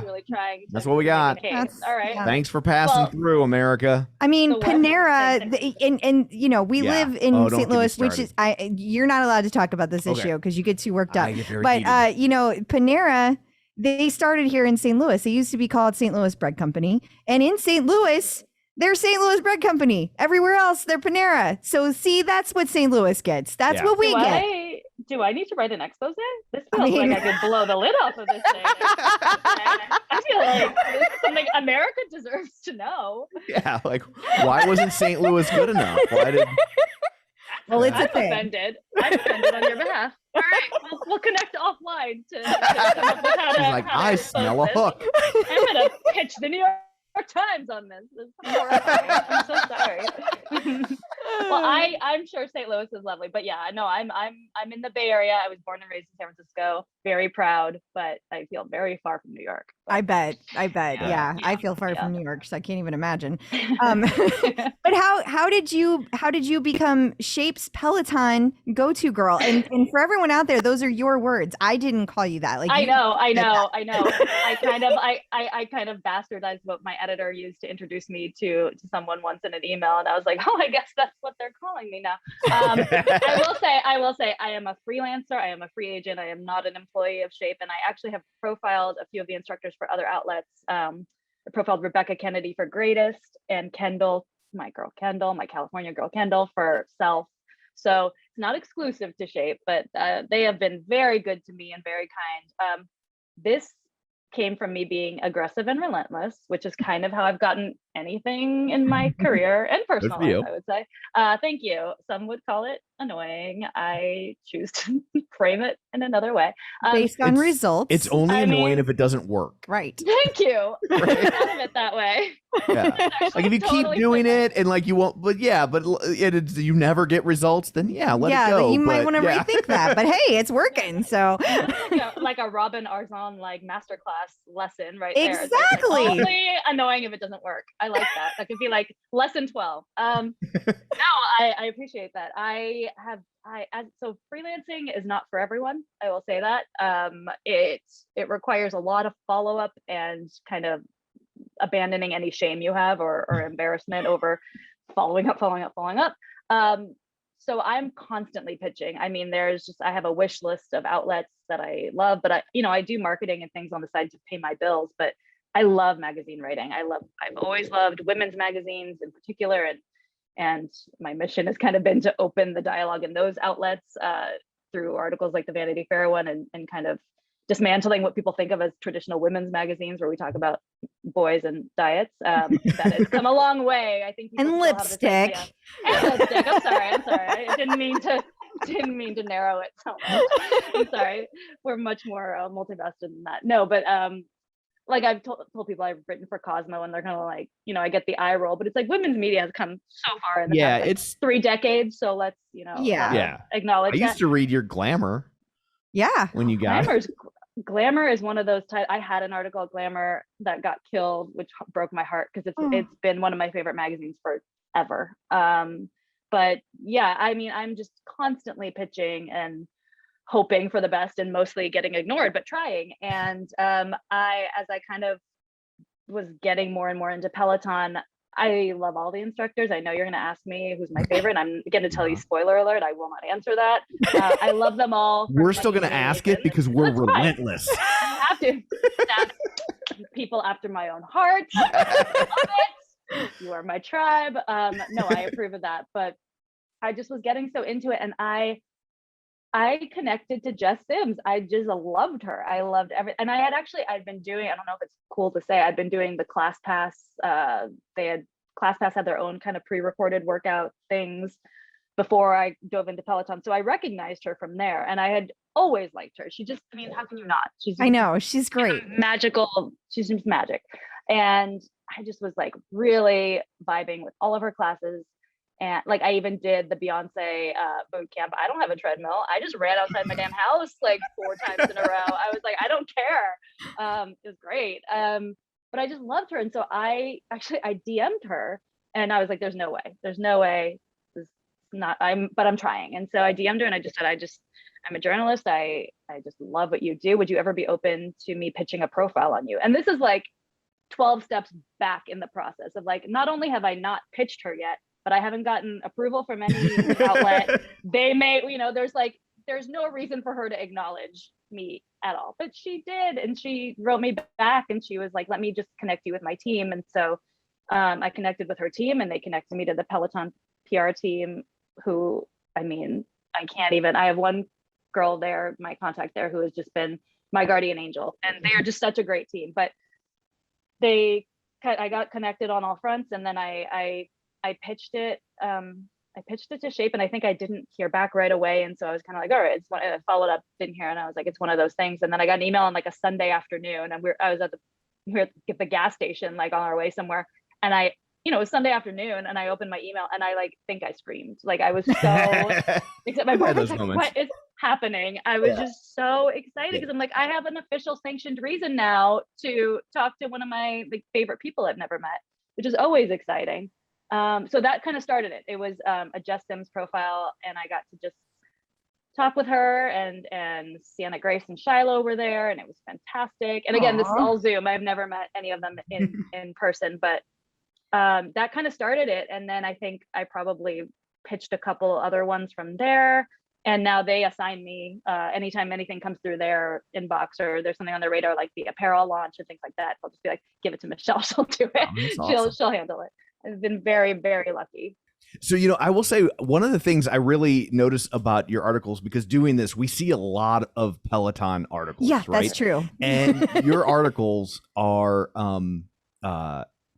really trying. That's what we got. All right. Yeah. Thanks for passing through, America. I mean, Panera, and we live in St. Louis, which is you're not allowed to talk about this issue because you get too worked up. But Panera they started here in St. Louis. They used to be called St. Louis Bread Company. And in St. Louis, they're St. Louis Bread Company. Everywhere else, they're Panera. So see, that's what St. Louis gets. That's what we get. Do I need to write an expose? This feels like I could blow the lid off of this thing. I feel like this is something America deserves to know. Yeah, like why wasn't St. Louis good enough? Why did? Well, it's I'm a thing. offended. I'm offended on your behalf. All right, we'll connect offline to come up with how to. He's like, I smell a hook. I'm gonna pitch the New York Times on this. This is horrifying. I'm so sorry. Well, I'm sure St. Louis is lovely, but yeah, no, I'm in the Bay Area. I was born and raised in San Francisco. Very proud, but I feel very far from New York. I bet. Yeah. I feel far from New York, so I can't even imagine. But how did you become Shape's Peloton go-to girl? And for everyone out there, those are your words. I didn't call you that. Like I know. I kind of bastardized what my editor used to introduce me to someone once in an email, and I was like, oh, I guess that's what they're calling me now. I will say I am a freelancer. I am a free agent. I am not an employee of Shape, and I actually have profiled a few of the instructors for other outlets. I profiled Rebecca Kennedy for Greatest, and Kendall, my California girl Kendall, for Self. So it's not exclusive to Shape, but they have been very good to me and very kind. This came from me being aggressive and relentless, which is kind of how I've gotten anything in my career and personal life, I would say. Thank you. Some would call it annoying. I choose to frame it in another way. Based on results. It's only annoying if it doesn't work. Right. Thank you. I thought of it that way. Yeah. Like if you keep doing it and like you won't, but you never get results, then let it go. Yeah, you might want to rethink that. But hey, it's working. So like a Robin Arzon like masterclass lesson right there. Exactly. Like, only annoying if it doesn't work. I like that. That could be like lesson 12. No, I appreciate that. So freelancing is not for everyone. I will say that. It requires a lot of follow-up and kind of abandoning any shame you have or embarrassment over following up. So I'm constantly pitching. I mean, I have a wish list of outlets that I love, but I do marketing and things on the side to pay my bills, but I love magazine writing. I've always loved women's magazines in particular. And my mission has kind of been to open the dialogue in those outlets through articles like the Vanity Fair one and kind of dismantling what people think of as traditional women's magazines where we talk about boys and diets. That has come a long way. I think. And lipstick. And lipstick. I'm sorry. I didn't mean to narrow it so much. I'm sorry. We're much more multifaceted than that. No, but like I've told people I've written for Cosmo and they're kind of like, I get the eye roll, but it's like women's media has come so far in the past, it's 3 decades. So let's, acknowledge I used to read your Glamour. Yeah. When you got Glamour is one of those I had an article at Glamour that got killed, which broke my heart because it's been one of my favorite magazines forever. But yeah, I mean, I'm just constantly pitching and hoping for the best and mostly getting ignored, but trying. And as I kind of was getting more and more into Peloton, I love all the instructors. I know you're going to ask me who's my favorite. I'm going to tell you, spoiler alert, I will not answer that. I love them all. We're still going to ask it because we're relentless. I have to. That's people after my own heart. You are my tribe. No, I approve of that. But I just was getting so into it. And I connected to Jess Sims. I just loved her. I loved everything. And I'd been doing, I don't know if it's cool to say, I'd been doing the ClassPass. ClassPass had their own kind of pre-recorded workout things before I dove into Peloton. So I recognized her from there. And I had always liked her. How can you not? I know, she's great. Magical. She's just magic. And I just was like really vibing with all of her classes. And like, I even did the Beyonce boot camp. I don't have a treadmill. I just ran outside my damn house like 4 times in a row. I was like, I don't care. It was great. But I just loved her. And so I DM'd her and I was like, there's no way. But I'm trying. And so I DM'd her and I just said, I'm a journalist. I just love what you do. Would you ever be open to me pitching a profile on you? And this is like 12 steps back in the process of like, not only have I not pitched her yet, but I haven't gotten approval from any outlet. They may, there's no reason for her to acknowledge me at all, but she did. And she wrote me back and she was like, let me just connect you with my team. And so I connected with her team and they connected me to the Peloton PR team who, I mean, I have one girl there, my contact there, who has just been my guardian angel, and they are just such a great team. But I got connected on all fronts, and then I pitched it. I pitched it to Shape, and I think I didn't hear back right away. And so I was kind of like, all right, I followed up, didn't hear, and I was like, it's one of those things. And then I got an email on like a Sunday afternoon, and we were at the gas station, like on our way somewhere, and it was Sunday afternoon, and I opened my email, and I like think I screamed. Like I was so except my boyfriend's like, what is happening? I was just so excited because I'm like, I have an official sanctioned reason now to talk to one of my like favorite people I've never met, which is always exciting. So that kind of started it. It was a Jess Sims profile, and I got to just talk with her, and Sienna Grace and Shiloh were there, and it was fantastic. And again, this is all Zoom. I've never met any of them in person, but that kind of started it. And then I think I probably pitched a couple other ones from there. And now they assign me anytime anything comes through their inbox or there's something on their radar, like the apparel launch and things like that. I'll just be like, give it to Michelle. She'll do it. Awesome. She'll handle it. I've been very, very lucky. So, I will say one of the things I really notice about your articles, because doing this, we see a lot of Peloton articles. Yeah, right? That's true. And your articles are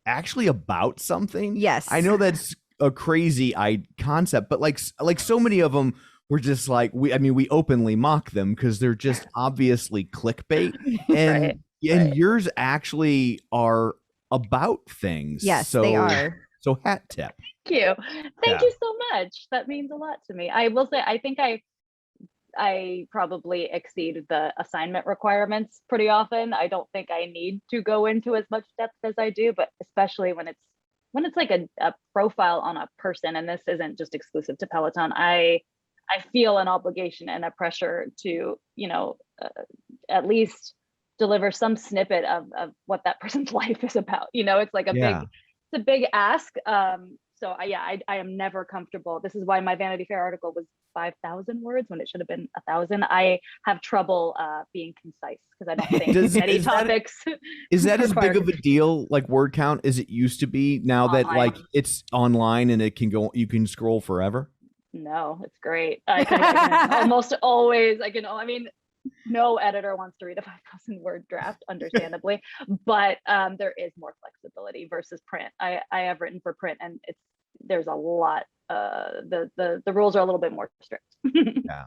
actually about something. Yes. I know that's a crazy concept, but like so many of them, we're just like, we openly mock them because they're just obviously clickbait. And yours actually are about things. Yes, they are. So hat tip. Thank you. Thank you so much. That means a lot to me. I will say, I think I probably exceed the assignment requirements pretty often. I don't think I need to go into as much depth as I do, but especially when it's like a profile on a person, and this isn't just exclusive to Peloton, I feel an obligation and a pressure to, at least deliver some snippet of what that person's life is about. It's like it's a big ask. So I am never comfortable. This is why my Vanity Fair article was 5,000 words when it should have been 1,000. I have trouble being concise because I don't think many topics. Is that as big of a deal, like word count, as it used to be now online, that like it's online and it can go, you can scroll forever? No, it's great. I can almost always, no editor wants to read a 5,000 word draft, understandably, but there is more flexibility versus print. I have written for print, and there's a lot. The rules are a little bit more strict. Yeah.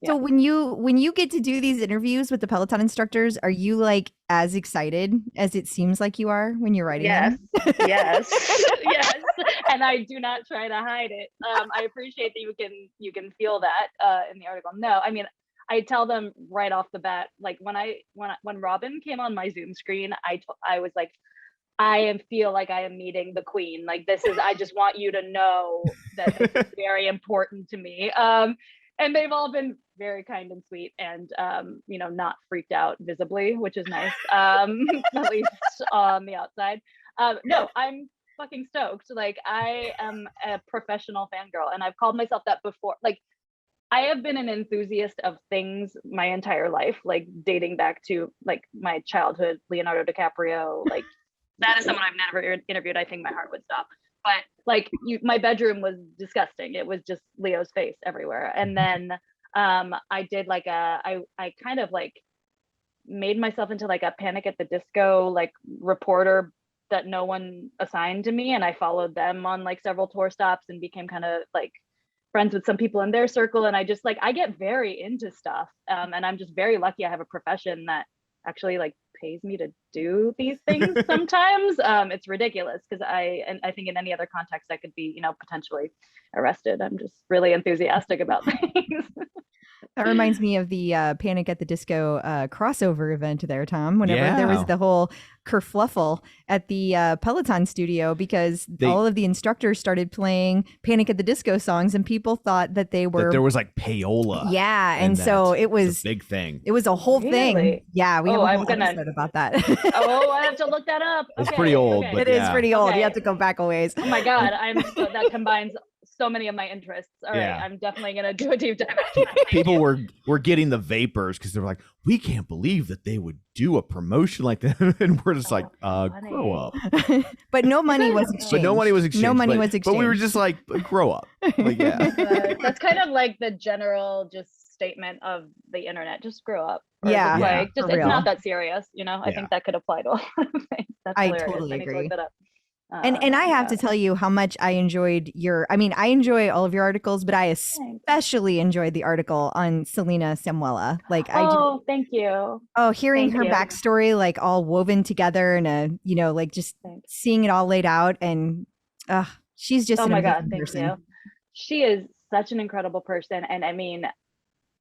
So when you get to do these interviews with the Peloton instructors, are you like as excited as it seems like you are when you're writing them? Yes, yes. And I do not try to hide it. I appreciate that you can feel that in the article. No, I tell them right off the bat, like when Robin came on my Zoom screen, I was like, I feel like I am meeting the queen. Like I just want you to know that this is very important to me. And they've all been very kind and sweet and, not freaked out visibly, which is nice, at least on the outside. No, I'm fucking stoked. Like I am a professional fangirl, and I've called myself that before. Like I have been an enthusiast of things my entire life, like dating back to like my childhood, Leonardo DiCaprio, like that is someone I've never interviewed. I think my heart would stop. But like my bedroom was disgusting. It was just Leo's face everywhere. And then I did like I kind of like made myself into like a Panic at the Disco like reporter that no one assigned to me. And I followed them on like several tour stops and became kind of like friends with some people in their circle. And I just like, I get very into stuff. And I'm just very lucky I have a profession that actually like pays me to do these things sometimes. It's ridiculous because I think in any other context I could be, potentially arrested. I'm just really enthusiastic about things. That reminds me of the Panic at the Disco crossover event there, Tom, whenever there was the whole kerfluffle at the Peloton studio because all of the instructors started playing Panic at the Disco songs and people thought that they were... That there was like payola. Yeah, and so it was... a big thing. It was a whole thing. Yeah, we have a whole episode about that. I have to look that up. It's pretty old. Okay. But it is pretty old. You have to go back a ways. Oh my God, that combines so many of my interests. All right, Yeah. I'm definitely gonna do a deep dive. People were getting the vapors because they were like, we can't believe that they would do a promotion like that, and we're just like, grow up. But no money was exchanged. But no money was exchanged. No money was But exchanged. we were just like, grow up. Like, yeah. That's kind of like the general just statement of the internet. Just grow up. Or Yeah. just like For it's real. not that serious, you know. I think that could apply to a lot of things. That's I hilarious. totally I need to agree. look that up. And I have to tell you how much I enjoyed I enjoy all of your articles, but I especially enjoyed the article on Selena Samuela. Like thank you. Hearing Thank her you. backstory, like all woven together in like just seeing it all laid out, and she's just an amazing thank person. you. She is such an incredible person, and I mean,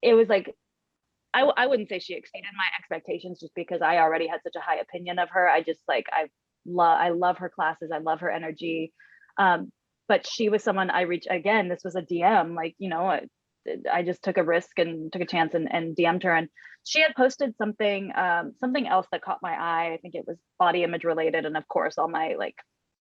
it was like I wouldn't say she exceeded my expectations just because I already had such a high opinion of her. I just like I love her classes. I love her energy. But she was someone I reached again. This was a DM, like, you know, I just took a risk and took a chance and DM'd her. And she had posted something else that caught my eye. I think it was body image related. And of course, all my like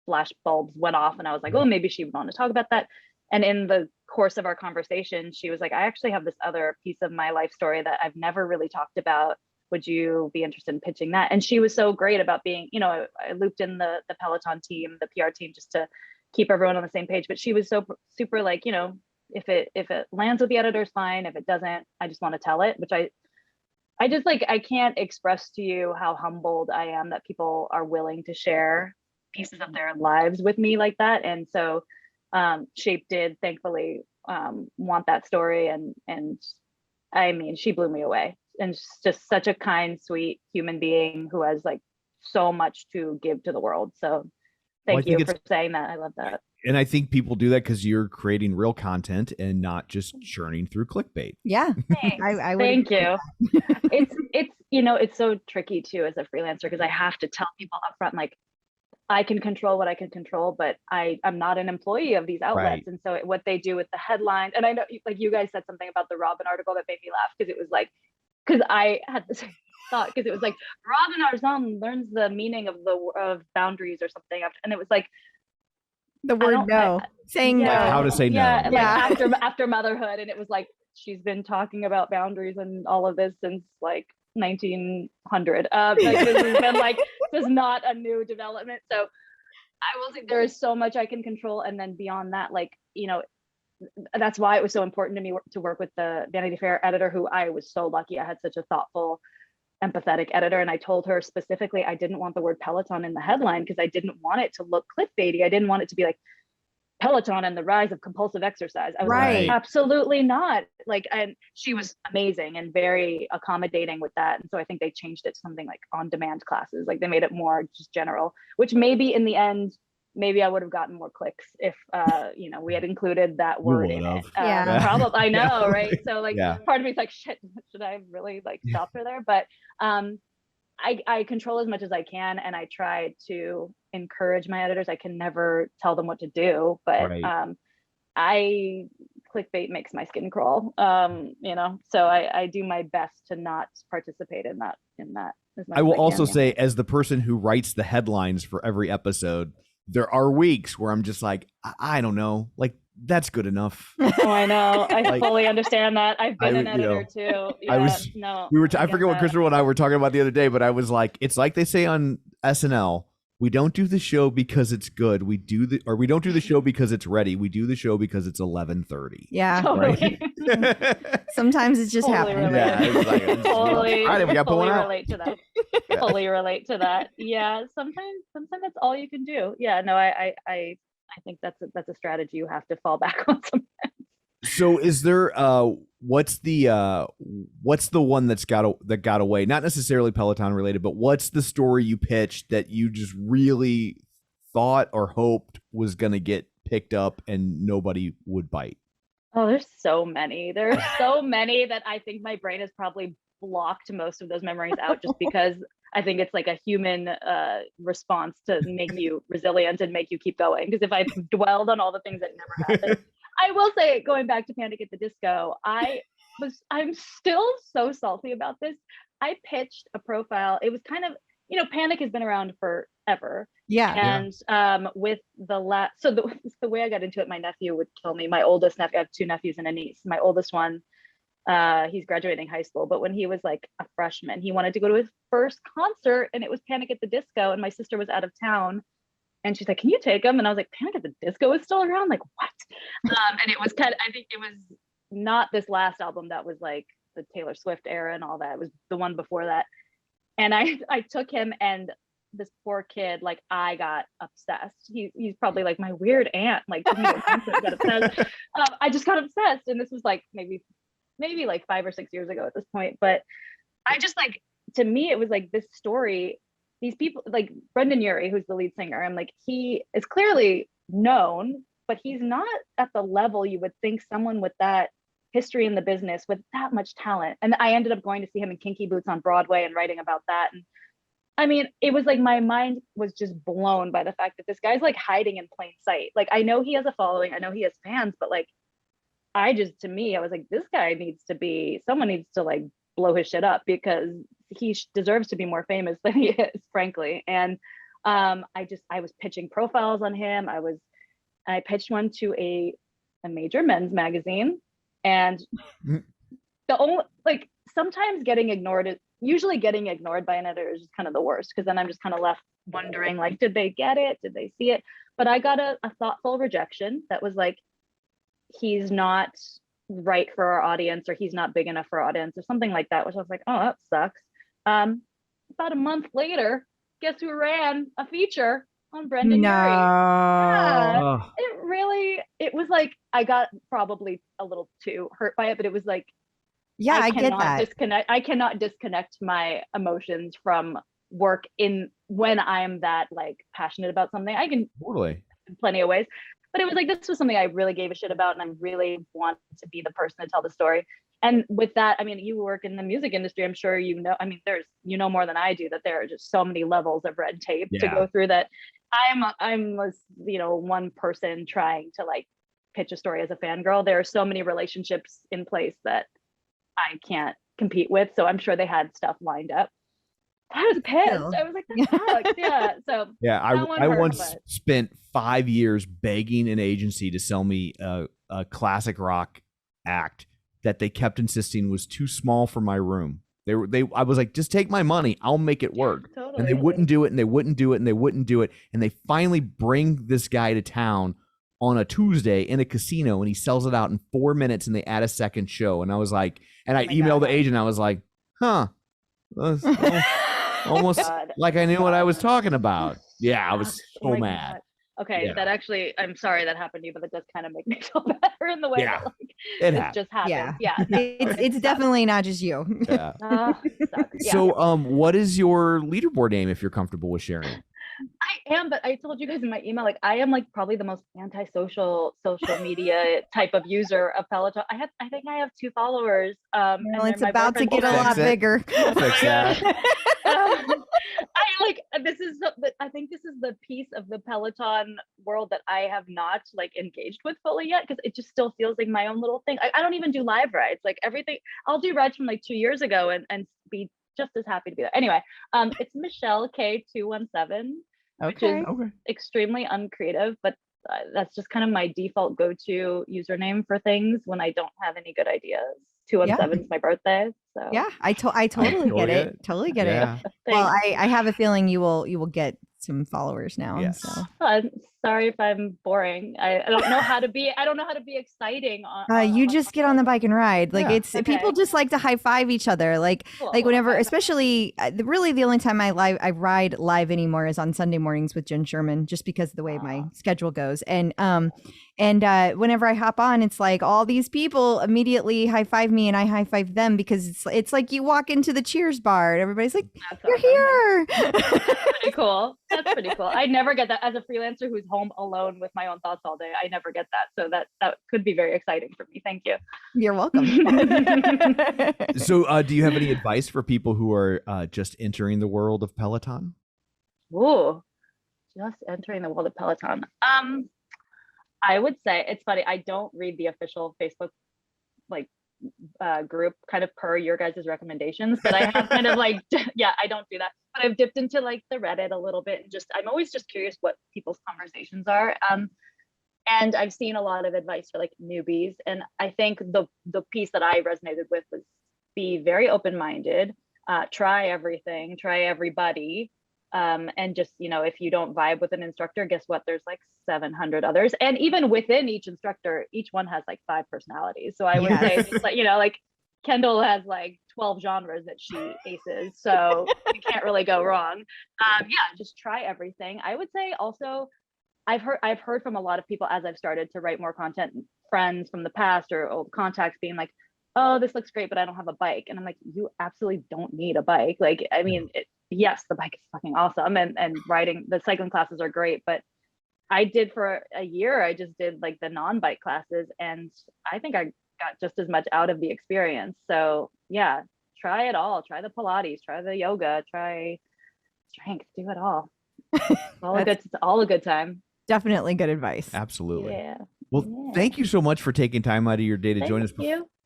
flash bulbs went off and I was like, oh, maybe she would want to talk about that. And in the course of our conversation, she was like, I actually have this other piece of my life story that I've never really talked about. Would you be interested in pitching that? And she was so great about being, you know, I looped in the Peloton team, the PR team, just to keep everyone on the same page. But she was so super like, you know, if it lands with the editors, fine. If it doesn't, I just want to tell it, which I just like, I can't express to you how humbled I am that people are willing to share pieces of their lives with me like that. And so Shape did thankfully want that story. And I mean, she blew me away. And just such a kind, sweet human being who has like so much to give to the world. So thank you for saying that. I love that. And I think people do that because you're creating real content and not just churning through clickbait. Yeah. I thank you. It's you know, it's so tricky too as a freelancer because I have to tell people up front, like, I can control what I can control, but I'm not an employee of these outlets. Right. And so what they do with the headline, and I know like you guys said something about the Robin article that made me laugh because it was like, because I had this thought, because it was like Robin Arzon learns the meaning of boundaries or something, and it was like the word no, saying no, how to say no. Yeah, like after motherhood, and it was like she's been talking about boundaries and all of this since like 1900. Like this has been like this is not a new development. So I will say there is so much I can control, and then beyond that, like, you know, that's why it was so important to me to work with the Vanity Fair editor, who I was so lucky. I had such a thoughtful, empathetic editor. And I told her specifically, I didn't want the word Peloton in the headline because I didn't want it to look clickbaity. I didn't want it to be like Peloton and the rise of compulsive exercise. I was like, absolutely not. Like, and she was amazing and very accommodating with that. And so I think they changed it to something like on-demand classes. Like they made it more just general, which maybe in the end, maybe I would have gotten more clicks if, you know, we had included that word in it. Probably, I know, right? So like, part of me is like, shit, should I really like stop her there? But I control as much as I can, and I try to encourage my editors. I can never tell them what to do, but clickbait makes my skin crawl. You know, so I do my best to not participate in that. I will also say, as the person who writes the headlines for every episode, there are weeks where I'm just like, I don't know, like that's good enough. Oh, I know. I fully understand that. I've been an editor too. Yeah, I forget what Christopher and I were talking about the other day, but I was like, it's like they say on SNL, we don't do the show because it's good. We don't do the show because it's ready. We do the show because it's 11:30. Yeah. Totally. Right? Sometimes it's just happening. Yeah, it's like, totally. All right, we got fully pulling out. relate to that. Fully relate to that. Yeah. Sometimes that's all you can do. Yeah. No, I think that's a strategy you have to fall back on sometimes. So is there what's the one that got away? Not necessarily Peloton related, but what's the story you pitched that you just really thought or hoped was going to get picked up and nobody would bite? Oh, there's so many. There's so many that I think my brain has probably blocked most of those memories out just because I think it's like a human response to make you resilient and make you keep going. Because if I dwelled on all the things that never happened, I will say, going back to Panic at the Disco, I'm still so salty about this. I pitched a profile. It was kind of, you know, Panic has been around forever ever. Yeah. And with the way I got into it, my nephew would tell me, my oldest nephew, I have 2 nephews and a niece. My oldest one, he's graduating high school, but when he was like a freshman, he wanted to go to his first concert, and it was Panic at the Disco, and my sister was out of town, and she's like, can you take him? And I was like, Panic at the Disco is still around? Like, what? And it was I think it was not this last album that was like the Taylor Swift era and all that. It was the one before that. And I took him, and this poor kid, like, I got obsessed. He's probably like my weird aunt, like, got obsessed. I just got obsessed. And this was like maybe like 5 or 6 years ago at this point. But I just like, to me, it was like this story, these people, like Brendan Urie, who's the lead singer, I'm like, he is clearly known, but he's not at the level you would think someone with that history in the business, with that much talent. And I ended up going to see him in Kinky Boots on Broadway and writing about that. And I mean, it was like my mind was just blown by the fact that this guy's like hiding in plain sight. Like, I know he has a following, I know he has fans, but like, to me, I was like, this guy someone needs to like blow his shit up, because he deserves to be more famous than he is, frankly. And I was pitching profiles on him. I pitched one to a major men's magazine, and the only, like, sometimes usually getting ignored by an editor is just kind of the worst, because then I'm just kind of left wondering, like, did they get it? Did they see it? But I got a thoughtful rejection that was like, he's not right for our audience, or he's not big enough for our audience, or something like that, which I was like, oh, that sucks. About a month later, guess who ran a feature on Brendan Urie? Yeah, it was like, I got probably a little too hurt by it, but it was like, yeah, I get that. I cannot disconnect my emotions from work when I'm that like passionate about something. I can totally in plenty of ways. But it was like, this was something I really gave a shit about, and I really wanted to be the person to tell the story. And with that, I mean, you work in the music industry, I'm sure you know, I mean, more than I do, that there are just so many levels of red tape to go through, that I'm one person trying to like pitch a story as a fangirl. There are so many relationships in place that I can't compete with. So I'm sure they had stuff lined up. I was pissed. I was like, that sucks. Yeah. So yeah, I once spent 5 years begging an agency to sell me a classic rock act that they kept insisting was too small for my room. I was like, just take my money, I'll make it work. Totally. And they wouldn't do it, and they wouldn't do it, and they wouldn't do it. And they finally bring this guy to town on a Tuesday in a casino, and he sells it out in 4 minutes, and they add a second show. And I was like, and I emailed the agent, I was like, almost like I knew what I was talking about. Yeah, I was so mad. God. Okay, that actually, I'm sorry that happened to you, but it does kind of make me feel better in the way that like, it just happened. Yeah, no, it's definitely not just you. Yeah. So, what is your leaderboard name, if you're comfortable with sharing? I am, but I told you guys in my email, like, I am like probably the most anti-social social media type of user of Peloton. I think I have 2 followers. Well, it's about to get a lot bigger. Fix that. I think this is the piece of the Peloton world that I have not like engaged with fully yet, because it just still feels like my own little thing. I don't even do live rides. Like, everything, I'll do rides from like 2 years ago and be just as happy to be there. Anyway, it's Michelle K217. Which is extremely uncreative, but that's just kind of my default go-to username for things when I don't have any good ideas. 217 is my birthday. So yeah, I totally get it. Totally get it. Well, I have a feeling you will get some followers now. Yes. So. Sorry if I'm boring. I don't know how to be. I don't know how to be exciting. You just get on the bike and ride. Like people just like to high five each other. Like whenever, especially really the only time I ride live anymore is on Sunday mornings with Jen Sherman, just because of the way my schedule goes. And whenever I hop on, it's like all these people immediately high five me and I high five them, because it's like you walk into the Cheers bar and everybody's like, "You're here." That's pretty cool. That's pretty cool. I never get that as a freelancer who's home alone with my own thoughts all day. I never get that. So that could be very exciting for me. Thank you. You're welcome. So do you have any advice for people who are just entering the world of Peloton? Ooh, just entering the world of Peloton. I would say, it's funny, I don't read the official Facebook group kind of per your guys' recommendations, but I have kind of like, I don't do that. but I've dipped into like the Reddit a little bit, and I'm always just curious what people's conversations are. And I've seen a lot of advice for like newbies. And I think the piece that I resonated with was be very open-minded, try everything, try everybody. And just, if you don't vibe with an instructor, guess what? There's like 700 others. And even within each instructor, each one has like 5 personalities. So I would say just like, like Kendall has like 12 genres that she aces. So you can't really go wrong. Just try everything. I would say also, I've heard from a lot of people as I've started to write more content, friends from the past or old contacts being like, oh, this looks great, but I don't have a bike. And I'm like, you absolutely don't need a bike. Like, I mean, yes, the bike is fucking awesome. And riding, the cycling classes are great. But I did for a year, I just did like the non-bike classes. And I think I got just as much out of the experience. So yeah, try it all. Try the Pilates, try the yoga, try strength, do it all. It's all a good time. Definitely good advice. Absolutely. Yeah. Well, thank you so much for taking time out of your day to join us.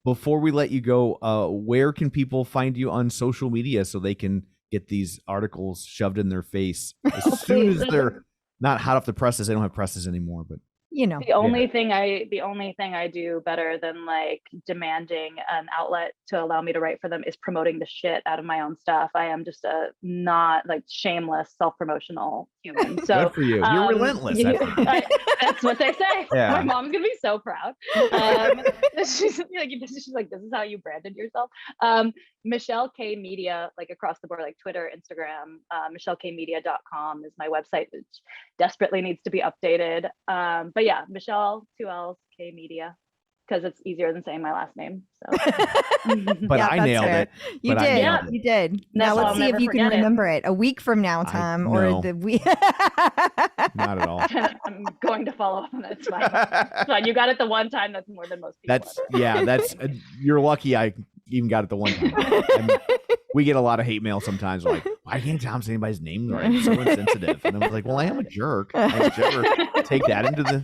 Before we let you go, where can people find you on social media so they can get these articles shoved in their face as soon as they're not hot off the presses? They don't have presses anymore, but the only thing I do better than like demanding an outlet to allow me to write for them is promoting the shit out of my own stuff. I am just a not like shameless self-promotional human. So good for you. You're relentless. That's what they say. Yeah. My mom's gonna be so proud. She's like, this is how you branded yourself. Michelle K Media, like across the board, like Twitter, Instagram, michellekmedia.com is my website, which desperately needs to be updated. But yeah, Michelle, 2 L's, K Media, because it's easier than saying my last name. So. But I nailed it. You did. Now let's see if you can remember it a week from now, Tom, or the week. Not at all. I'm going to follow up on that. It's fine. It's fine. You got it the one time. That's more than most people. That's you're lucky. I even got it the one time. We get a lot of hate mail sometimes. We're like, why can't Tom say anybody's name right? It's so insensitive. And I was like, well, I am a jerk. I ever take that into the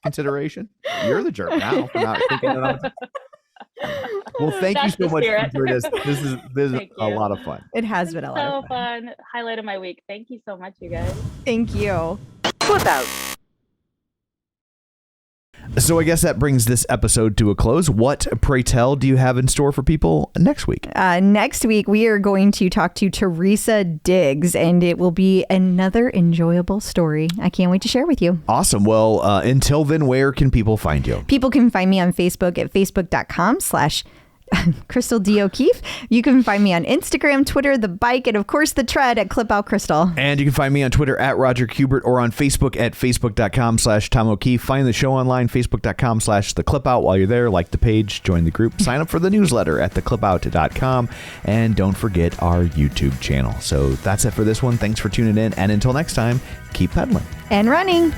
consideration? You're the jerk now for not thinking it on. Well, thank you so much for this. This is a lot of fun. It has been a lot of fun. Highlight of my week. Thank you so much, you guys. Thank you. Flip out. So I guess that brings this episode to a close. What, pray tell, do you have in store for people next week? Next week, we are going to talk to Teresa Diggs, and it will be another enjoyable story. I can't wait to share with you. Awesome. Well, until then, where can people find you? People can find me on Facebook at facebook.com/Crystal D. O'Keefe. You can find me on Instagram, Twitter, The Bike, and of course the Tread at Clip Out Crystal. And you can find me on Twitter at Roger Kubert or on Facebook at facebook.com/Tom O'Keefe. Find the show online, facebook.com/The Clip Out. While you're there, like the page, join the group, sign up for the newsletter at theclipout.com, and don't forget our YouTube channel. So that's it for this one. Thanks for tuning in, and until next time, keep pedaling and running.